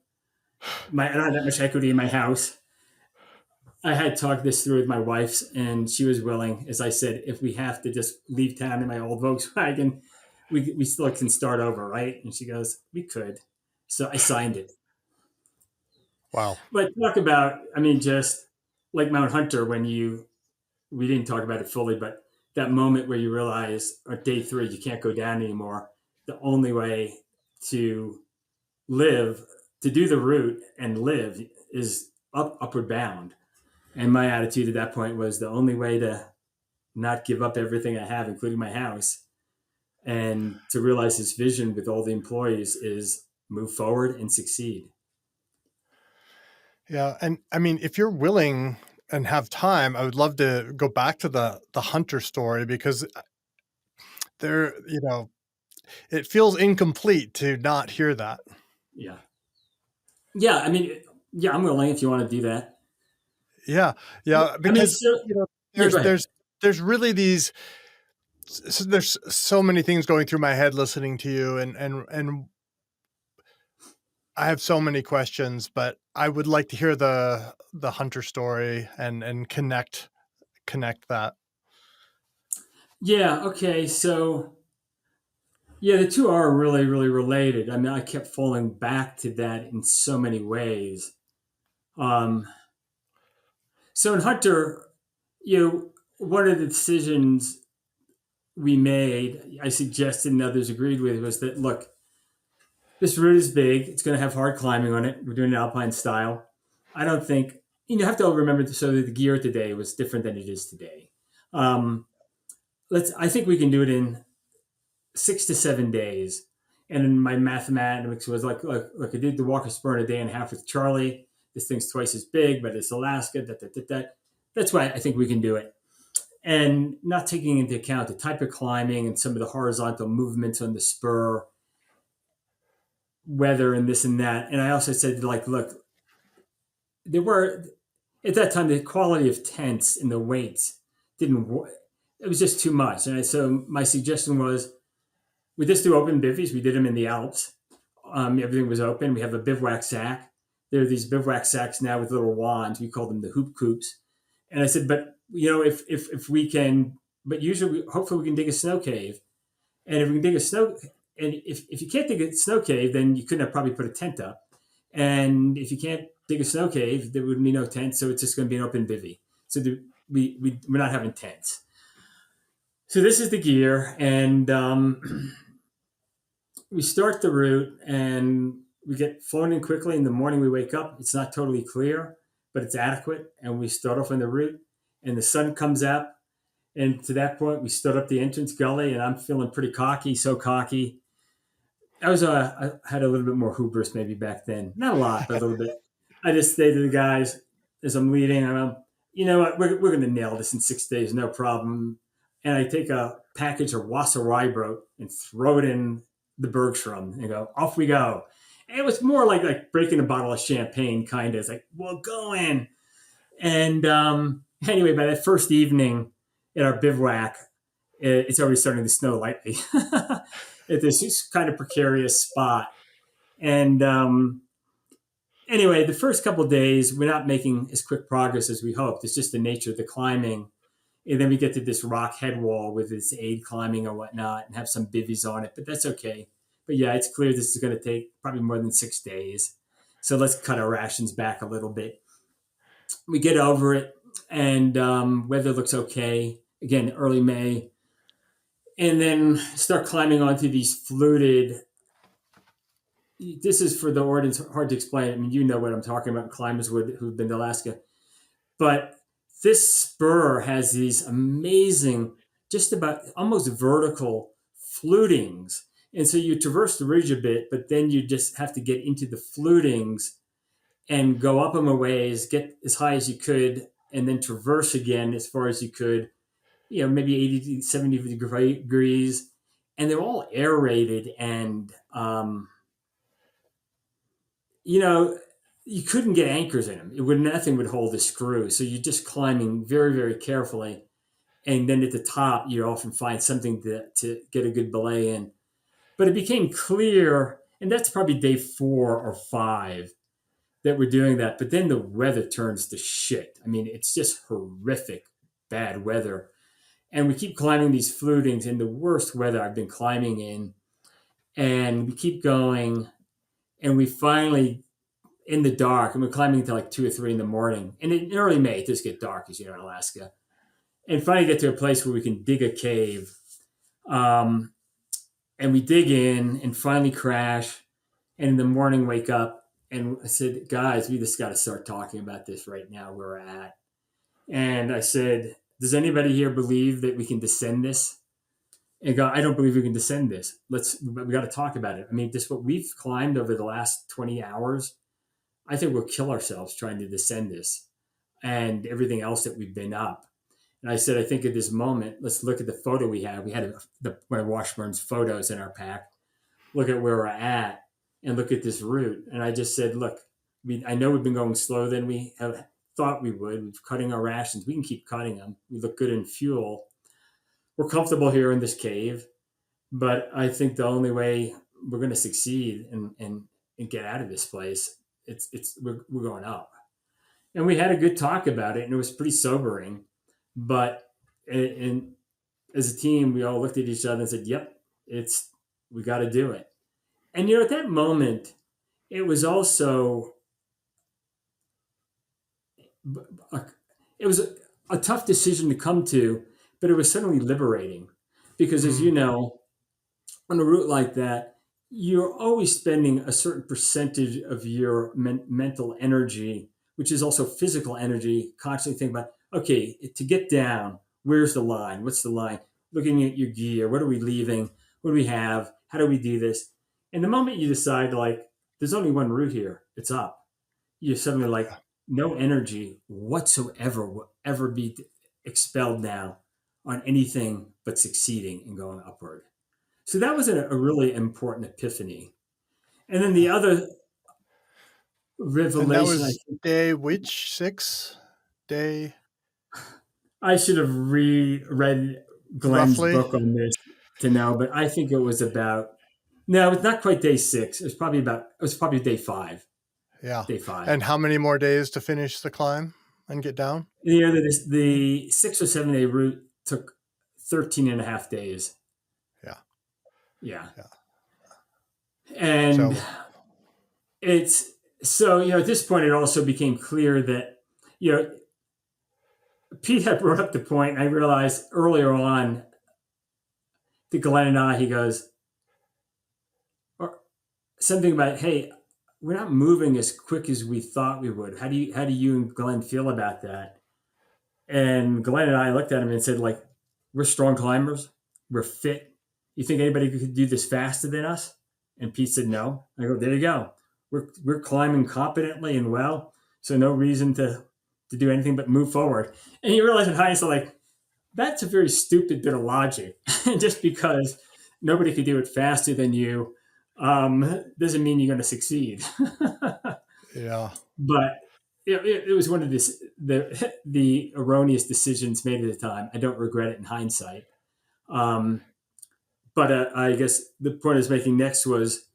I don't have that much equity in my house. I had talked this through with my wife, and she was willing. As I said, if we have to just leave town in my old Volkswagen, we still can start over, right? And she goes, we could. So I signed it. Wow. But talk about, I mean, just like Mount Hunter, we didn't talk about it fully, but that moment where you realize, on day 3, you can't go down anymore. the only way to live, to do the route and live, is upward bound. And my attitude at that point was the only way to not give up everything I have, including my house, and to realize this vision with all the employees is move forward and succeed. Yeah, and I mean, if you're willing and have time, I would love to go back to the hunter story because there, it feels incomplete to not hear that. Yeah. Yeah. I mean, yeah, I'm willing if you want to do that. Yeah, Yeah. yeah, I mean, because so, yeah, there's go ahead. there's there's really there's so many things going through my head listening to you, and I have so many questions, but I would like to hear the hunter story and connect that. Yeah. Okay. So, yeah, the two are really, really related. I mean, I kept falling back to that in so many ways. Um, so in Hunter, one of the decisions we made, I suggested and others agreed with, was that look, this route is big. It's going to have hard climbing on it. We're doing it alpine style. I don't think you have to remember so that the gear today was different than it is today. Um, let's. I think we can do it in 6 to 7 days. And my mathematics was like, look, I did the Walker Spur in a day and a half with Charlie. This thing's twice as big, but it's Alaska. That's why I think we can do it. And not taking into account the type of climbing and some of the horizontal movements on the spur, weather and this and that. And I also said, like, look, there were at that time the quality of tents and the weights didn't. It was just too much. And so my suggestion was we just do open bivvies. We did them in the Alps. Everything was open. We have a bivouac sack. There are these bivouac sacks now with little wands. We call them the hoop coops. And I said, but if we can, but usually, hopefully, we can dig a snow cave. And if we can dig a snow, and if you can't dig a snow cave, then you couldn't have probably put a tent up. And if you can't dig a snow cave, there would be no tent. So it's just going to be an open bivvy. So we're not having tents. So this is the gear, and we start the route, and we get flown in quickly. In the morning, we wake up. It's not totally clear, but it's adequate. And we start off on the route, and the sun comes out. And to that point, we stood up the entrance gully, and I'm feeling pretty cocky, so cocky. I had a little bit more hubris maybe back then. Not a lot, but a little bit. I just say to the guys as I'm leading, you know what, we're going to nail this in 6 days, no problem. And I take a package of Wassa Rybrook and throw it in the Bergstrom and go, off we go. And it was more like breaking a bottle of champagne, kind of. It's like, well, go in. And anyway, by that first evening at our bivouac, it's already starting to snow lightly at this kind of precarious spot. And anyway, the first couple of days, we're not making as quick progress as we hoped. It's just the nature of the climbing. And then we get to this rock head wall with its aid climbing or whatnot and have some bivvies on it, but that's okay. But yeah, it's clear this is going to take probably more than 6 days. So let's cut our rations back a little bit. We get over it, and weather looks okay. Again, early May. And then start climbing onto these fluted. This is for the audience hard to explain. I mean, you know what I'm talking about, climbers who've been to Alaska. But this spur has these amazing, just about almost vertical flutings. And so you traverse the ridge a bit, but then you just have to get into the flutings and go up them a ways, get as high as you could, and then traverse again as far as you could, maybe 80 to 70 degrees. And they're all aerated and, you know, you couldn't get anchors in them. Nothing would hold the screw. So you're just climbing very, very carefully. And then at the top, you often find something to get a good belay in. But it became clear, and that's probably day 4 or 5 that we're doing that. But then the weather turns to shit. I mean, it's just horrific, bad weather. And we keep climbing these flutings in the worst weather I've been climbing in. And we keep going. And we finally, in the dark, and we're climbing until like 2 or 3 in the morning. And in early May, it does get dark, as you know, in Alaska. And finally get to a place where we can dig a cave. Um, And we dig in and finally crash. And in the morning, wake up. And I said, guys, we just got to start talking about this right now where we're at. And I said, does anybody here believe that we can descend this? And go, I don't believe we can descend this. We got to talk about it. I mean, just what we've climbed over the last 20 hours, I think we'll kill ourselves trying to descend this and everything else that we've been up. And I said, I think at this moment, let's look at the photo we have. We had one of Washburn's photos in our pack. Look at where we're at and look at this route. And I just said, look, I know we've been going slower than we have thought we would. We're cutting our rations. We can keep cutting them. We look good in fuel. We're comfortable here in this cave. But I think the only way we're going to succeed and get out of this place, we're going up. And we had a good talk about it, and it was pretty sobering. But and as a team, we all looked at each other and said, "Yep, it's we got to do it." And at that moment, it was also it was a tough decision to come to, but it was suddenly liberating because, as you Mm, know, on a route like that, you're always spending a certain percentage of your mental energy, which is also physical energy, constantly thinking about, okay, to get down, where's the line? What's the line? Looking at your gear, what are we leaving? What do we have? How do we do this? And the moment you decide, like, there's only one route here, it's up, you're suddenly like, yeah. no energy whatsoever will ever be expelled now on anything but succeeding and going upward. So that was a really important epiphany. And then the other And that revelation, was day which? 6? Day I should have reread Glenn's roughly? book on this to know, but I think it was about, no, it's not quite day six. It was probably day five. Yeah. Day five. And how many more days to finish the climb and get down? The 6 or 7 day route took 13 and a half days. Yeah. Yeah. Yeah. And So, it's so, at this point, it also became clear that, you know, Pete had brought up the point, and I realized earlier on to Glenn and I, he goes, or something about, hey, we're not moving as quick as we thought we would. How do you and Glenn feel about that? And Glenn and I looked at him and said, like, we're strong climbers. We're fit. You think anybody could do this faster than us? And Pete said, no. I go, there you go. We're climbing competently and well. So no reason to do anything but move forward. And you realize in hindsight, like, that's a very stupid bit of logic. Just because nobody could do it faster than you doesn't mean you're going to succeed. yeah. But it was one of the erroneous decisions made at the time. I don't regret it in hindsight. Um, but I guess the point I was making next was,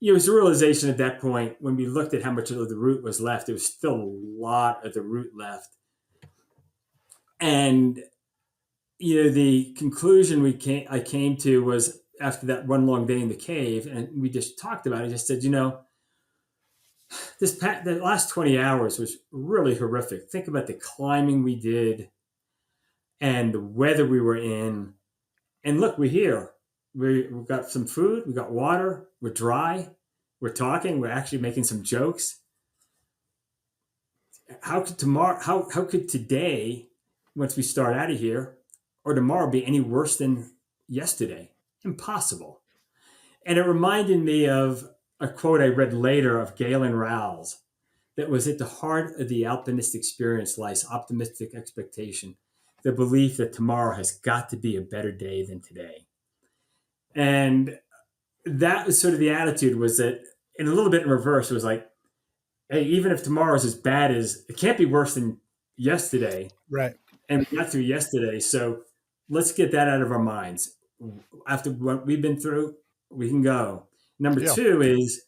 it was a realization at that point when we looked at how much of the route was left. There was still a lot of the route left, and the conclusion I came to was after that one long day in the cave, and we just talked about it. I just said, the last 20 hours was really horrific. Think about the climbing we did and the weather we were in. And look, we're here. We've got some food, we got water, we're dry, we're talking, we're actually making some jokes. How could today, once we start out of here, or tomorrow be any worse than yesterday? Impossible. And it reminded me of a quote I read later of Galen Rowles, that was at the heart of the alpinist experience lies optimistic expectation, the belief that tomorrow has got to be a better day than today. And that was sort of the attitude, was that, in a little bit in reverse, it was like, hey, even if tomorrow is as bad as, it can't be worse than yesterday. Right. And we got through yesterday. So let's get that out of our minds. After what we've been through, we can go. Number Yeah. two is,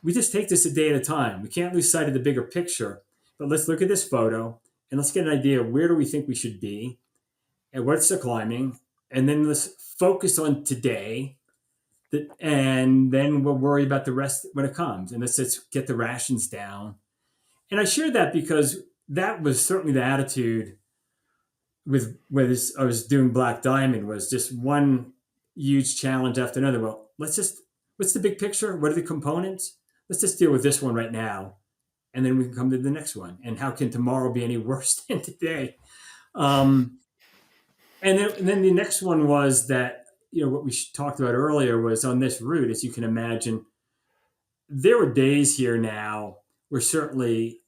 we just take this a day at a time. We can't lose sight of the bigger picture, but let's look at this photo and let's get an idea of where do we think we should be and what's the climbing. And then let's focus on today, and then we'll worry about the rest when it comes. And let's just get the rations down. And I share that because that was certainly the attitude with I was doing Black Diamond, was just one, huge challenge after another. Well, what's the big picture? What are the components? Let's just deal with this one right now, and then we can come to the next one. And how can tomorrow be any worse than today? Um, and then the next one was that, what we talked about earlier was on this route, as you can imagine, there were days here now where certainly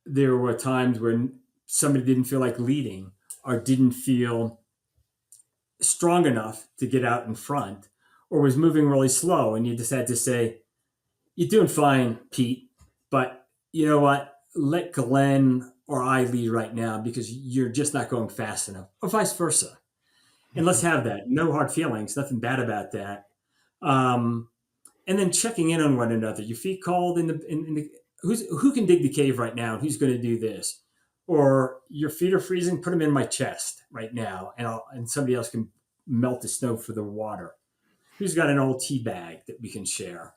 there were times when somebody didn't feel like leading or didn't feel strong enough to get out in front or was moving really slow. And you just had to say, "You're doing fine, Pete, but you know what? Let Glenn or I lead right now because you're just not going fast enough," or vice versa. And let's have that. No hard feelings, nothing bad about that. Um, and then checking in on one another. Your feet cold in the who can dig the cave right now? Who's going to do this? Or your feet are freezing. Put them in my chest right now, and somebody else can melt the snow for the water. Who's got an old tea bag that we can share?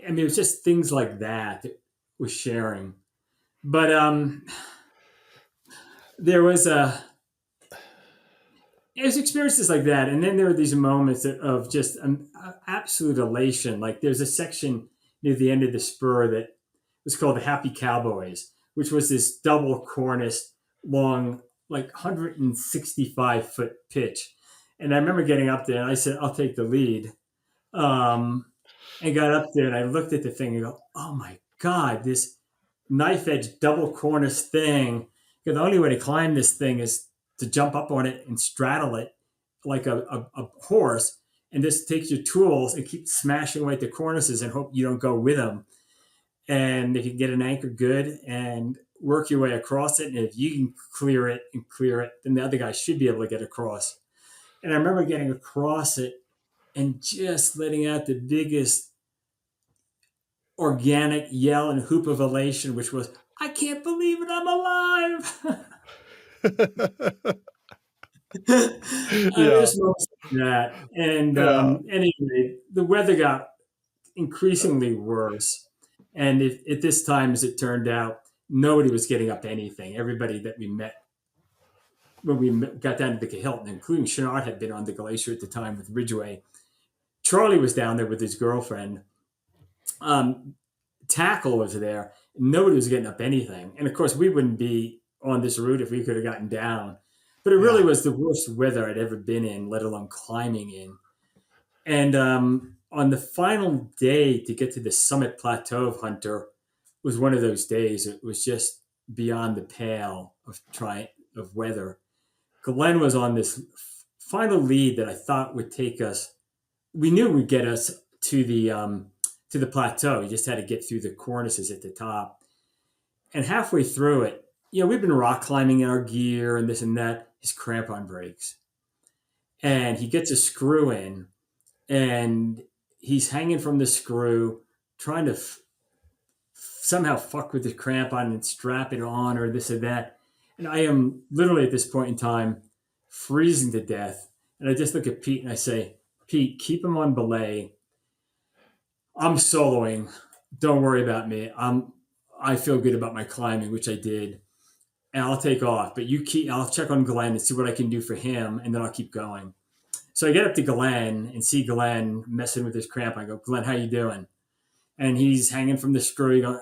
I mean, it was just things like that was sharing. But there was a it was experiences like that, and then there were these moments of just absolute elation. Like there's a section near the end of the spur that was called the Happy Cowboys, which was this double cornice, long, like 165-foot pitch. And I remember getting up there, and I said, "I'll take the lead." Um, and got up there, and I looked at the thing and go, "Oh my god, this knife edge double cornice thing." Because the only way to climb this thing is to jump up on it and straddle it like a horse, and just take your tools and keep smashing away at the cornices and hope you don't go with them. And if you can get an anchor good and work your way across it, and if you can clear it, then the other guy should be able to get across. And I remember getting across it and just letting out the biggest organic yell and hoop of elation, which was, "I can't believe it, I'm alive." Yeah. Just moments like that. And Yeah. anyway, the weather got increasingly worse. And at this time, as it turned out, nobody was getting up anything. Everybody that we met when we got down to the Hilton, including Chenard, had been on the glacier at the time with Ridgway. Charlie was down there with his girlfriend. Um, Tackle was there. Nobody was getting up anything. And of course, we wouldn't be on this route if we could have gotten down. But it really Yeah. was the worst weather I'd ever been in, let alone climbing in. And on the final day to get to the summit plateau of Hunter was one of those days. It was just beyond the pale of weather. Glenn was on this final lead that I thought would take us. We knew would get us to the plateau. You just had to get through the cornices at the top. And halfway through it, we've been rock climbing in our gear and this and that. His crampon breaks, and he gets a screw in, and he's hanging from the screw, trying to somehow fuck with the crampon and strap it on or this or that. And I am literally at this point in time freezing to death. And I just look at Pete and I say, "Pete, keep him on belay. I'm soloing. Don't worry about me. I feel good about my climbing," which I did, and I'll take off. But I'll check on Glenn and see what I can do for him, and then I'll keep going. So I get up to Glenn and see Glenn messing with his cramp. I go, "Glenn, how you doing?" And he's hanging from the screw. He goes,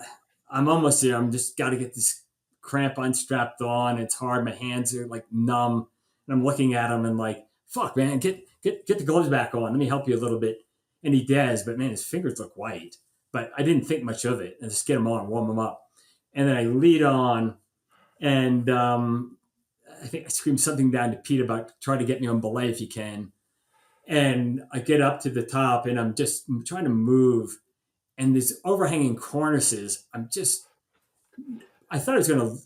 "I'm almost there. I'm just got to get this cramp unstrapped on. It's hard. My hands are like numb." And I'm looking at him and like, "Fuck, man, get the gloves back on. Let me help you a little bit." And he does, but man, his fingers look white. But I didn't think much of it. And just get him on, warm him up. And then I lead on, and I think I screamed something down to Pete about trying to get me on belay if you can. And I get up to the top, and I'm trying to move, and these overhanging cornices. I thought I was going to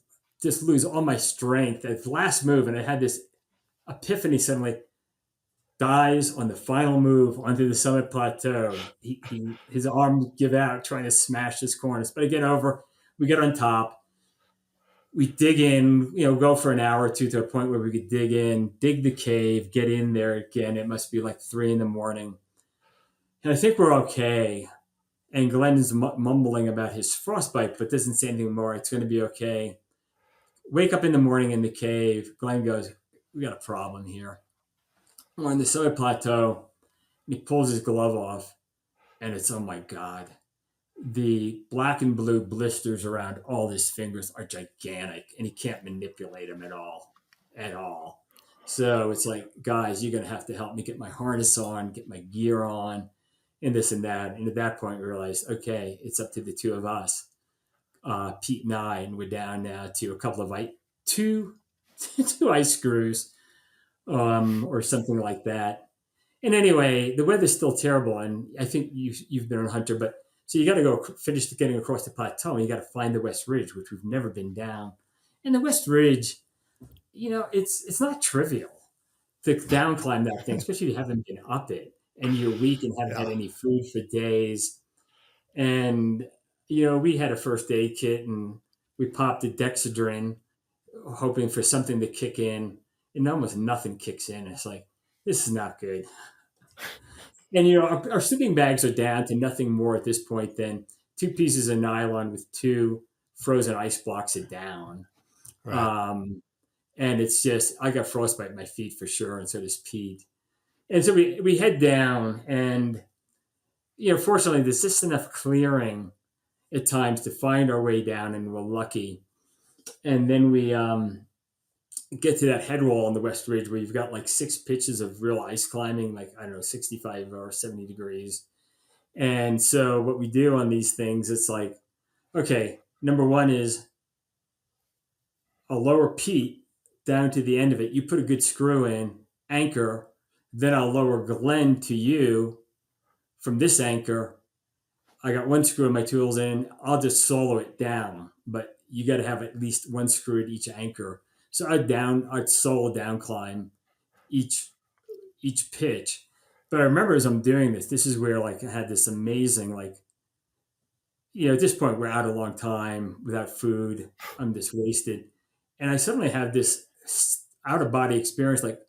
just lose all my strength at the last move, and I had this epiphany suddenly. Dies on the final move onto the summit plateau. His arms give out trying to smash this cornice, but I get over. We get on top. We dig in, go for an hour or two to a point where we could dig in, dig the cave, get in there again. It must be like 3 a.m. And I think we're okay. And Glenn is mumbling about his frostbite, but doesn't say anything more. It's going to be okay. Wake up in the morning in the cave. Glenn goes, "We got a problem here." We're on the semi plateau. And he pulls his glove off, and it's, oh my God. The black and blue blisters around all his fingers are gigantic, and he can't manipulate them at all. At all. So it's like, guys, you're going to have to help me get my harness on, get my gear on, and this and that. And at that point, we realized, okay, it's up to the two of us, Pete and I, and we're down now to a couple of two, two ice screws, or something like that. And anyway, the weather's still terrible, and I think you've been a hunter, but so you got to go finish getting across the plateau, and you got to find the West Ridge, which we've never been down. And the West Ridge, it's not trivial to down climb that thing, especially if you haven't been up it and you're weak and haven't had Yeah. any food for days. And we had a first aid kit, and we popped a Dexedrine, hoping for something to kick in, and almost nothing kicks in. It's like, this is not good. And our sleeping bags are down to nothing more at this point than two pieces of nylon with two frozen ice blocks it down. Right. And it's just, I got frostbite in my feet for sure, and so does Pete. And so we head down, and fortunately, there's just enough clearing at times to find our way down, and we're lucky. And then we get to that head wall on the West Ridge where you've got like 6 pitches of real ice climbing, like, I don't know, 65 or 70 degrees. And so what we do on these things, it's like, okay, number one is I'll lower Pete down to the end of it. You put a good screw in, anchor, then I'll lower Glenn to you from this anchor. I got one screw of my tools in. I'll just solo it down, but you got to have at least one screw at each anchor. So I'd solo down climb each pitch. But I remember as I'm doing this, this is where like I had this amazing like, at this point we're out a long time without food. I'm just wasted, and I suddenly have this out of body experience. Like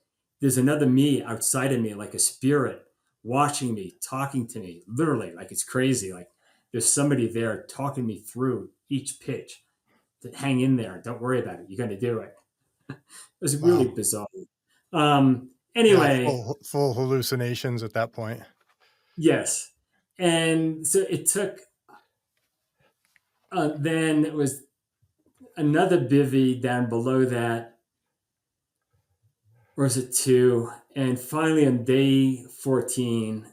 there's another me outside of me, like a spirit watching me, talking to me, literally, like it's crazy. Like there's somebody there talking me through each pitch. To hang in there, don't worry about it. You're going to do it. It was really Wow. bizarre. Yeah. Anyway, Full hallucinations at that point. yes. And so it took, then it was another bivvy down below that, or was it two? And finally on day 14,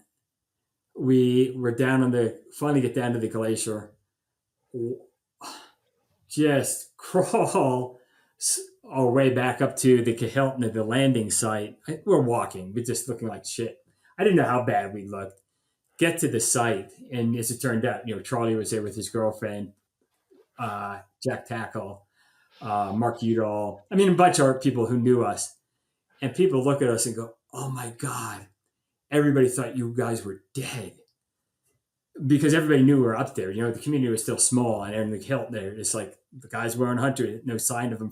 we were finally get down to the glacier, just crawl our way back up to the Kahilton, the landing site. We're walking, we're just looking like shit. I didn't know how bad we looked. Get to the site, and as it turned out, Charlie was there with his girlfriend, Jack Tackle, Mark Udall. I mean, a bunch of people who knew us. And people look at us and go, "Oh my God, everybody thought you guys were dead." Because everybody knew we were up there. The community was still small, and in the hilt there, it's like the guys weren't hunted. No sign of them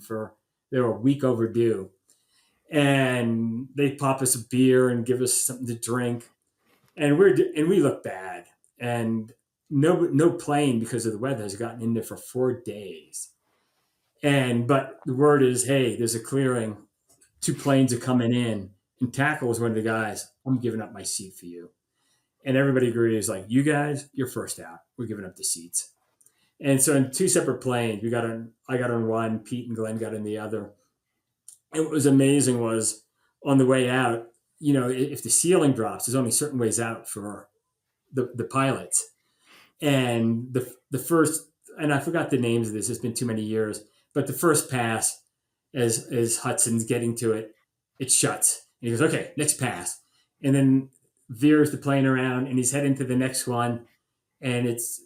they were a week overdue. And they pop us a beer and give us something to drink, and we look bad. And no plane because of the weather has gotten in there for 4 days. But the word is, hey, there's a clearing. 2 planes are coming in, and Tackle was one of the guys. I'm giving up my seat for you. And everybody agrees, like, you guys, you're first out. We're giving up the seats. And so in 2 separate planes, I got on one, Pete and Glenn got in the other. And what was amazing was on the way out, if the ceiling drops, there's only certain ways out for the pilots. And the first, and I forgot the names of this, it's been too many years, but the first pass, as Hudson's getting to it, it shuts. And he goes, okay, next pass. And then veers the plane around, and he's heading to the next one, and it's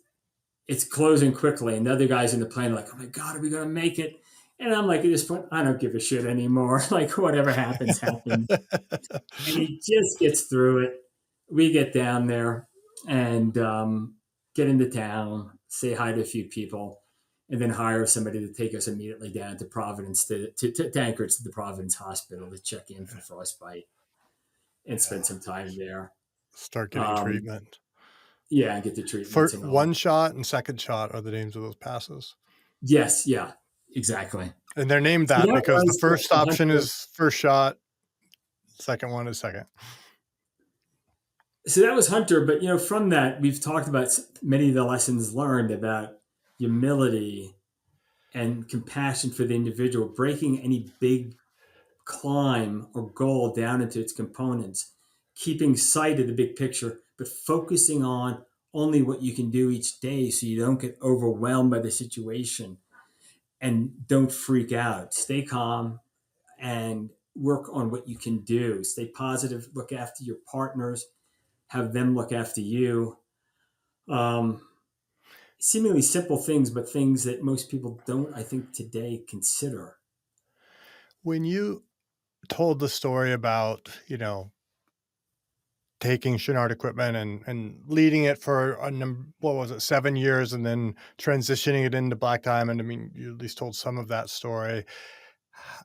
closing quickly. And the other guys in the plane are like, oh my God, are we going to make it? And I'm like, at this point, I don't give a shit anymore. Like, whatever happens, happens. And he just gets through it. We get down there and get into town, say hi to a few people, and then hire somebody to take us immediately down to Providence, to Anchorage, to the Providence Hospital to check in for frostbite and Yeah. spend some time there. Start getting Um, treatment. yeah, and get the For treatments and all. one shot and second shot are the names of those passes. Yes, yeah, exactly. And they're named So that that because the was first the option Hunter. is first shot. Second one is second. So that was Hunter, but from that we've talked about many of the lessons learned about humility and compassion for the individual, breaking any big climb or goal down into its components, keeping sight of the big picture, but focusing on only what you can do each day so you don't get overwhelmed by the situation and don't freak out. Stay calm and work on what you can do. Stay positive, look after your partners, have them look after you. Um, Seemingly simple things, but things that most people don't, I think, today consider. When you told the story about, taking Chouinard equipment and leading it for what was it, 7 years, and then transitioning it into Black Diamond. I mean, you at least told some of that story.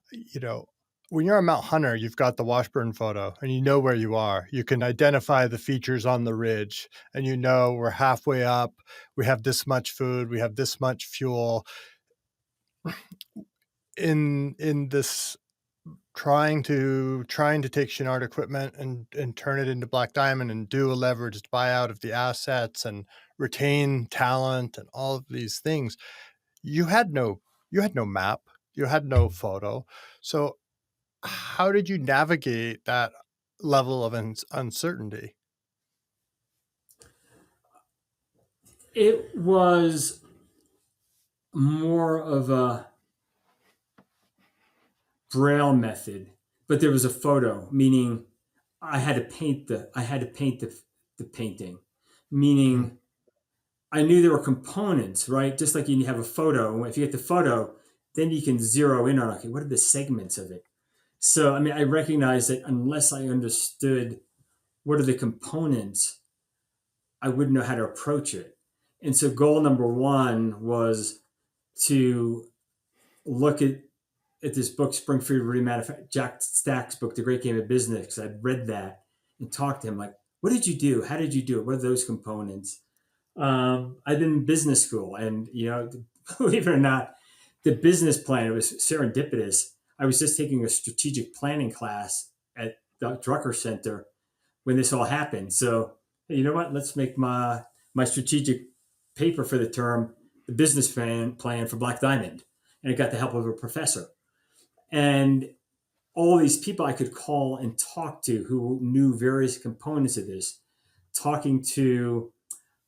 You know, when you're on Mount Hunter, you've got the Washburn photo and you know where you are. You can identify the features on the ridge and we're halfway up. We have this much food, we have this much fuel. In this trying to take Chouinard equipment and turn it into Black Diamond and do a leveraged buyout of the assets and retain talent and all of these things, you had no map, you had no photo. So how did you navigate that level of uncertainty? It was more of a braille method, but there was a photo, meaning I had to paint the painting, Mhm. meaning I knew there were components, right? Just like you have a photo. If you get the photo, then you can zero in on, okay, what are the segments of it? So, I mean, I recognize that unless I understood what are the components, I wouldn't know how to approach it. And so, goal number one was to look at this book, Springfield Remanufactured, Jack Stack's book, The Great Game of Business, because I'd read that and talked to him like, what did you do? How did you do it? What are those components? I've been in business school, and believe it or not, the business plan, it was serendipitous. I was just taking a strategic planning class at the Drucker Center when this all happened. So, hey, you know what? Let's make my strategic paper for the term the business plan for Black Diamond, and I got the help of a professor and all these people I could call and talk to who knew various components of this. Talking to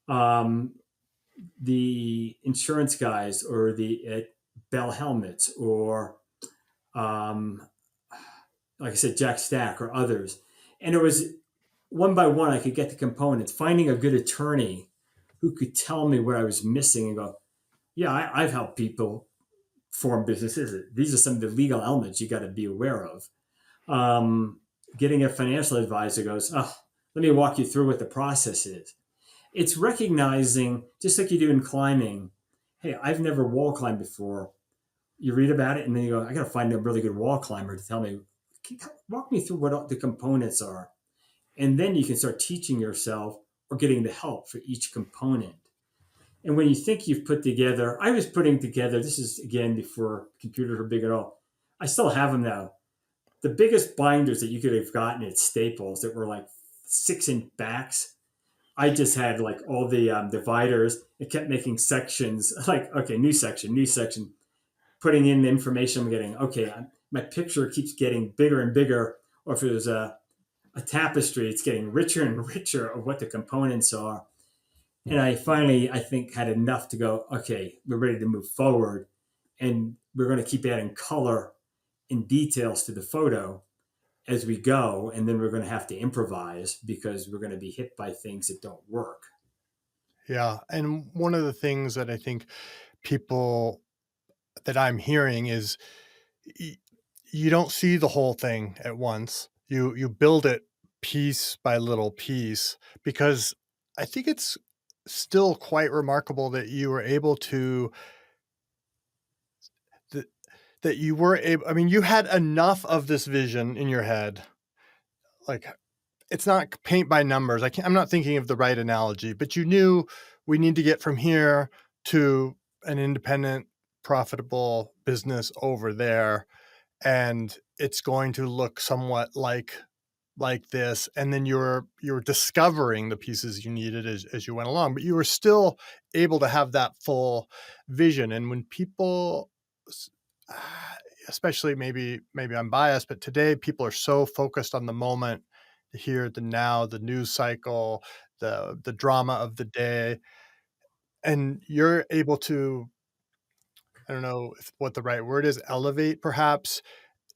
um, the insurance guys or the at Bell Helmets or um, like I said, Jack Stack or others, and it was one by one I could get the components. Finding a good attorney who could tell me what I was missing and go, yeah, I've helped people form businesses. These are some of the legal elements you got to be aware of. um, Getting a financial advisor goes, oh, let me walk you through what the process is. It's recognizing, just like you do in climbing, hey, I've never wall climbed before. You read about it and then you go, I got to find a really good wall climber to tell me, walk me through what the components are. And then you can start teaching yourself or getting the help for each component. And when you think you've put together, I was putting together, this is again before computers were big at all. I still have them now, the biggest binders that you could have gotten at Staples that were like 6-inch backs. I just had like all the dividers. It kept making sections like, okay, new section, putting in the information I'm getting. Okay, my picture keeps getting bigger and bigger. Or if it was a tapestry, it's getting richer and richer of what the components are. And I finally, I think, had enough to go, okay, we're ready to move forward. And we're going to keep adding color and details to the photo as we go, and then we're going to have to improvise because we're going to be hit by things that don't work. Yeah, and one of the things that I think people that I'm hearing is y- you don't see the whole thing at once. You build it piece by little piece, because I think it's still quite remarkable that you were able to that, that you were able, I mean, you had enough of this vision in your head. Like, it's not paint by numbers. I'm not thinking of the right analogy, but you knew we need to get from here to an independent, profitable business over there, and it's going to look somewhat like like this, and then you're discovering the pieces you needed as you went along, but you were still able to have that full vision. And when people s- ah, especially, maybe I'm biased, but today people are so focused on the moment, the here, the now, the news cycle, the drama of the day, and you're able to, I don't know if what the right word is, elevate perhaps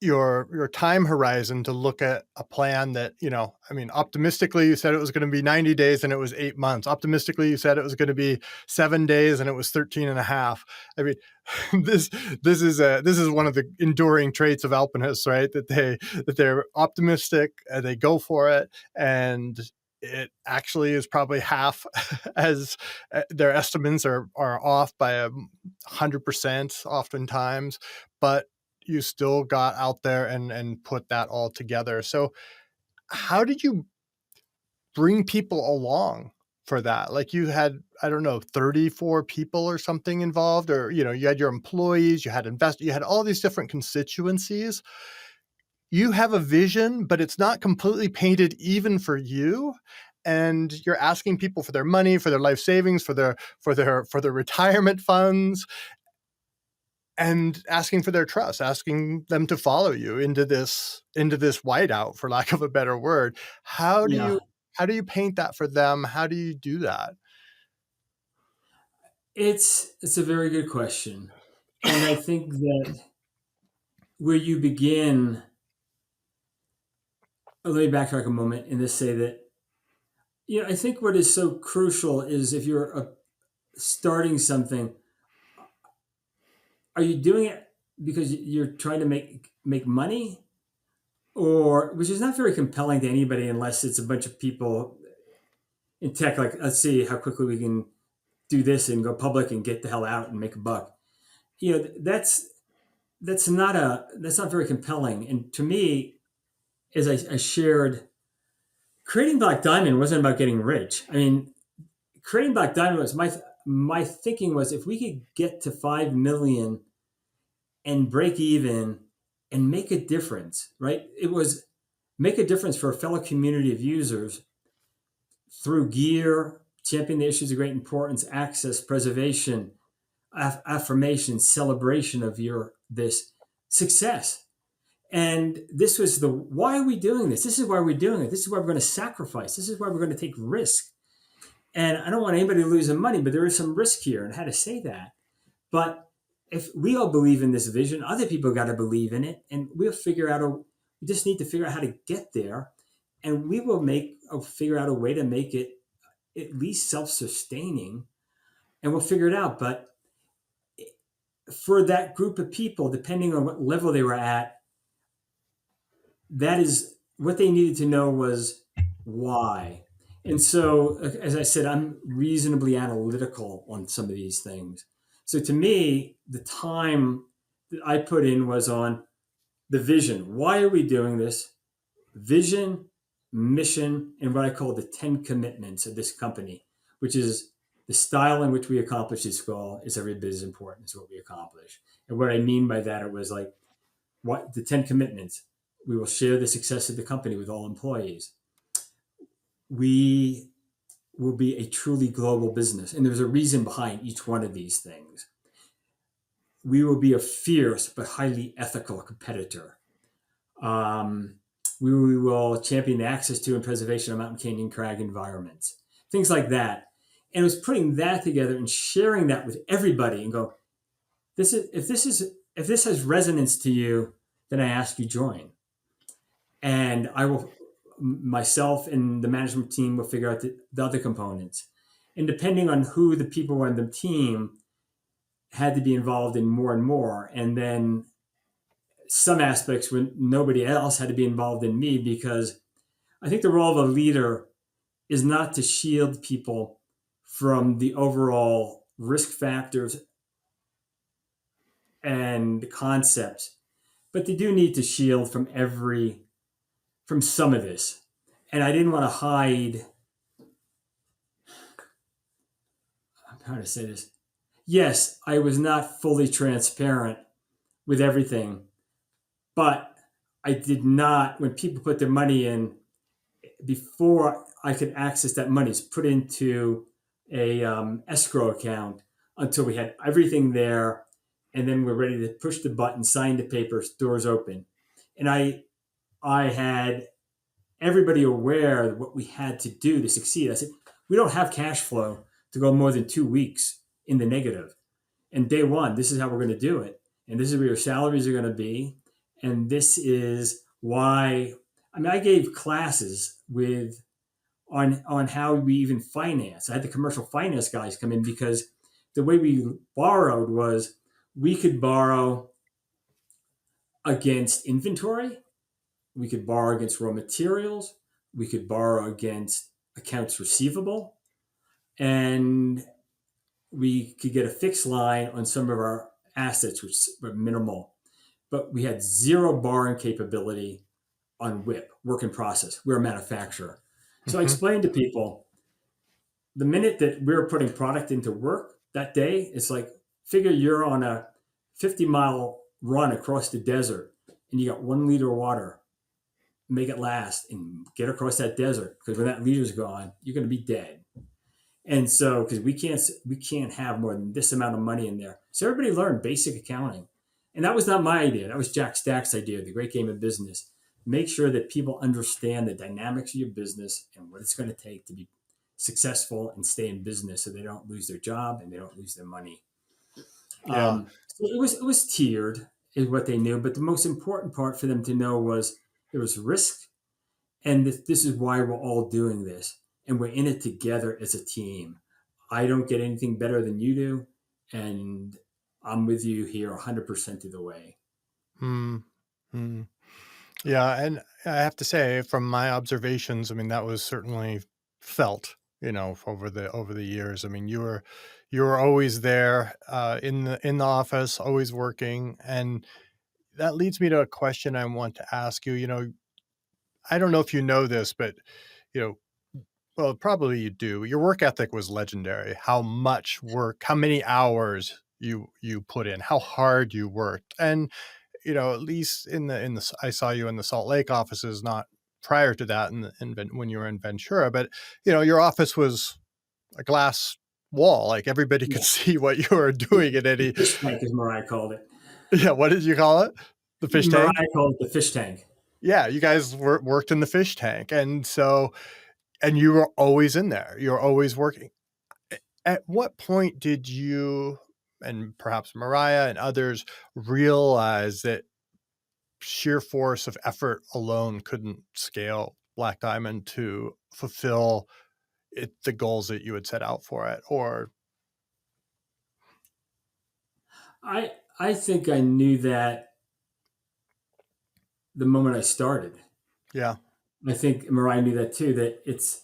your time horizon to look at a plan that, I mean, optimistically you said it was going to be 90 days and it was 8 months. Optimistically you said it was going to be 7 days and it was 13 and a half. I mean, this this is one of the enduring traits of alpinists, right? That they're optimistic, they go for it, and it actually is probably half as their estimates are off by 100% oftentimes, but you still got out there and put that all together. So how did you bring people along for that? Like, you had, I don't know, 34 people or something involved, or you had your employees, you had you had all these different constituencies. You have a vision, but it's not completely painted even for you. And you're asking people for their money, for their life savings, for their retirement funds, and asking for their trust, asking them to follow you into this whiteout, for lack of a better word. How do Yeah, you how do you paint that for them? How do you do that? it's a very good question, and I think that where you begin. Let me backtrack a moment and just say that I think what is so crucial is if you're starting something, are you doing it because you're trying to make money, or which is not very compelling to anybody unless it's a bunch of people in tech. Like, let's see how quickly we can do this and go public and get the hell out and make a buck. That's not very compelling. And to me, as I shared, creating Black Diamond wasn't about getting rich. I mean, creating Black Diamond was my thinking was if we could get to 5 million and break even and make a difference, right? It was make a difference for a fellow community of users through gear, champion the issues of great importance, access, preservation, affirmation, celebration of your this success. And this was the why are we doing this? This is why we're doing it. This is why we're going to sacrifice. This is why we're going to take risk. And I don't want anybody losing money, but there is some risk here, and how to say that. But if we all believe in this vision, other people got to believe in it, and we'll figure out we just need to figure out how to get there, and we will figure out a way to make it at least self-sustaining, and we'll figure it out. But for that group of people, depending on what level they were at, that is what they needed to know was why. And so, as I said, I'm reasonably analytical on some of these things. So to me, the time that I put in was on the vision. Why are we doing this? Vision, mission, and what I call the 10 commitments of this company, which is the style in which we accomplish this goal is every bit as important as what we accomplish. And what I mean by that, it was like what the 10 commitments. We will share the success of the company with all employees. We will be a truly global business. And there's a reason behind each one of these things. We will be a fierce but highly ethical competitor. Um, we will champion the access to and preservation of mountain canyon crag environments, things like that. And it was putting that together and sharing that with everybody and go, if this has resonance to you, then I ask you join. And I will myself and the management team will figure out the other components. And depending on who the people were on the team had to be involved in more and more. And then some aspects when nobody else had to be involved in me because I think the role of a leader is not to shield people from the overall risk factors and the concepts, but they do need to shield from some of this. And I didn't want to hide. How to say this? Yes, I was not fully transparent with everything, but I did not. When people put their money in, before I could access that money, it's put into a escrow account until we had everything there, and then we're ready to push the button, sign the papers, doors open. And I had everybody aware of what we had to do to succeed. I said, we don't have cash flow to go more than 2 weeks in the negative. And day one, this is how we're going to do it. And this is where your salaries are going to be. And this is why, I mean, I gave classes with on how we even finance. I had the commercial finance guys come in because the way we borrowed was we could borrow against inventory, we could borrow against raw materials, we could borrow against accounts receivable, and we could get a fixed line on some of our assets, which were minimal. But we had zero borrowing capability on WIP, work in process. We're a manufacturer. So I Hmm. explained to people the minute that we're putting product into work that day, it's like figure you're on a 50-mile run across the desert and you got 1 liter of water. Make it last and get across that desert because when that liter's gone, you're going to be dead. And so, because we can't have more than this amount of money in there. So everybody learned basic accounting, and that was not my idea. That was Jack Stack's idea. The great game of business. Make sure that people understand the dynamics of your business and what it's going to take to be successful and stay in business, so they don't lose their job and they don't lose their money. Yeah. So it was tiered, is what they knew. But the most important part for them to know was there was risk, and this is why we're all doing this, and we're in it together as a team. I don't get anything better than you do, and I'm with you here 100% of the way. Mm. Mm. Yeah, and I have to say, from my observations, I mean, that was certainly felt, over the years. I mean, you were always there, in the office, always working, and that leads me to a question I want to ask you. I don't know if you know this, but you know, well, probably you do. Your work ethic was legendary. How much work, how many hours you put in, how hard you worked, and at least in the I saw you in the Salt Lake offices, not prior to that, when you were in Ventura, but your office was a glass wall, like everybody could Yeah, see what you were doing at the any. fish tank, as Mariah called it. Yeah, what did you call it? The fish tank? Mariah called it the fish tank. Yeah, you guys worked in the fish tank, and you were always in there. You were always working. At what point did you, and perhaps Mariah and others, realize that sheer force of effort alone couldn't scale Black Diamond to fulfill the goals that you had set out for it? Or I think I knew that the moment I started. yeah. I think Mariah knew that too. That it's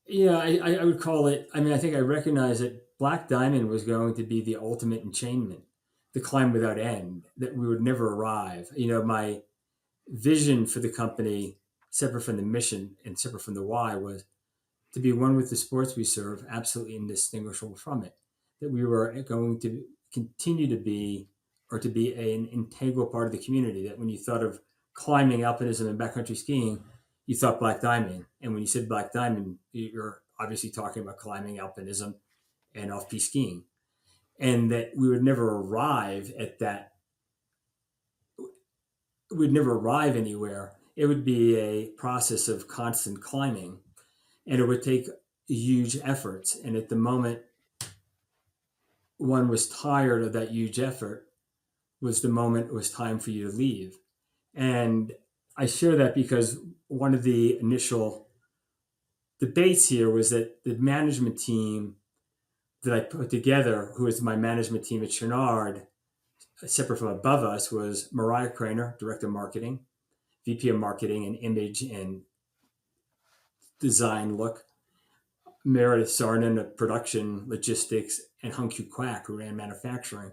I would call it. I mean, I think I recognized that Black Diamond was going to be the ultimate enchainment, the climb without end, that we would never arrive. My vision for the company, separate from the mission and separate from the why, was to be one with the sports we serve, absolutely indistinguishable from it. That we were going to continue to be, or to be an integral part of the community. That when you thought of climbing, alpinism, and backcountry skiing, you thought Black Diamond. And when you said Black Diamond, you're obviously talking about climbing, alpinism, and off-piste skiing. And that we would never arrive at that, we'd never arrive anywhere. It would be a process of constant climbing, and it would take huge efforts. And at the moment one was tired of that huge effort, was the moment it was time for you to leave. And I share that because one of the initial debates here was that the management team that I put together, who is my management team at Chenard, separate from above us, was Mariah Craner, Director of Marketing, VP of Marketing and Image and Design Look, Meredith Sarnan of Production, Logistics, and Hung Kyu Kwak, who ran manufacturing.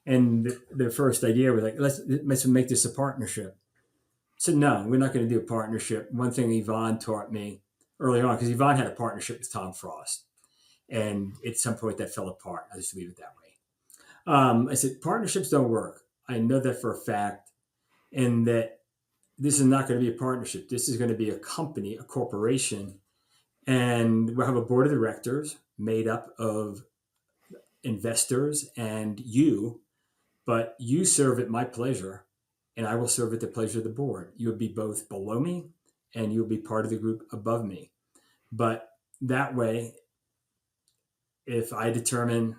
And the first idea was like, let's make this a partnership. I said, no, we're not going to do a partnership. One thing Yvonne taught me early on, because Yvonne had a partnership with Tom Frost, and at some point that fell apart. I'll just leave it that way. I said, partnerships don't work. I know that for a fact, and that this is not going to be a partnership. This is going to be a company, a corporation, and we'll have a board of directors made up of investors and you, but you serve at my pleasure, and I will serve at the pleasure of the board. You will be both below me, and you'll be part of the group above me. But that way, if I determine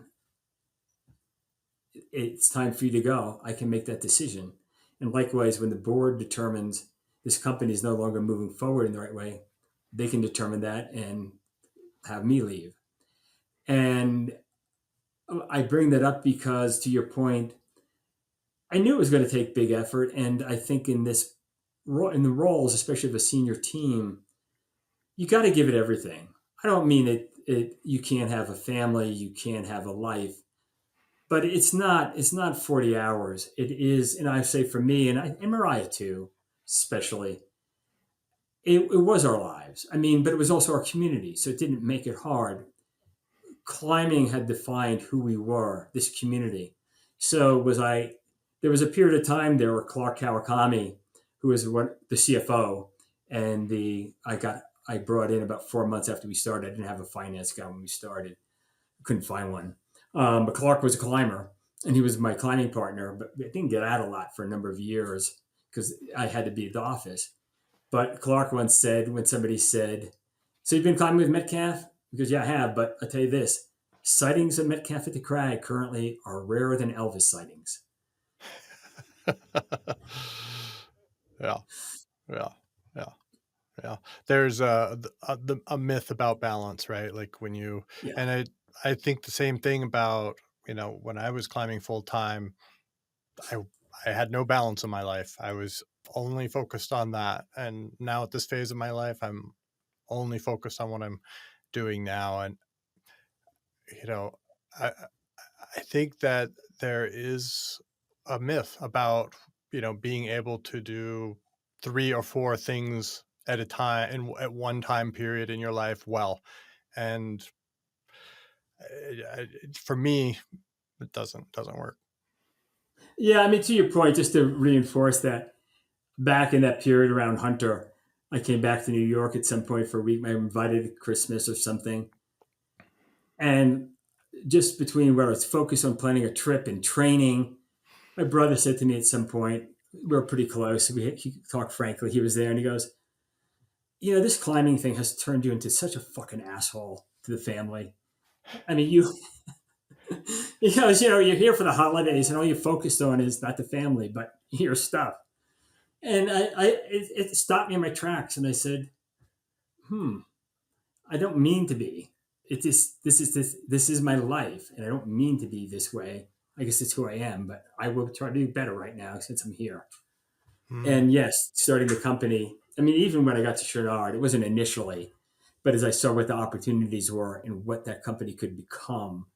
it's time for you to go, I can make that decision. And likewise, when the board determines this company is no longer moving forward in the right way, they can determine that and have me leave. And I bring that up because, to your point, I knew it was going to take big effort, and I think in the roles, especially of a senior team, you got to give it everything. I don't mean it. You can't have a family, you can't have a life, but it's not 40 hours. It is, and I say for me, and Mariah too, especially, it was our lives. I mean, but it was also our community, so it didn't make it hard. Climbing had defined who we were, this community. So was I. There was a period of time there where Clark Kawakami, who was the CFO, and I brought in about 4 months after we started. I didn't have a finance guy when we started. Couldn't find one. But Clark was a climber, and he was my climbing partner. But I didn't get out a lot for a number of years because I had to be at the office. But Clark once said, when somebody said, "So you've been climbing with Metcalf?" Because yeah, I have. But I tell you this: sightings of Metcalf at the crag currently are rarer than Elvis sightings. Yeah, yeah, yeah, yeah. There's a myth about balance, right? Like when you Yeah. and I think the same thing about when I was climbing full time. I I had no balance in my life. I was only focused on that, and now at this phase of my life, I'm only focused on what I'm doing now. And you know, I I think that there is a myth about being able to do three or four things at a time at one time period in your life well, and for me, it doesn't work. Yeah, I mean, to your point, just to reinforce that, back in that period around Hunter, I came back to New York at some point for a week. I invited to Christmas or something. And just between where I was focused on planning a trip and training, my brother said to me at some point, we were pretty close. He talked frankly. He was there and he goes, this climbing thing has turned you into such a fucking asshole to the family. I mean, you're here for the holidays and all you're focused on is not the family, but your stuff. And it stopped me in my tracks. And I said, I don't mean to be. This is my life, and I don't mean to be this way. I guess it's who I am, but I will try to do better right now since I'm here. Mm, And yes, starting the company. I mean, even when I got to Chouinard, it wasn't initially, but as I saw what the opportunities were and what that company could become,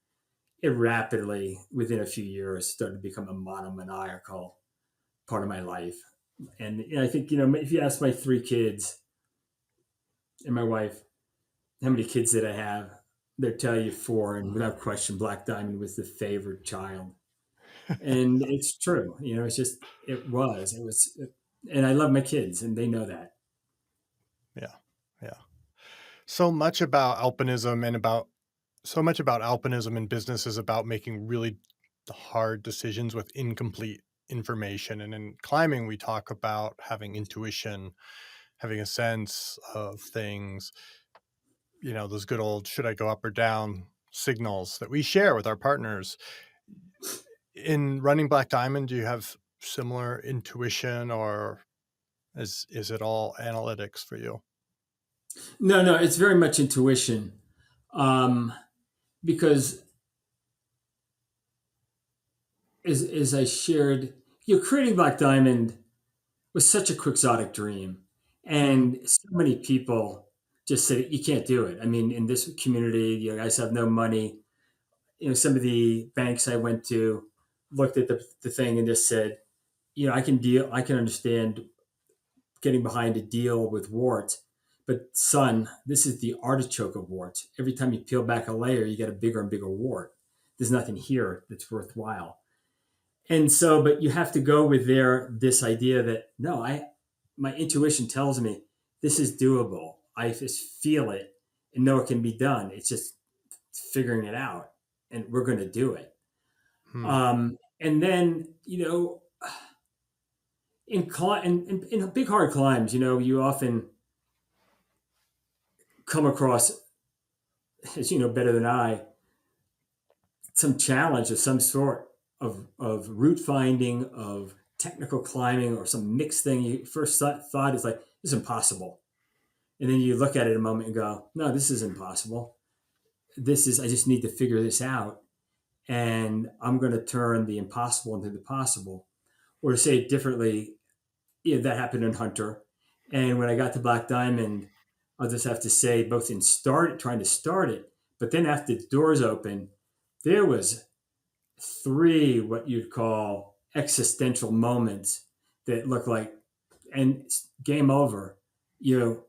it rapidly, within a few years, started to become a monomaniacal part of my life. And I think if you ask my three kids and my wife, how many kids did I have? They'll tell you four, and without question, Black Diamond was the favorite child. And it's true. It's just, it was, and I love my kids, and they know that. yeah, yeah. So much about alpinism and about so much about alpinism and business is about making really hard decisions with incomplete information. And in climbing, we talk about having intuition, having a sense of things, those good old should I go up or down signals that we share with our partners. In running Black Diamond, do you have similar intuition, or is it all analytics for you? No, no, it's very much intuition, um, because as I shared, creating Black Diamond was such a quixotic dream, Mm, and so many people just said you can't do it. I mean, in this community, you guys have no money. Some of the banks I went to looked at the thing and just said, I can understand getting behind a deal with warts, but son, this is the artichoke of warts. Every time you peel back a layer, you get a bigger and bigger wart. There's nothing here that's worthwhile. And so, but you have to go with this idea that no, my intuition tells me this is doable. I just feel it and know it can be done. It's just figuring it out, and we're going to do it. Hmm. And then, in big hard climbs, you often come across, as you know better than I, some challenge of some sort of route finding, of technical climbing, or some mixed thing. You first thought is like, this is impossible. And then you look at it a moment and go, no, this is impossible. I just need to figure this out. And I'm going to turn the impossible into the possible. Or to say it differently, that happened in Hunter. And when I got to Black Diamond, I'll just have to say, both in trying to start it, but then after the doors open, there was three what you'd call existential moments that look like, and game over, you know,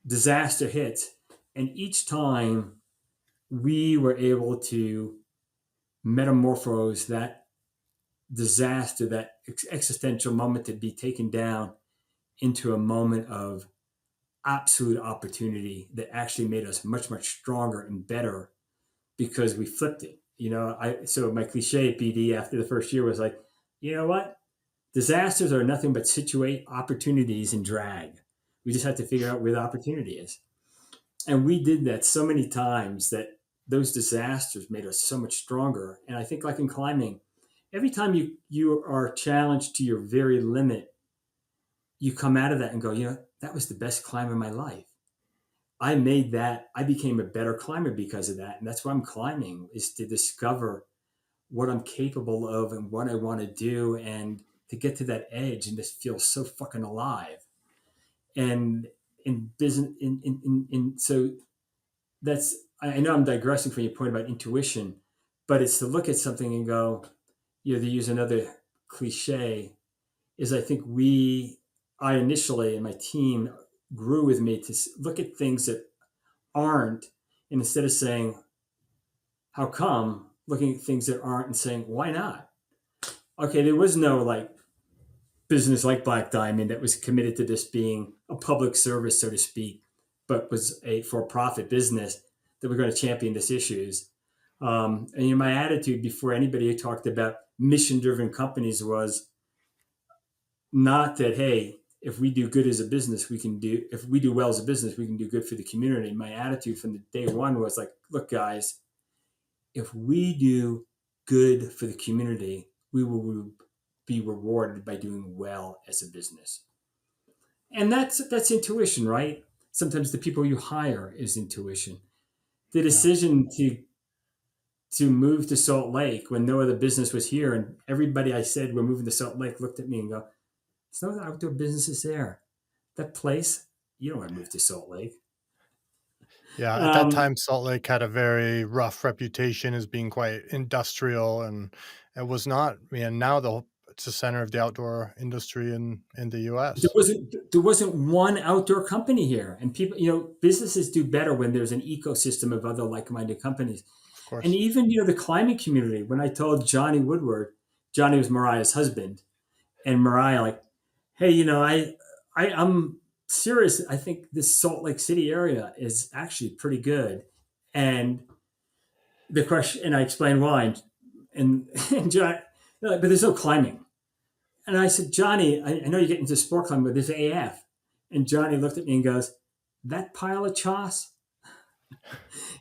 disaster hits. And each time we were able to metamorphose that disaster, that existential moment, to be taken down into a moment of absolute opportunity that actually made us much, much stronger and better because we flipped it. So my cliche at BD after the first year was like, you know what? Disasters are nothing but situate opportunities in drag. We just have to figure out where the opportunity is. And we did that so many times that those disasters made us so much stronger. And I think, like in climbing, every time you are challenged to your very limit, you come out of that and go, that was the best climb of my life. I became a better climber because of that. And that's why I'm climbing, is to discover what I'm capable of and what I want to do, and to get to that edge and just feel so fucking alive. And in business, so that's, I know I'm digressing from your point about intuition, but it's to look at something and go, to use another cliche, is I think I initially, and my team grew with me to look at things that aren't, and instead of saying, how come, looking at things that aren't and saying, why not? Okay, there was no like business like Black Diamond that was committed to this being a public service, so to speak, but was a for-profit business that we're going to champion these issues. And my attitude before anybody had talked about mission-driven companies was not that, hey, if we do good as a business, if we do well as a business, we can do good for the community. My attitude from the day one was like, look, guys, if we do good for the community, we will be rewarded by doing well as a business. And that's intuition, right? Sometimes the people you hire is intuition. The Yeah. decision to move to Salt Lake when no other business was here, and everybody I said we're moving to Salt Lake looked at me and go, "There's no outdoor businesses there. That place, you don't want to move to Salt Lake." Yeah, at that Um, time, Salt Lake had a very rough reputation as being quite industrial, and it was not. Now it's the center of the outdoor industry in the there U.S. wasn't there wasn't one outdoor company here, and people, businesses do better when there's an ecosystem of other like-minded companies. Of And course. even, the climbing community, when I told Johnny Woodward, Johnny was Mariah's husband, and Mariah, like, hey, I'm serious. I think this Salt Lake City area is actually pretty good. And the question, and I explained why, and John, but there's no climbing. And I said, Johnny, I know you get into sport climbing, but there's AF. And Johnny looked at me and goes, that pile of choss.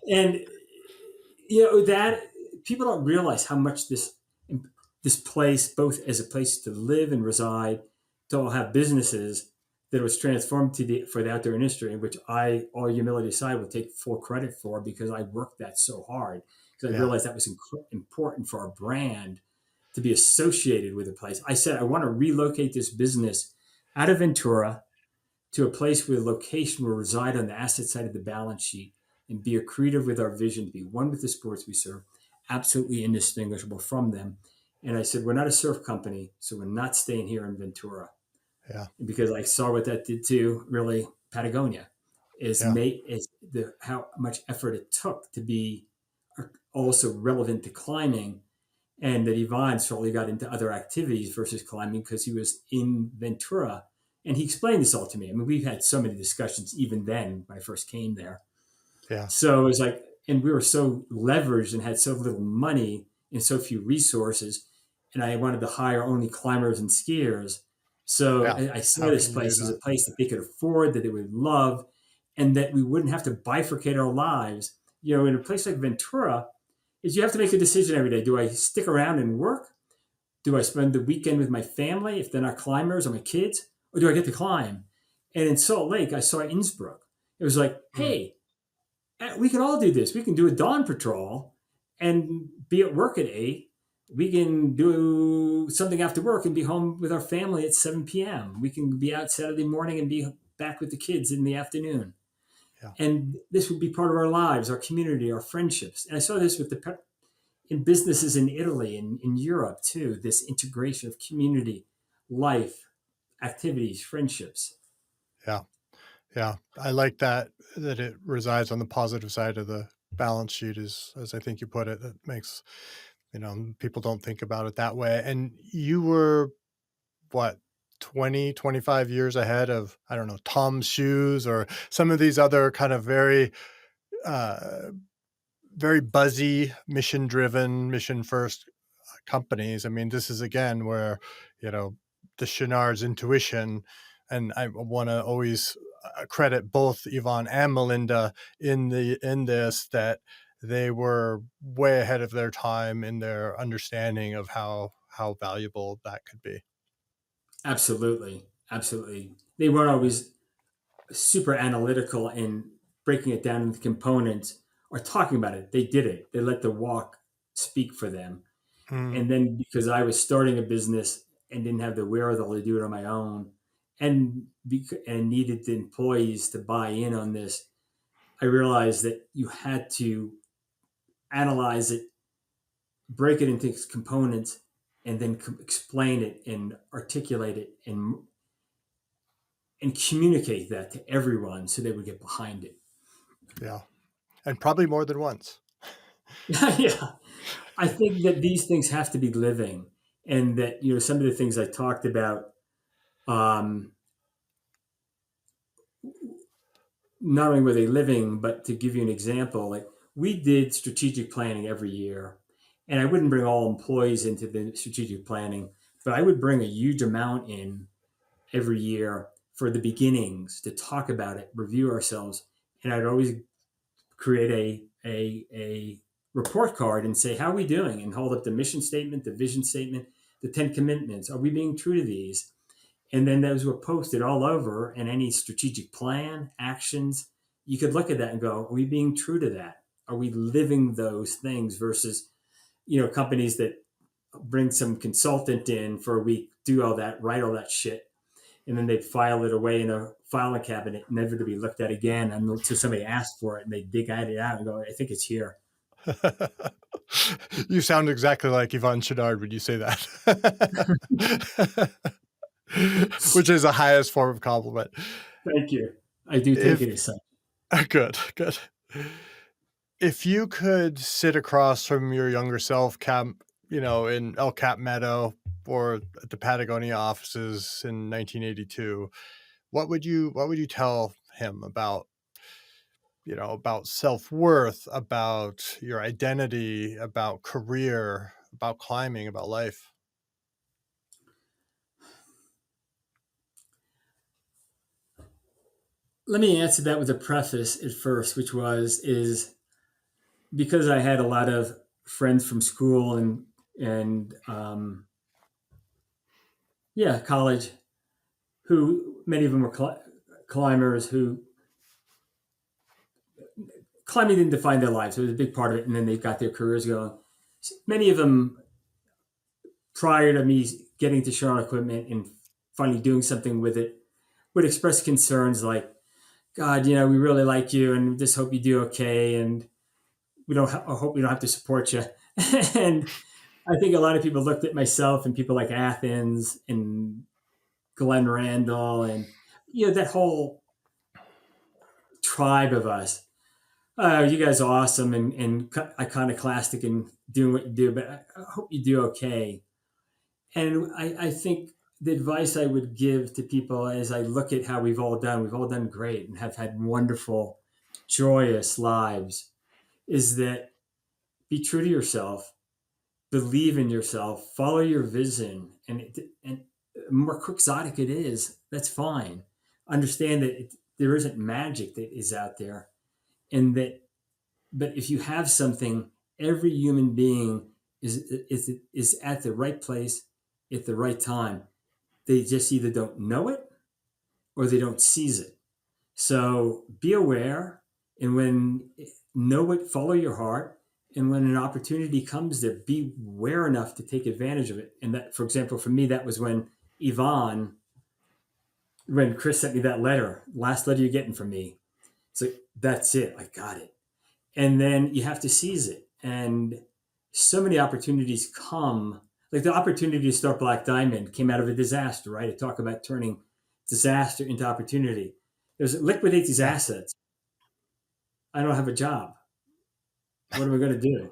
And that people don't realize how much this place, both as a place to live and reside, to all have businesses, that was transformed for the outdoor industry, which I, all humility aside, will take full credit for, because I worked that so hard, because I Yeah. realized that was important for our brand to be associated with a place. I said, I want to relocate this business out of Ventura to a place where the location will reside on the asset side of the balance sheet, and be accretive with our vision to be one with the sports we serve, absolutely indistinguishable from them. And I said, we're not a surf company, so we're not staying here in Ventura. Yeah. Because I saw what that did to, really, Patagonia, Yeah. how much effort it took to be also relevant to climbing, and that Yvonne certainly got into other activities versus climbing because he was in Ventura And he explained this all to me. I mean, we've had so many discussions even then when I first came there. Yeah. So it was like, and we were so leveraged and had so little money and so few resources. And I wanted to hire only climbers and skiers. So Yeah. I saw How this can you do place as that? a place that they could afford, that they would love, and that we wouldn't have to bifurcate our lives. You know, in a place like Ventura, is you have to make a decision every day. Do I stick around and work? Do I spend the weekend with my family if they're not climbers or my kids? Or do I get to climb? And in Salt Lake, I saw Innsbruck. It was like, Mm, hey, we can all do this. We can do a dawn patrol and be at work at 8. We can do something after work and be home with our family at 7 p.m. We can be out Saturday morning and be back with the kids in the afternoon. yeah. And this would be part of our lives, our community, our friendships. And I saw this with in businesses in Italy and in Europe too, this integration of community, life, activities, friendships. Yeah. Yeah. I like that it resides on the positive side of the balance sheet, as I think you put it. That makes, people don't think about it that way. And you were what, 20, 25 years ahead of, I don't know, Tom's Shoes or some of these other kind of uh very buzzy, mission driven, mission first companies. I mean, this is again where, you know, the Chenard's intuition, and I want to always credit both Yvonne and Melinda in this, that they were way ahead of their time in their understanding of how valuable that could be. Absolutely. Absolutely. They weren't always super analytical in breaking it down into components or talking about it. They did it. They let the walk speak for them. Mm, And then because I was starting a business and didn't have the wherewithal to do it on my own, and needed the employees to buy in on this, I realized that you had to analyze it, break it into its components, and then explain it and articulate it and communicate that to everyone so they would get behind it. yeah, and probably more than once. Yeah, I think that these things have to be living, and that some of the things I talked about, um, not only were they living, but to give you an example, like we did strategic planning every year, and I wouldn't bring all employees into the strategic planning, but I would bring a huge amount in every year for the beginnings to talk about it, review ourselves, and I'd always create a report card and say, how are we doing? And hold up the mission statement, the vision statement, the 10 commitments. Are we being true to these? And then those were posted all over, and any strategic plan, actions, you could look at that and go, are we being true to that? Are we living those things versus, companies that bring some consultant in for a week, do all that, write all that shit, and then they'd file it away in a filing cabinet, never to be looked at again until somebody asked for it, and they dig at it out and go, I think it's here. You sound exactly like Yvonne Chenard when you say that. Which is the highest form of compliment. Thank you. I do take If it as such. good, good. If you could sit across from your younger self, in El Cap Meadow or at the Patagonia offices in 1982, what would you tell him about, about self-worth, about your identity, about career, about climbing, about life? Let me answer that with a preface at first, which is because I had a lot of friends from school and yeah, college, who many of them were climbers who climbing didn't define their lives. It was a big part of it, and then they've got their careers going. Many of them, prior to me getting to Sharon equipment and finally doing something with it, would express concerns like, God, we really like you and just hope you do okay. And I hope we don't have to support you. And I think a lot of people looked at myself and people like Athens and Glenn Randall and, that whole tribe of us. Oh, you guys are awesome and iconoclastic and doing what you do, but I hope you do okay. And I think the advice I would give to people as I look at how we've all done great and have had wonderful, joyous lives, is that be true to yourself, believe in yourself, follow your vision, and more quixotic it is, that's fine. Understand that there isn't magic that is out there, and that, but if you have something, every human being is at the right place at the right time. They just either don't know it or they don't seize it. So be aware, and when know it, follow your heart, and when an opportunity comes there, be aware enough to take advantage of it. And that, for example, for me, that was when Yvonne, when Chris sent me that letter, last letter you're getting from me. It's like that's it, I got it. And then you have to seize it. And so many opportunities come. Like the opportunity to start Black Diamond came out of a disaster, right? I talk about turning disaster into opportunity. There's liquidate these Yeah. assets. I don't have a job. What am I going to do?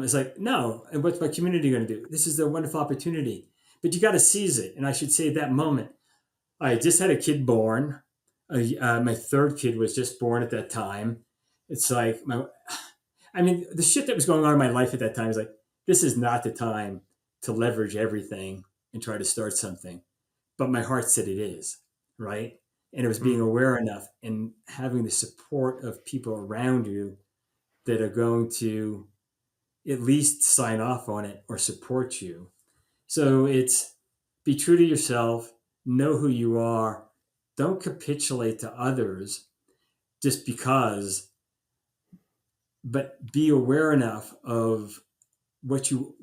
It's like, no. And what's my community going to do? This is a wonderful opportunity, but you got to seize it. And I should say at that moment, I just had a kid born. My third kid was just born at that time. It's like, I mean, the shit that was going on in my life at that time is like, this is not the time to leverage everything and try to start something. But my heart said it is, right? And it was being Mm. aware enough and having the support of people around you that are going to at least sign off on it or support you. So it's be true to yourself, know who you are, don't capitulate to others just because, but be aware enough of what you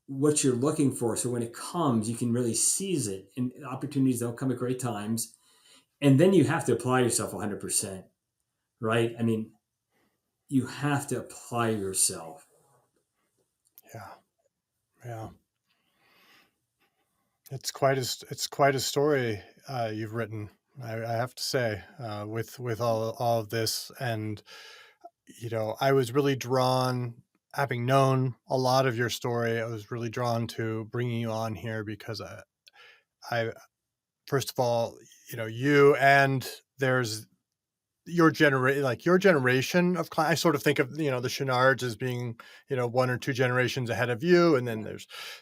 what you're looking for, so when it comes you can really seize it, and opportunities don't come at great times. And then you have to apply yourself 100%, right? I mean, you have to apply yourself. Yeah. Yeah. It's quite a story you've written. I have to say, with all of this, and I was really drawn, having known a lot of your story. I was really drawn to bringing you on here because I first of all, you and there's your generation of I sort of think of the Chenards as being one or two generations ahead of you, and then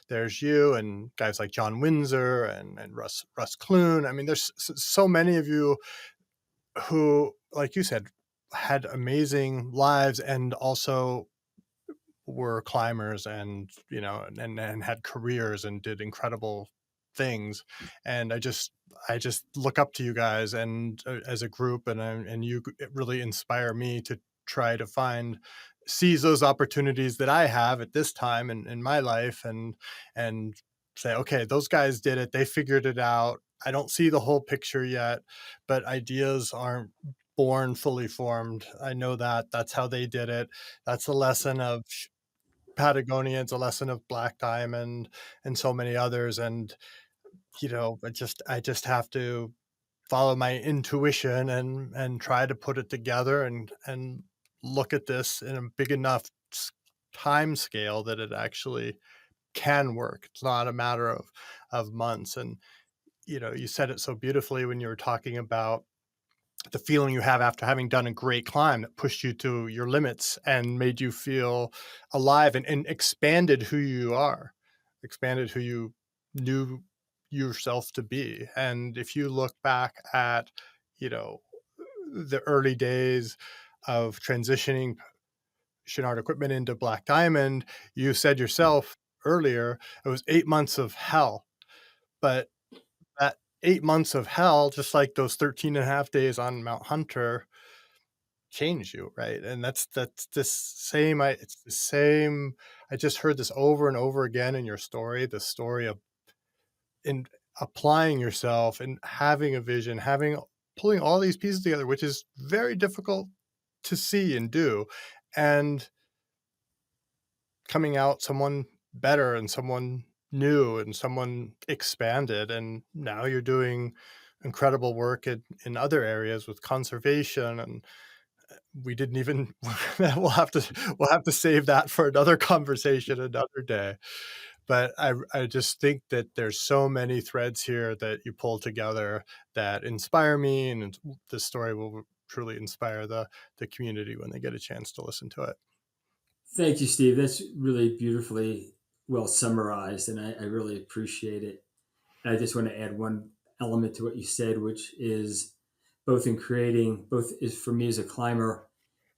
there's you and guys like John Windsor and Russ Clune. I mean, there's so many of you who, like you said, had amazing lives and also were climbers and and had careers and did incredible things. And I just look up to you guys and as a group, and you really inspire me to try to seize those opportunities that I have at this time in my life, and say, okay, those guys did it, they figured it out. I don't see the whole picture yet, but ideas aren't born fully formed. I know that that's how they did it. That's the lesson of Patagonia. It's a lesson of Black Diamond and so many others. And I just have to follow my intuition and try to put it together and look at this in a big enough time scale that it actually can work. It's not a matter of months. And you said it so beautifully when you were talking about the feeling you have after having done a great climb that pushed you to your limits and made you feel alive and expanded who you are, expanded who you knew yourself to be. And if you look back at, you know, the early days of transitioning Chenard equipment into Black Diamond, you said yourself earlier, it was 8 months of hell. But that 8 months of hell, just like those 13 and a half days on Mount Hunter, change you, right? And that's this same it's the same. I just heard this over and over again in your story, the story of in applying yourself and having a vision, having pulling all these pieces together, which is very difficult to see and do, and coming out someone better and someone new and someone expanded. And now you're doing incredible work in other areas with conservation. And we didn't even we'll have to save that for another conversation another day. but I just think that there's so many threads here that you pull together that inspire me, and this story will truly inspire the community when they get a chance to listen to it. Thank you, Steve. That's really beautifully well summarized, and I really appreciate it. And I just want to add one element to what you said, which is both in creating, both is for me as a climber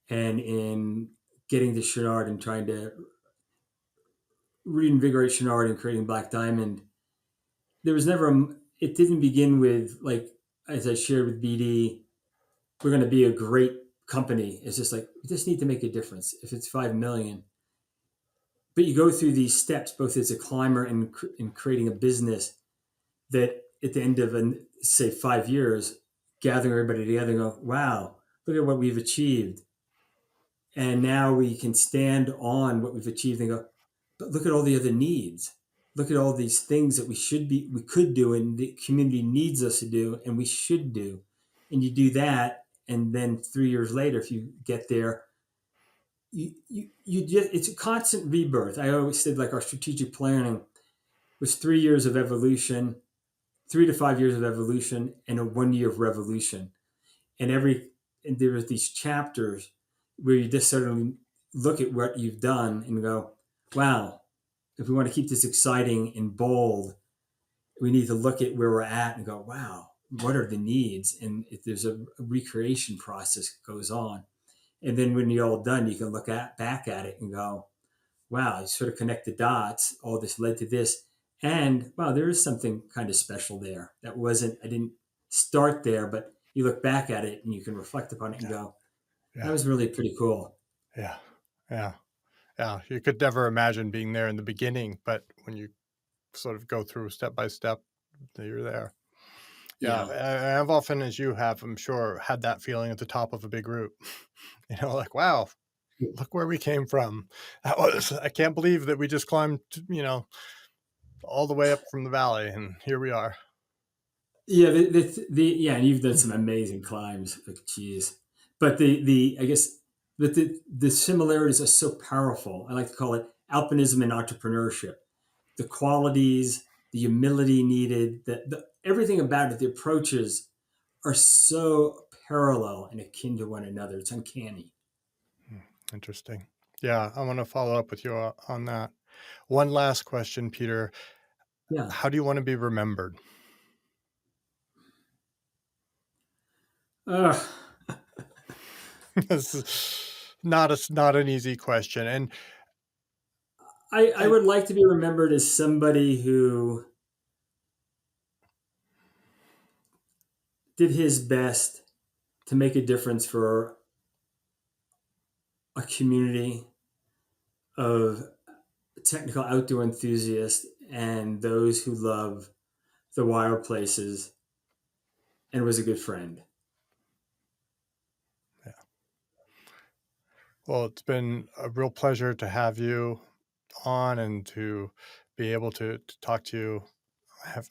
and in getting to Chenard and trying to reinvigorate Chenard and creating Black Diamond. There was never it didn't begin with, like, as I shared with BD, we're going to be a great company. It's just like, we just need to make a difference. If it's 5 million, but you go through these steps, both as a climber and in creating a business that at the end of, say, 5 years, gathering everybody together and go, wow, look at what we've achieved. And now we can stand on what we've achieved and go, but look at all the other needs. Look at all these things that we could do, and the community needs us to do, and we should do. And you do that, and then 3 years later, if you get there, you just, it's a constant rebirth. I always said, like, our strategic planning was 3 years of evolution, 3 to 5 years of evolution, and a 1 year of revolution. And there was these chapters where you just suddenly look at what you've done and go, wow, if we want to keep this exciting and bold, we need to look at where we're at and go, wow, what are the needs? And if there's a recreation process that goes on. And then when you're all done, you can look back at it and go, wow, you sort of connect the dots. All this led to this. And wow, there is something kind of special there. I didn't start there, but you look back at it and you can reflect upon it and go, that Yeah, was really pretty cool. yeah, yeah, yeah. You could never imagine being there in the beginning, but when you sort of go through step by step, you're there. Yeah, Yeah. I've often, as you have, I'm sure, had that feeling at the top of a big route. Like, wow, look where we came from. I can't believe that we just climbed, all the way up from the valley, and here we are. Yeah. Yeah. And you've done some amazing climbs. Like, geez. But I guess, but the similarities are so powerful. I like to call it alpinism and entrepreneurship. The qualities, the humility needed, everything about it, the approaches are so parallel and akin to one another. It's uncanny. Interesting. Yeah, I want to follow up with you on that. One last question, Peter. Yeah. How do you want to be remembered? Uh, This is not an easy question, and I would like to be remembered as somebody who did his best to make a difference for a community of technical outdoor enthusiasts and those who love the wild places, and was a good friend. yeah. Well, it's been a real pleasure to have you on and to be able to talk to you.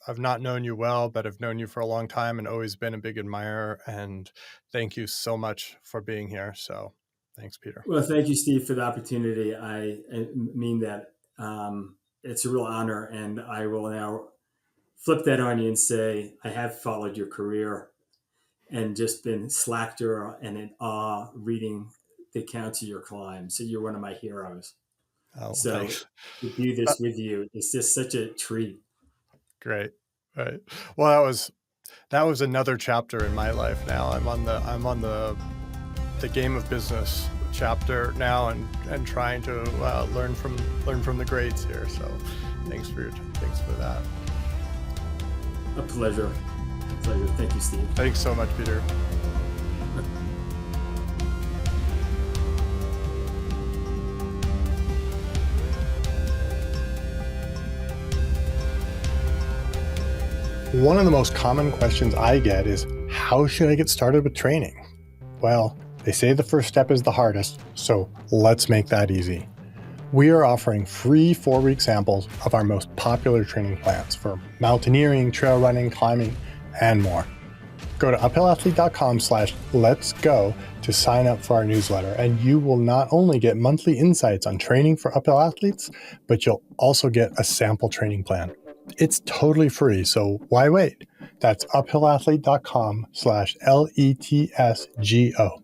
I've not known you well, but I've known you for a long time and always been a big admirer. And thank you so much for being here. So thanks, Peter. Well, thank you, Steve, for the opportunity. I mean that. It's a real honor, and I will now flip that on you and say I have followed your career and just been slacked and in awe reading the accounts of your climb. So you're one of my heroes. Oh, So thanks. to do this with you is just such a treat. Great. Right. Well, that was another chapter in my life now. I'm on the game of business chapter now, and trying to learn from the greats here. So thanks for that. A pleasure. A pleasure. Thank you, Steve. Thanks so much, Peter. One of the most common questions I get is, how should I get started with training? Well, they say the first step is the hardest, so let's make that easy. We are offering free 4-week samples of our most popular training plans for mountaineering, trail running, climbing, and more. Go to uphillathlete.com/let's go to sign up for our newsletter, and you will not only get monthly insights on training for uphill athletes, but you'll also get a sample training plan. It's totally free, so why wait? That's uphillathlete.com/LETSGO.